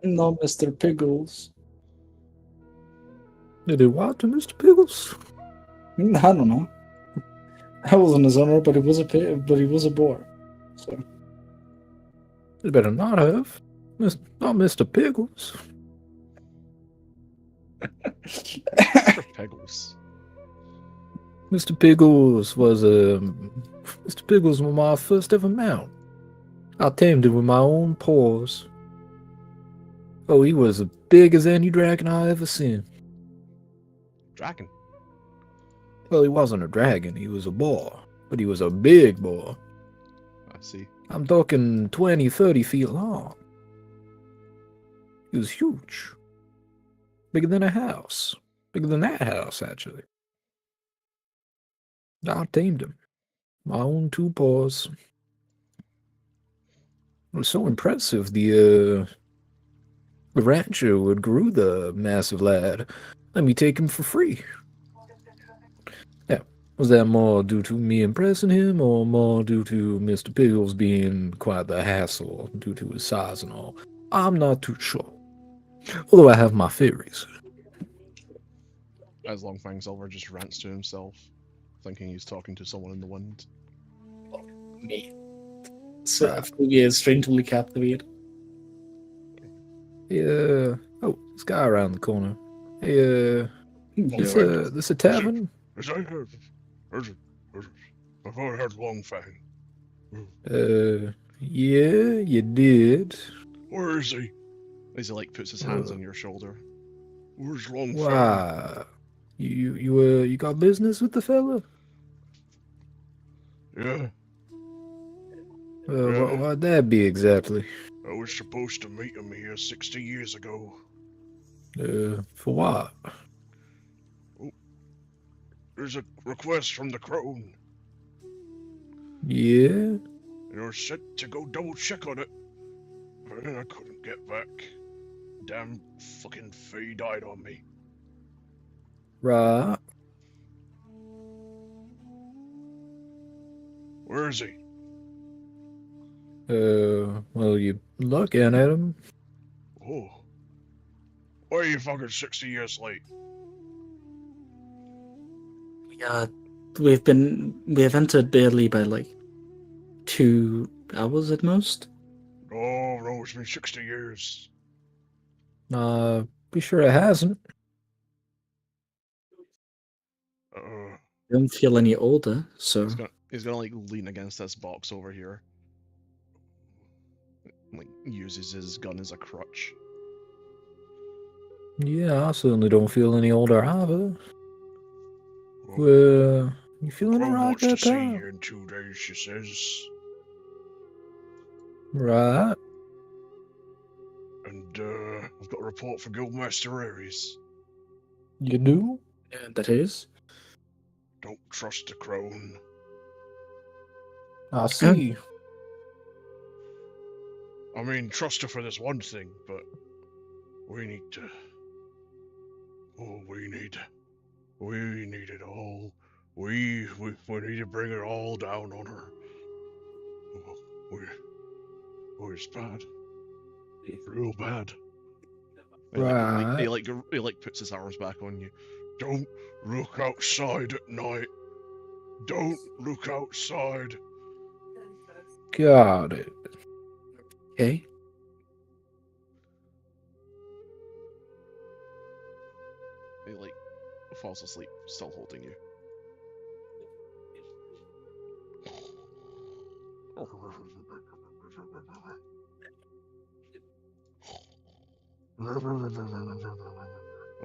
S3: No, Mr. Pickles.
S1: Did it what to Mr. Pickles?
S3: I don't know. I wasn't his owner, but he was a boar. So
S1: It better not have. Not Mr. Pickles.
S2: Mr. Piggles.
S1: Mr. Pickles was Mr. Pickles was my first ever mount. I tamed him with my own paws. Oh, he was as big as any dragon I ever seen.
S2: Dragon.
S1: Well, he wasn't a dragon, he was a boar. But he was a big boar.
S2: I see.
S1: I'm talking 20, 30 feet long. He was huge. Bigger than a house. Bigger than that house, actually. I tamed him. My own two paws. It was so impressive. The rancher who grew the massive lad let me take him for free. Now, was that more due to me impressing him, or more due to Mr. Pickles being quite the hassle due to his size and all? I'm not too sure. Although I have my theories.
S2: As Longfang Silver just rants to himself, thinking he's talking to someone in the wind.
S3: me. So Phoebe is strangely captivated.
S1: Yeah. Oh, this guy around the corner. Hey, this a tavern?
S4: Is I heard? I've heard Longfang.
S1: Yeah, you did.
S4: Where is he?
S2: As he like puts his hands on your shoulder.
S4: Where's Longfang?
S1: Why? You got business with the fella?
S4: Yeah,
S1: Why'd that be exactly?
S4: I was supposed to meet him here 60 years ago.
S1: For what?
S4: There's a request from the crone.
S1: Yeah?
S4: You're set to go double check on it. But then I couldn't get back. Damn fucking fee died on me.
S1: Right.
S4: Where is he?
S1: Well, you looking at him?
S4: Oh. Why are you fucking 60 years late?
S3: We have entered barely by like 2 hours at most.
S4: No, it's been 60 years.
S1: Be sure it hasn't.
S3: Don't feel any older, so
S2: He's gonna like lean against this box over here. Like uses his gun as a crutch.
S1: Yeah, I certainly don't feel any older either. Well, you feeling
S4: Crone
S1: alright
S4: wants to
S1: that
S4: see
S1: time?
S4: you in 2 days, she says.
S1: Right.
S4: And, I've got a report for Guildmaster Aries.
S1: You do?
S3: that is.
S4: Don't trust the crone.
S1: I see.
S4: I mean, trust her for this one thing, but we need to... Oh, we need it all. We need to bring it all down on her. It's bad. Real bad.
S1: Right.
S2: He like puts his arms back on you.
S4: Don't look outside at night. Don't look outside.
S1: Got it.
S3: Okay.
S2: He like falls asleep, still holding you.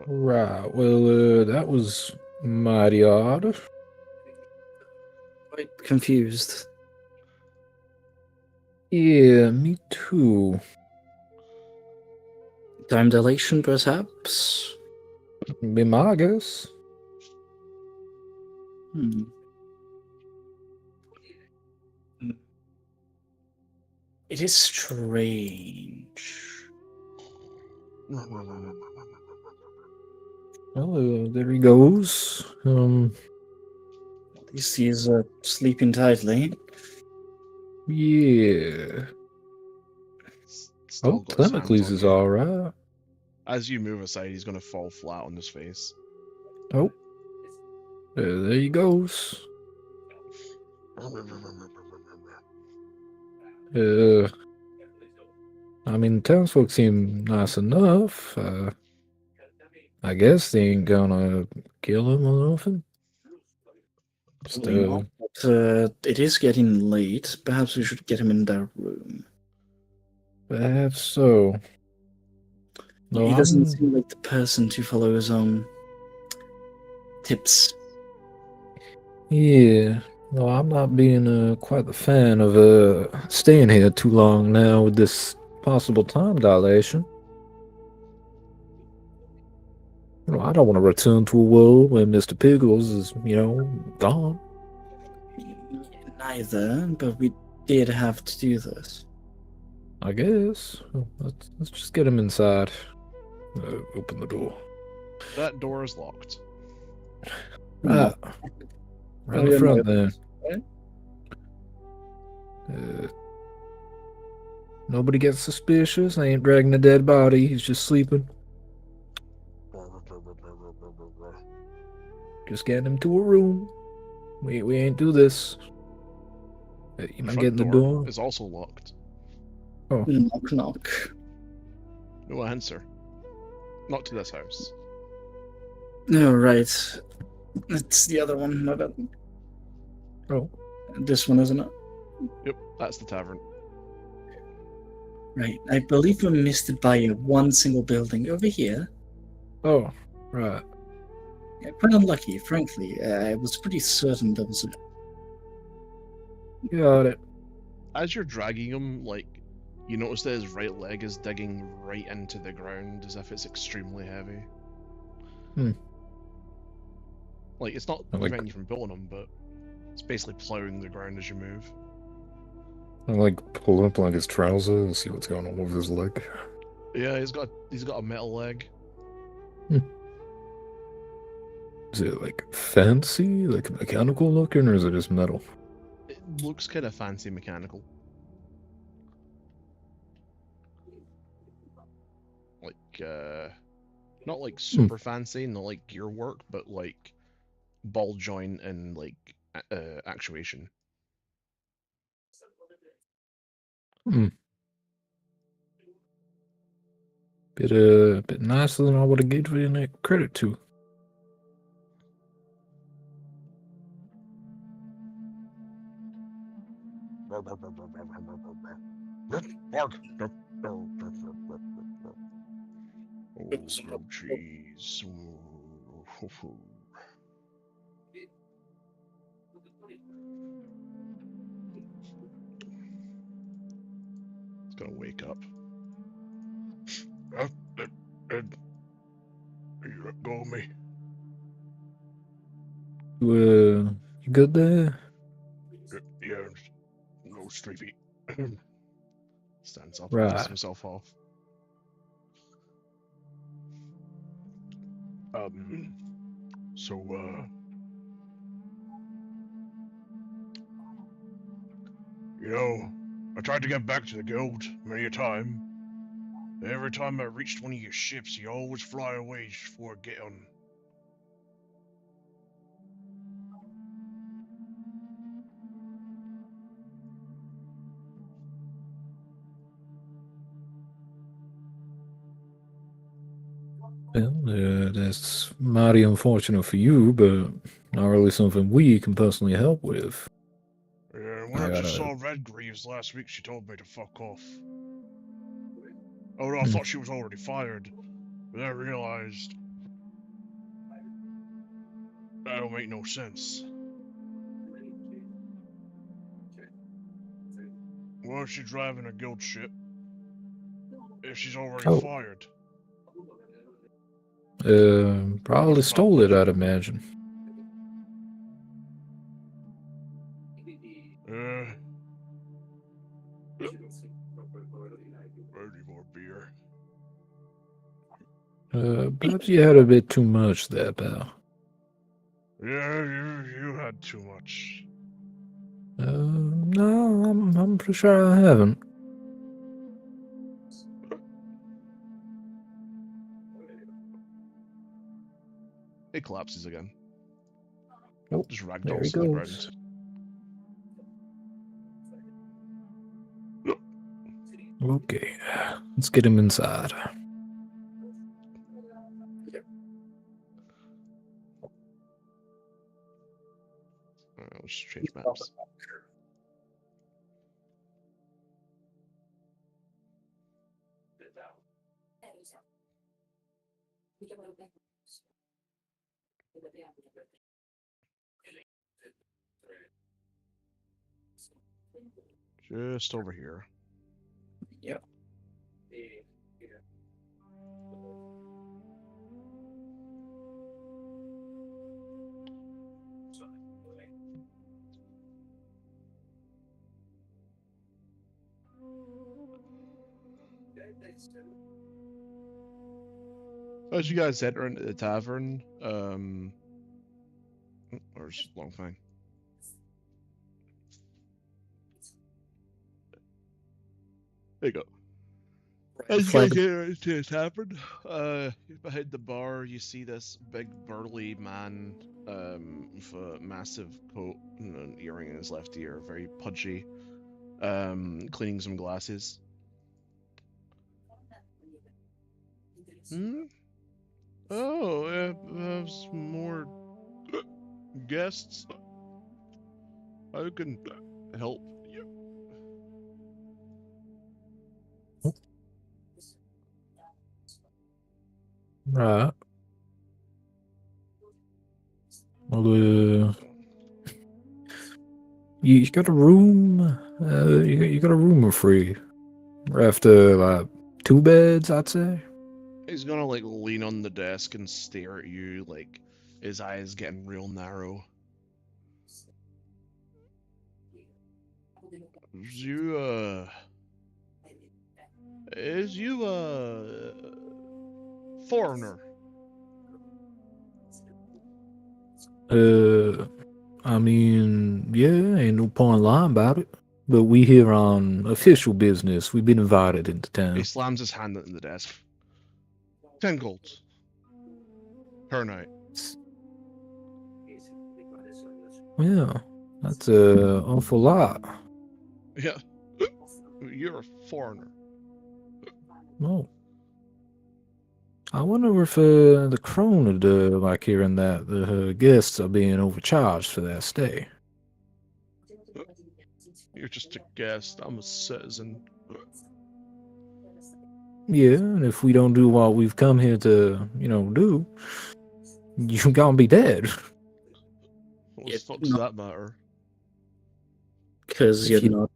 S1: Right. Well, that was mighty odd.
S3: Quite confused.
S1: Yeah, me too.
S3: Time dilation, perhaps?
S1: Be my guess.
S3: Hmm. It is strange.
S1: Well, there he goes.
S3: At least he's sleeping tightly.
S1: Yeah.
S2: Still
S1: Oh,
S2: got his hands
S1: Temicles
S2: on
S1: is
S2: you.
S1: all right.
S2: As you move aside, he's going to fall flat on his face.
S1: Oh, there he goes. I mean, townsfolk seem nice enough. I guess they ain't gonna kill him or nothing. Just,
S3: Probably not, but it is getting late. Perhaps we should get him in their room.
S1: perhaps so. No,
S3: He doesn't
S1: I'm.
S3: seem like the person to follow his own tips.
S1: Yeah. No, I'm not being quite the fan of staying here too long now with this possible time dilation. I don't want to return to a world where Mr. Pickles is, gone.
S3: Neither, but we did have to do this.
S1: I guess. Well, let's just get him inside. Open the door.
S2: That door is locked.
S1: Right. Right in the front then. Nobody gets suspicious. I ain't dragging a dead body. He's just sleeping. Just getting him to a room. We ain't do this. You mind getting the door?
S2: Is also locked.
S1: Oh.
S3: Knock, knock.
S2: No answer. Not to this house.
S3: No, right. It's the other one, my bad.
S1: Oh.
S3: This one, isn't it?
S2: Yep, that's the tavern.
S3: Right. I believe we missed it by one single building over here.
S1: Oh, right.
S3: Yeah, quite unlucky, frankly. I was pretty certain there was a...
S1: Got it.
S2: As you're dragging him, you notice that his right leg is digging right into the ground as if it's extremely heavy. It's not preventing you from pulling him, but it's basically plowing the ground as you move.
S1: I pull up his trousers and see what's going on with his leg.
S2: Yeah, he's got a metal leg.
S1: Is it fancy, mechanical looking, or is it just metal?
S2: It looks kind of fancy mechanical. Not super fancy, not like gear work, but ball joint and actuation.
S1: Bit nicer than I would have given it credit to.
S2: Oh, cheese. It's gonna wake up.
S4: You let go of me.
S1: You good there?
S4: Yeah, no sleepy.
S2: Stands up
S1: Right.
S2: and dusts himself off.
S4: I tried to get back to the guild many a time. Every time I reached one of your ships, you always fly away just before I get on.
S1: Well, that's mighty unfortunate for you, but not really something we can personally help with.
S4: Yeah, When
S1: I
S4: I just
S1: gotta.
S4: saw Redgreaves last week, she told me to fuck off. Oh no, I
S1: Hmm.
S4: thought she was already fired, but then I realized that don't make no sense. Why is she driving a guild ship if she's already
S1: Oh,
S4: fired?
S1: probably
S4: What's that
S1: stole it,
S4: legend?
S1: I'd imagine.
S4: I need more beer.
S1: Perhaps you had a bit too much there, pal.
S4: Yeah, you had too much.
S1: No, I'm pretty sure I haven't.
S2: It collapses again.
S1: Oh,
S2: Just
S1: there he
S2: ragdolls to the
S1: goes.
S2: ground.
S1: Okay, let's get him inside.
S2: Let's change maps. Just over here.
S3: Yep.
S2: As you guys enter into the tavern, there's long thing. There you go. As you
S3: Flag.
S2: guys enter into the tavern, behind the bar, you see this big burly man, with a massive coat and an earring in his left ear, very pudgy, cleaning some glasses. Hmm? Oh, have some more guests. I can help you.
S1: Right. Well, you got a room? You got a room free? We're after like 2 beds, I'd say.
S2: He's gonna like lean on the desk and stare at you, like his eyes getting real narrow. Is you a foreigner?
S1: I mean, yeah, ain't no point lying about it. But we here on official business. We've been invited into
S2: He
S1: town.
S2: slams his hand on the desk. 10 golds per night.
S1: Yeah, that's a awful lot.
S2: Yeah, you're a foreigner.
S1: Oh. I wonder if the crone would like hearing that the guests are being overcharged for their stay.
S2: You're just a guest. I'm a citizen.
S1: Yeah, and if we don't do what we've come here to, do, you gonna be dead.
S2: What the fuck does that matter?
S3: Because
S1: If
S3: you're
S1: you,
S3: not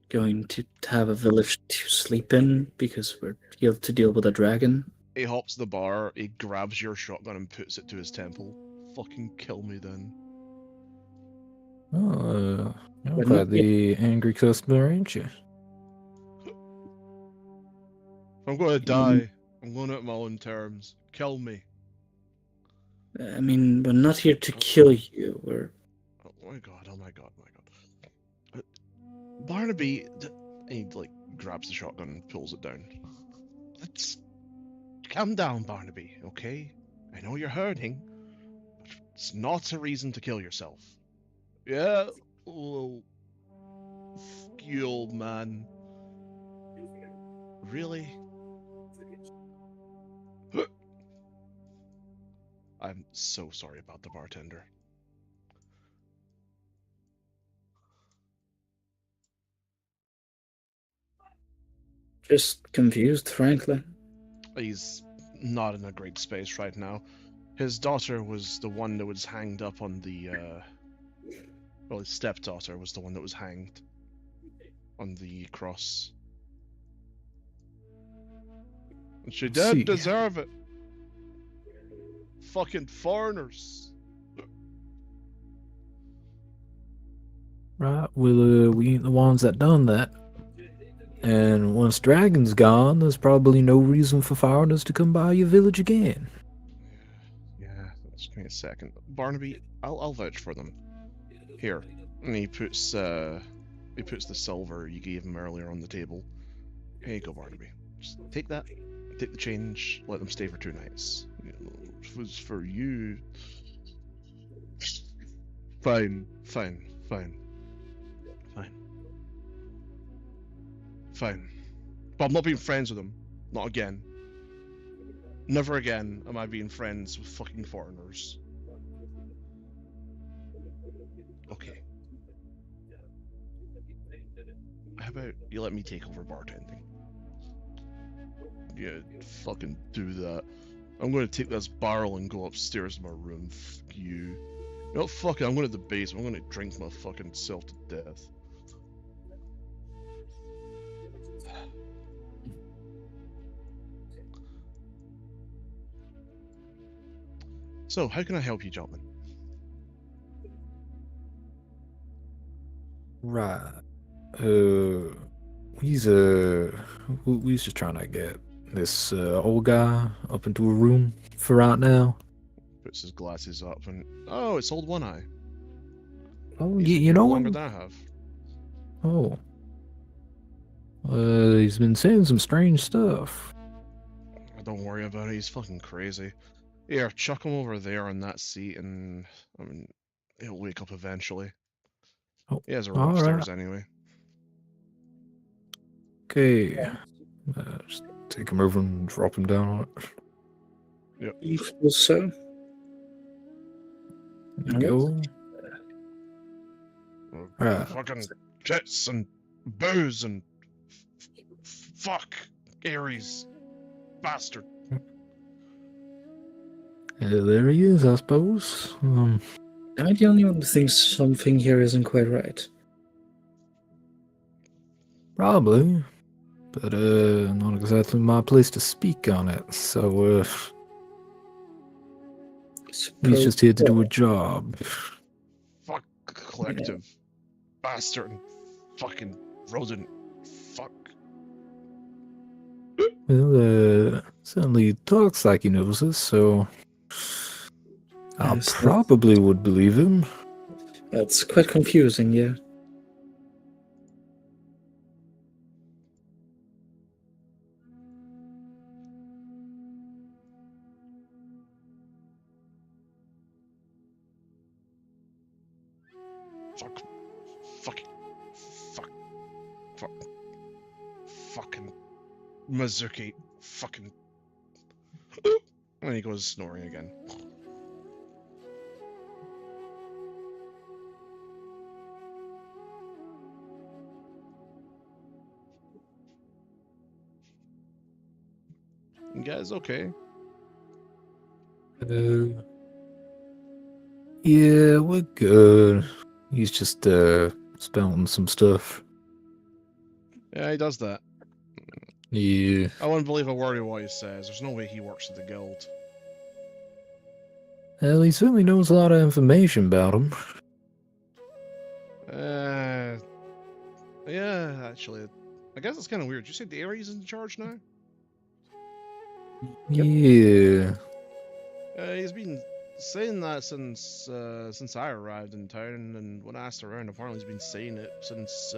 S3: going to have a village to sleep in because you have to deal with a dragon.
S2: He hops the bar, he grabs your shotgun and puts it to his temple. Fucking kill me then.
S1: you're
S3: We're
S1: quite
S3: not yet-
S1: the angry customer, ain't you?
S2: If I'm gonna die, I'm going out on my own terms. Kill me.
S3: I mean, we're not here to kill you. We're
S2: Oh my god, oh my god, oh my god. Barnaby, he like grabs the shotgun and pulls it down. Let's calm down, Barnaby, okay? I know you're hurting, but it's not a reason to kill yourself. Yeah, well, fuck you, old man. Really? I'm so sorry about the bartender.
S3: Just confused, frankly.
S2: He's not in a great space right now. His daughter was the one that was hanged up on the, well, his stepdaughter was the one that was hanged on the cross. And she
S1: See.
S2: did deserve it. Fucking foreigners.
S1: Right, well, we ain't the ones that done that. And once Dragon's gone, there's probably no reason for foreigners to come by your village again.
S2: Yeah, just give me a second. Barnaby, I'll vouch for them. Here. And he puts the silver you gave him earlier on the table. Here you go, Barnaby. Just take that, take the change, let them stay for 2 nights. If it was for you... Fine. But I'm not being friends with him. Not again. Never again am I being friends with fucking foreigners. Okay. How about you let me take over bartending? Yeah, fucking do that. I'm gonna take this barrel and go upstairs to my room. Fuck you. You know what, fuck it, I'm going to the basement. I'm gonna drink my fucking self to death. So, how can I help you, gentlemen?
S1: Right. He's we's just trying to get this old guy up into a room for right now.
S2: Puts his glasses up and oh, it's old One Eye.
S1: Oh,
S2: He's
S1: you
S2: been here
S1: know
S2: longer
S1: him?
S2: than I have.
S1: Oh. He's been saying some strange stuff.
S2: Don't worry about it. He's fucking crazy. Here, chuck him over there on that seat, and I mean, he'll wake up eventually.
S1: Oh,
S2: He has a room
S1: all
S2: upstairs
S1: right.
S2: anyway.
S1: Okay. Just take him over and drop him down on it.
S3: You feel so?
S1: There you go. Right.
S2: Fucking jets and booze and fuck Ares, bastard.
S1: There he is, I suppose.
S3: Am I the only one who thinks something here isn't quite right?
S1: Probably. But, not exactly my place to speak on it, so, he's just here to do a job.
S2: Fuck collective bastard and fucking rodent. Fuck.
S1: Well, certainly talks like he knows us, so I
S3: Yes,
S1: probably would believe him.
S3: That's quite confusing, yeah.
S2: Fuck. Fucking. Fuck. Fucking. Mizuki. Fucking. And he goes snoring again. You guys okay?
S1: Yeah, we're good. He's just, spelling some stuff.
S2: Yeah, he does that.
S1: Yeah.
S2: I wouldn't believe a word of what he says. There's no way he works at the guild.
S1: Well, he certainly knows a lot of information about him.
S2: Yeah, actually. I guess it's kind of weird. Did you say Dairy's in charge now?
S1: Yeah.
S2: He's been saying that since I arrived in town, and when I asked around, apparently he's been saying it since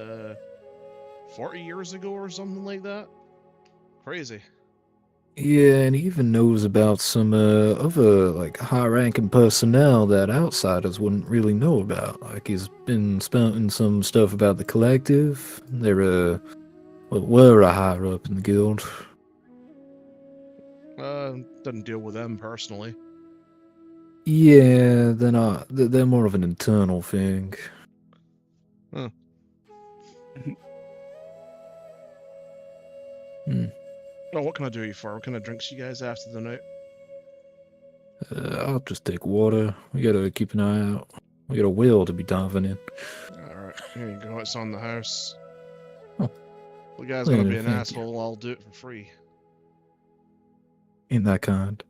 S2: 40 years ago or something like that. Crazy.
S1: Yeah, and he even knows about some other like high-ranking personnel that outsiders wouldn't really know about. Like he's been spouting some stuff about the collective. They're were a higher up in the guild.
S2: Didn't deal with them personally.
S1: Yeah, they're not. They're more of an internal thing.
S2: Huh. Oh, what can I do you for? What kind of drinks you guys after the night?
S1: I'll just take water. We gotta keep an eye out. We got a whale to be diving in.
S2: Alright, here you go. It's on the house.
S1: Oh,
S2: The guy's gonna be
S1: yeah,
S2: an
S1: thank you.
S2: asshole. I'll do it for free.
S1: Ain't that kind.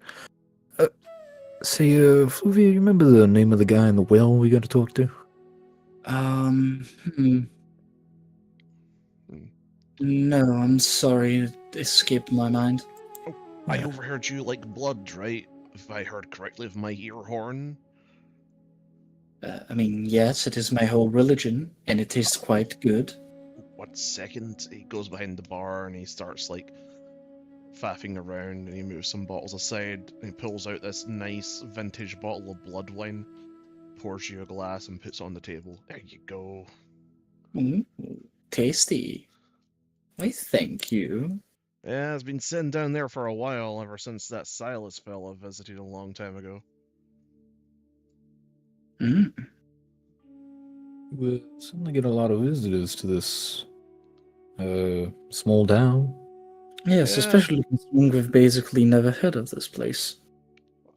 S1: Say, Fluvia, you remember the name of the guy in the well we got to talk to?
S3: Hmm.
S2: Hmm.
S3: No, I'm sorry. It escaped my mind.
S2: I
S1: Yeah.
S2: overheard you like blood, right? If I heard correctly with my ear horn.
S3: I mean, yes, it is my whole religion, and it tastes quite good.
S2: 1 second, he goes behind the bar and he starts like faffing around and he moves some bottles aside and he pulls out this nice vintage bottle of blood wine, pours you a glass and puts it on the table. There you go.
S3: Mm, tasty. I thank you.
S2: Yeah, it's been sitting down there for a while ever since that Silas fella visited a long time ago.
S3: Mm.
S1: We suddenly get a lot of visitors to this small town.
S3: Yes,
S2: Yeah.
S3: especially considering we've basically never heard of this place.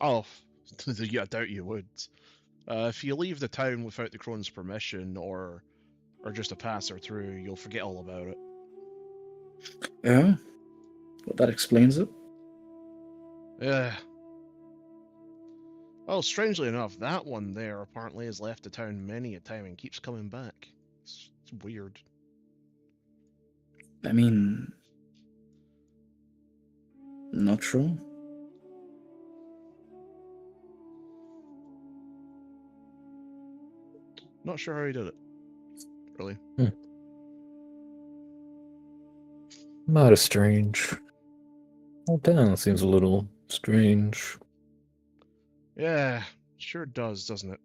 S2: Oh, yeah, I doubt you would. If you leave the town without the crone's permission or just a passer through, you'll forget all about it.
S3: Yeah, well, that explains it.
S2: Yeah. Oh, strangely enough, that one there apparently has left the town many a time and keeps coming back. It's weird.
S3: I mean, not sure.
S2: Not sure how he did it. Really.
S1: Mighty strange. Whole town seems a little strange.
S2: Yeah, sure does, doesn't it?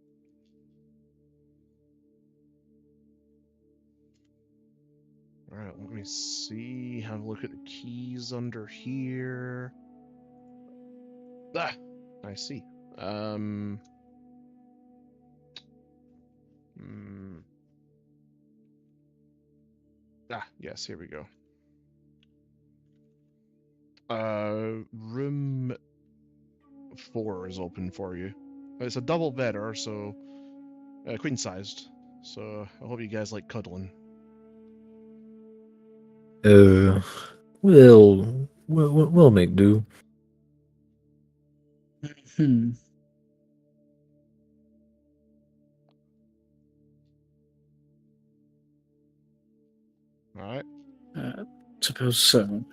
S2: Alright, let me see. Have a look at the keys under here. Ah, I see. Hmm. Yes, here we go. Room 4 is open for you. It's a double bedder, so queen sized. So I hope you guys like cuddling.
S1: We'll make do.
S3: Hmm.
S2: All right.
S3: Suppose so.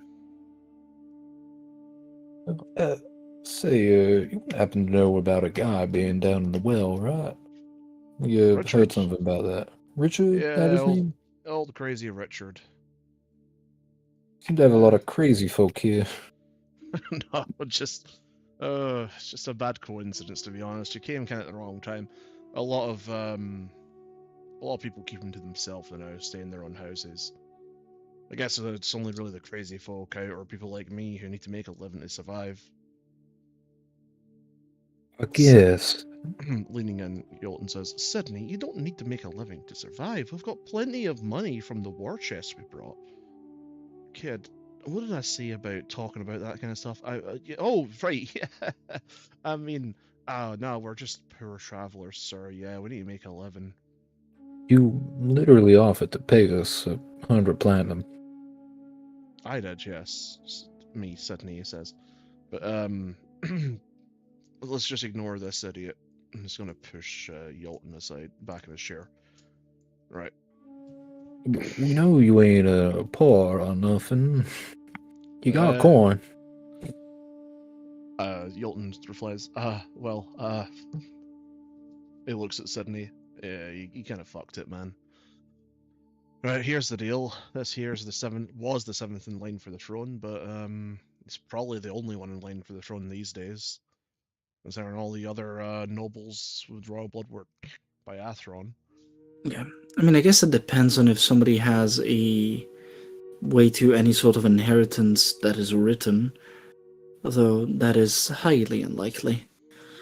S1: Say, you happen to know about a guy being down in the well, right? You heard
S2: Richard.
S1: something about that. Richard, that
S2: Yeah,
S1: his name?
S2: old crazy Richard.
S1: Seem to have a lot of crazy folk here.
S2: No, it's just a bad coincidence to be honest. You came kind of at the wrong time. A lot of people keep them to themselves now, stay in their own houses. I guess it's only really the crazy folk out, or people like me who need to make a living to survive.
S1: I guess.
S2: Leaning in, Yolton says, Sydney, you don't need to make a living to survive. We've got plenty of money from the war chest we brought. Kid, what did I say about talking about that kind of stuff? Oh, right, yeah. I mean, no, we're just poor travelers, sir. Yeah, we need to make a living.
S1: You literally offered to pay us 100 platinum.
S2: I did, yes. Me, Sydney, he says. But, let's just ignore this idiot. I'm just gonna push Yolton aside, back in his chair. Right.
S1: We know you ain't poor or nothing. You got coin.
S2: Yolton replies, he looks at Sydney. Yeah, you kind of fucked it, man. Right, here's the deal. This here's was the seventh in line for the throne, but it's probably the only one in line for the throne these days. Considering all the other nobles with royal blood were by Athron.
S3: Yeah, I mean, I guess it depends on if somebody has a way to any sort of inheritance that is written, although that is highly unlikely.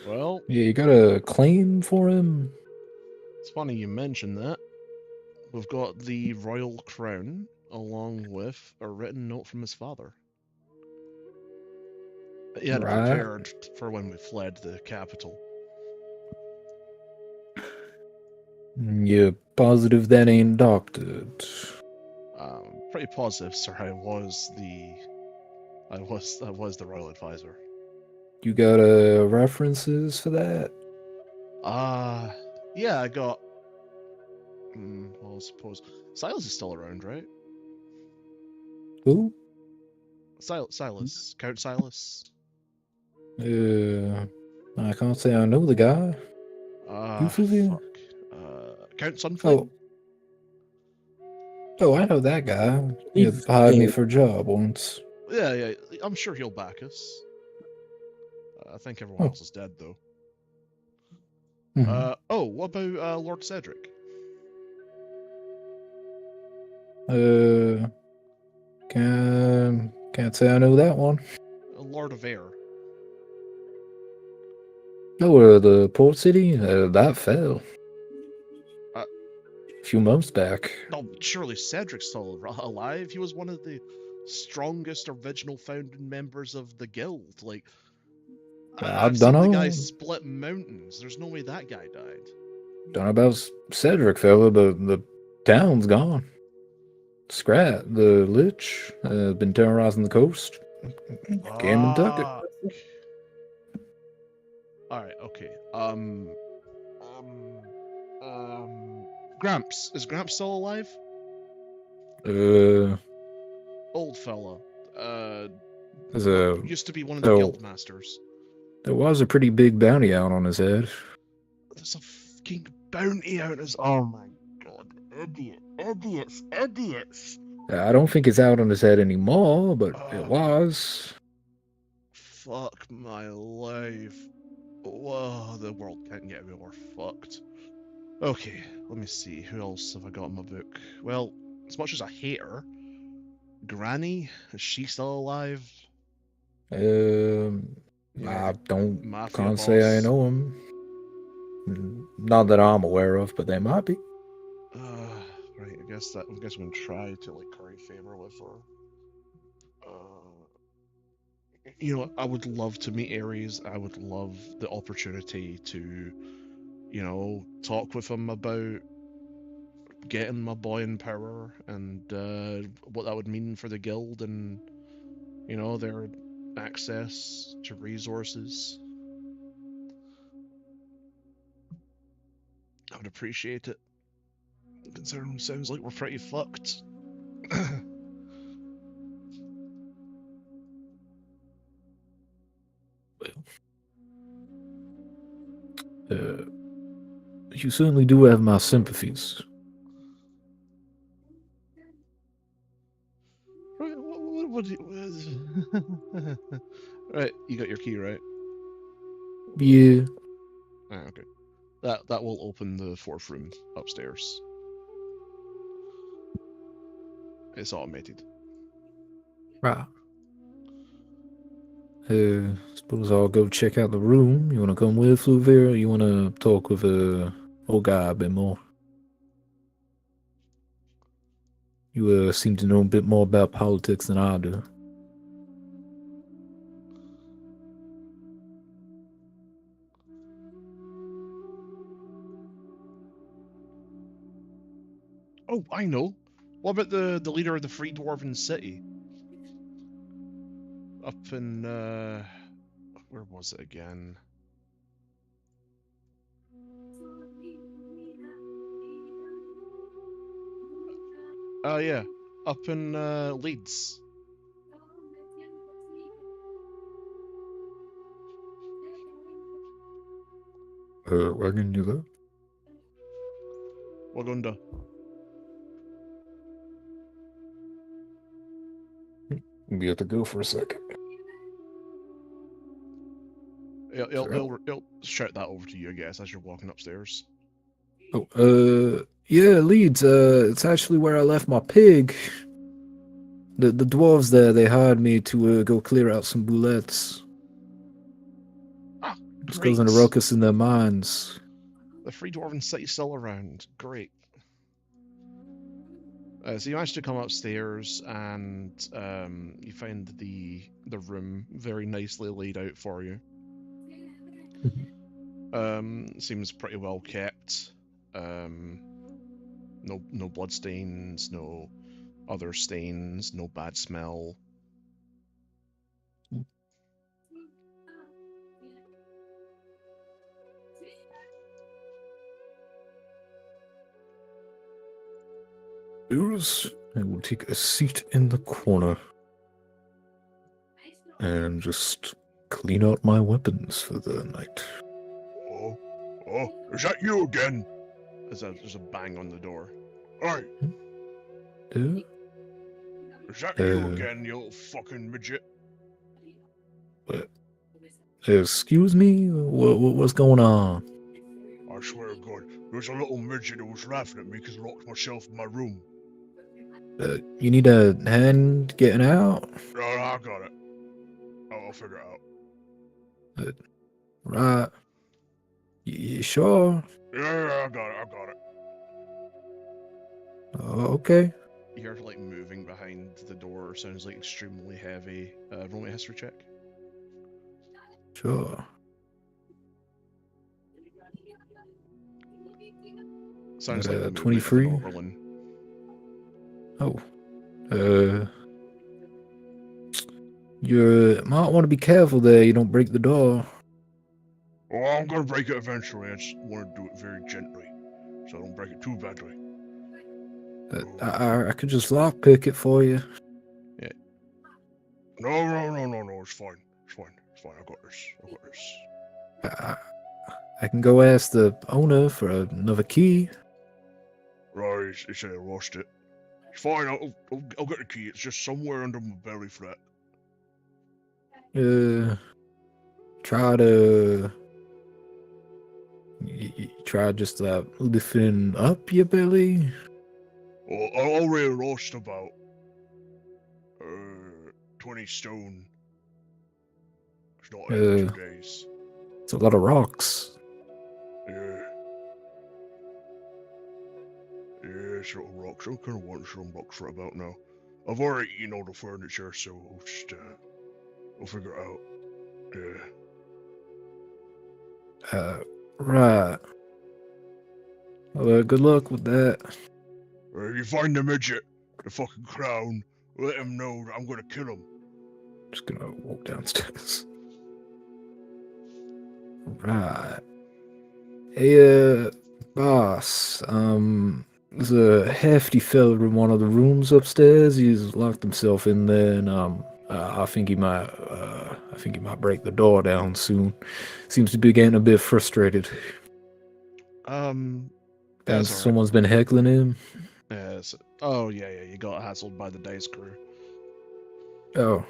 S2: Well,
S1: Yeah, you got a claim for him?
S2: it's funny you mention that. We've got the royal crown along with a written note from his father. He had it
S1: Right.
S2: prepared for when we fled the capital.
S1: You positive that ain't doctored?
S2: Pretty positive, sir. I was the royal advisor.
S1: You got references for that?
S2: Yeah, I got. Well, I suppose Silas is still around, right?
S1: Who?
S2: Silas, Count Silas.
S1: I can't say I know the guy. You familiar?
S2: Fuck. Count Sunflame.
S1: Oh, I know that guy. He hired me for a job once.
S2: Yeah. I'm sure he'll back us. I think everyone else is dead though.
S1: Mhm.
S2: What about Lord Cedric?
S1: Can't say I know that one.
S2: Lord of Air.
S1: Oh, the port city that fell
S2: Uh,
S1: a few months back.
S2: Oh, surely Cedric's still alive. He was one of the strongest original founding members of the guild. Like,
S1: I
S2: I've
S1: don't
S2: seen the
S1: know.
S2: guy split mountains. There's no way that guy died.
S1: Don't know about Cedric, fella, but the town's gone. Scrat, the Lich, been terrorizing the coast. Came and took it.
S2: Alright, okay. Gramps. Is Gramps still alive? Old fella.
S1: There's a
S2: Used to be one of the
S1: oh,
S2: guild masters.
S1: there was a pretty big bounty out on his head.
S2: There's a fucking bounty out as. Oh my god. Idiots.
S1: I don't think it's out on his head anymore, but it was.
S2: Fuck my life. Whoa, the world can't get any more fucked. Okay, let me see. Who else have I got in my book? Well, as much as I hate her, Granny, is she still alive?
S1: I don't
S2: Mafia
S1: can't say I
S2: boss.
S1: know him. Not that I'm aware of, but they might be.
S2: Right. I guess I'm gonna try to like curry favor with her. You know, I would love to meet Ares. I would love the opportunity to, you know, talk with him about getting my boy in power and what that would mean for the guild and, you know, their access to resources. I would appreciate it. Considering it sounds like we're pretty fucked.
S1: You certainly do have my sympathies.
S2: What do you... Right, you got your key, right?
S1: Yeah.
S2: Okay. That will open the fourth room upstairs. It's automated.
S1: Right. Suppose I'll go check out the room. You wanna come with, Fluvia, or you wanna talk with old guy a bit more? You seem to know a bit more about politics than I do.
S2: Oh, I know. What about the leader of the Free Dwarven City? Up in where was it again? Oh yeah, up in Leeds.
S1: Where can you go?
S2: Wagunda.
S1: We have to go for a second.
S2: It'll shout that over to you, I guess, as you're walking upstairs.
S1: Oh, yeah, Leeds. It's actually where I left my pig. The dwarves there, they hired me to go clear out some bullets.
S2: Ah,
S1: Just
S2: great.
S1: causing a ruckus in their minds.
S2: The Free Dwarven City's still around. Great. So you manage to come upstairs, and you find the room very nicely laid out for you. Seems pretty well kept. No blood stains, no other stains, no bad smell.
S1: I will take a seat in the corner and just clean out my weapons for the night.
S4: Oh, is that you again?
S2: There's a bang on the door.
S4: Hey,
S1: Uh,
S4: is that you
S1: Uh,
S4: again, you little fucking midget?
S1: excuse me? What's going on?
S4: I swear to God, there's a little midget that was laughing at me because I locked myself in my room.
S1: You need a hand getting out?
S4: No, I got it. I'll figure it out.
S1: Right. You sure?
S4: Yeah, I got it.
S1: Okay.
S2: You hear like moving behind the door. Sounds like extremely heavy. Roll me a history check.
S1: Sure.
S2: Sounds like the movement of
S1: 23.
S2: an Oberlin.
S1: Oh. You might want to be careful there. You don't break the door.
S4: Oh, I'm gonna break it eventually. I just want to do it very gently, so I don't break it too badly.
S1: I could just lockpick it for you.
S4: No, it's fine. It's fine. I got this.
S1: I can go ask the owner for another key.
S4: Right, he said I lost it. It's fine, I'll get the key. It's just somewhere under my belly flat.
S1: Try to... try just lifting up your belly.
S4: Well, I already lost about 20 stone. It's not in 2 days.
S1: It's a lot of rocks.
S4: Yeah, it's little rocks. I'm kind of wanting some rocks right about now. I've already eaten all the furniture, so I'll just I'll figure it out. Yeah.
S1: Right. Well, good luck with that.
S4: If you find the midget, the fucking clown, let him know that I'm gonna kill him.
S1: Just gonna walk downstairs. Right. Hey, boss. There's a hefty fella in one of the rooms upstairs. He's locked himself in there, and I think he might. I think he might break the door down soon. Seems to be getting a bit frustrated. And
S2: That's all right.
S1: someone's been heckling him.
S2: Yes. Oh yeah. You got hassled by the dice crew.
S1: Oh,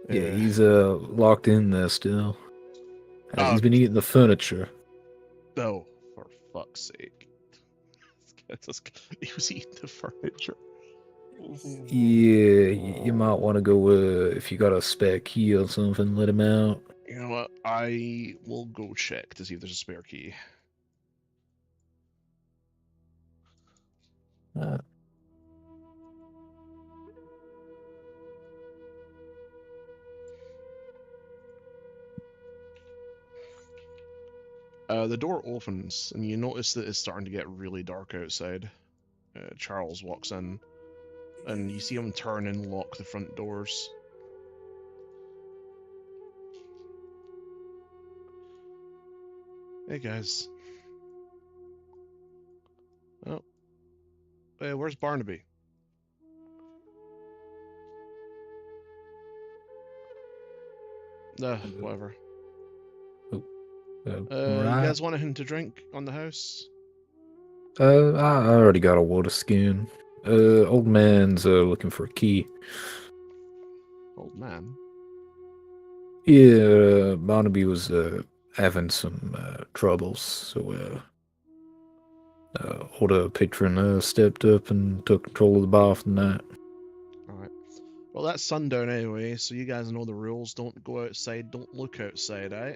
S1: yeah,
S2: Yeah.
S1: he's locked in there still. He's been eating the furniture.
S2: Oh, for fuck's sake! He was eating the furniture.
S1: Yeah, you might want to go, if you got a spare key or something, let him out.
S2: You know what? I will go check to see if there's a spare key. The door opens, and you notice that it's starting to get really dark outside. Charles walks in, and you see him turn and lock the front doors. Hey guys. Oh. Where's Barnaby? Whatever. You
S1: Right.
S2: guys want anything to drink on the house?
S1: I already got a water skin. Old man's looking for a key.
S2: Old man.
S1: Yeah, Barnaby was having some troubles, so older patron stepped up and took control of the bar for the night.
S2: Alright. Well, that's sundown anyway, so you guys know the rules. Don't go outside, don't look outside, eh?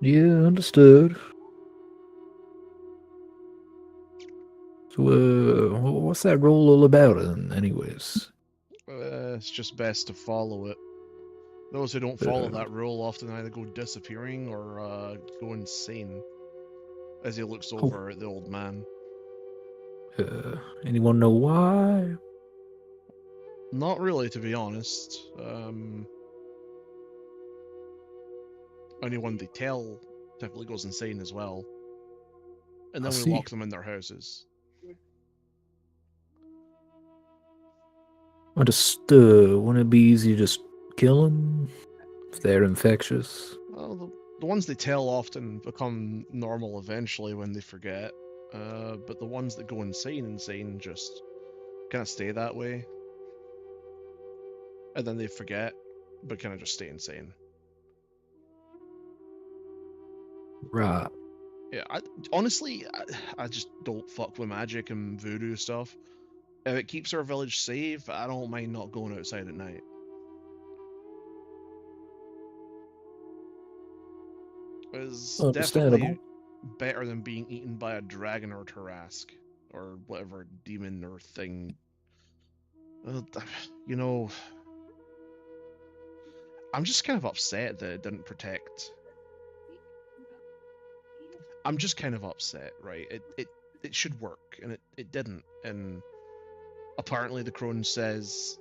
S1: Yeah, understood. So, what's that roll all about, anyways?
S2: It's just best to follow it. Those who don't follow
S1: Uh,
S2: that rule often either go disappearing or go insane. As he looks
S1: Oh.
S2: over at the old man.
S1: Anyone know why?
S2: Not really, to be honest. Anyone they tell typically goes insane as well. And then
S1: I
S2: we
S1: see.
S2: lock them in their houses.
S1: I just, wouldn't it be easy to just kill them if they're infectious?
S2: Well, the ones they tell often become normal eventually when they forget. But the ones that go insane just kind of stay that way. And then they forget, but kind of just stay insane.
S1: Right.
S2: Yeah, honestly, I just don't fuck with magic and voodoo stuff. If it keeps our village safe, I don't mind not going outside at night. It's
S1: Understandable.
S2: definitely better than being eaten by a dragon or Tarrasque or whatever demon or thing. You know, I'm just kind of upset that it didn't protect. I'm just kind of upset, right? It should work, and it didn't. And apparently the crone says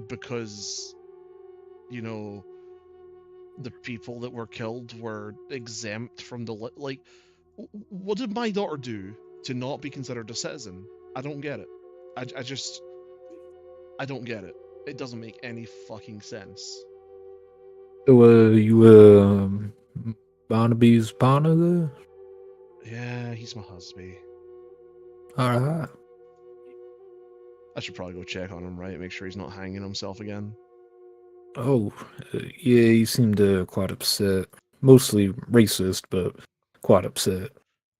S2: because, you know, the people that were killed were exempt from the like. What did my daughter do to not be considered a citizen? I don't get it. I don't get it. It doesn't make any fucking sense.
S1: So, you, Barnaby's partner there?
S2: Yeah, he's my husband.
S1: Alright.
S2: I should probably go check on him, right? Make sure he's not hanging himself again.
S1: Oh, yeah, he seemed quite upset. Mostly racist, but quite upset.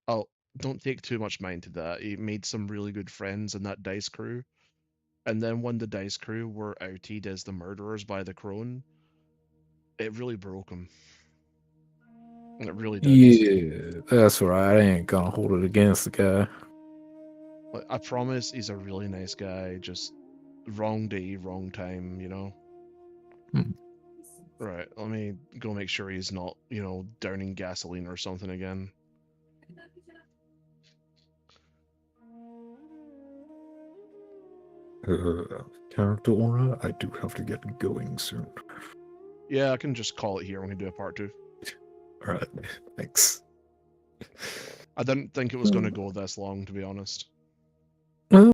S2: Oh, don't take too much mind to that. He made some really good friends in that dice crew. And then when the dice crew were outed as the murderers by the crone, it really broke him. It really did.
S1: Yeah, that's right. I ain't gonna hold it against the guy.
S2: Like, I promise he's a really nice guy, just wrong day, wrong time, you know?
S1: Hmm.
S2: Right, let me go make sure he's not, you know, downing gasoline or something again.
S1: Character aura, I do have to get going soon.
S2: Yeah, I can just call it here when we do a part 2.
S1: Alright, thanks.
S2: I didn't think it was going to go this long, to be honest.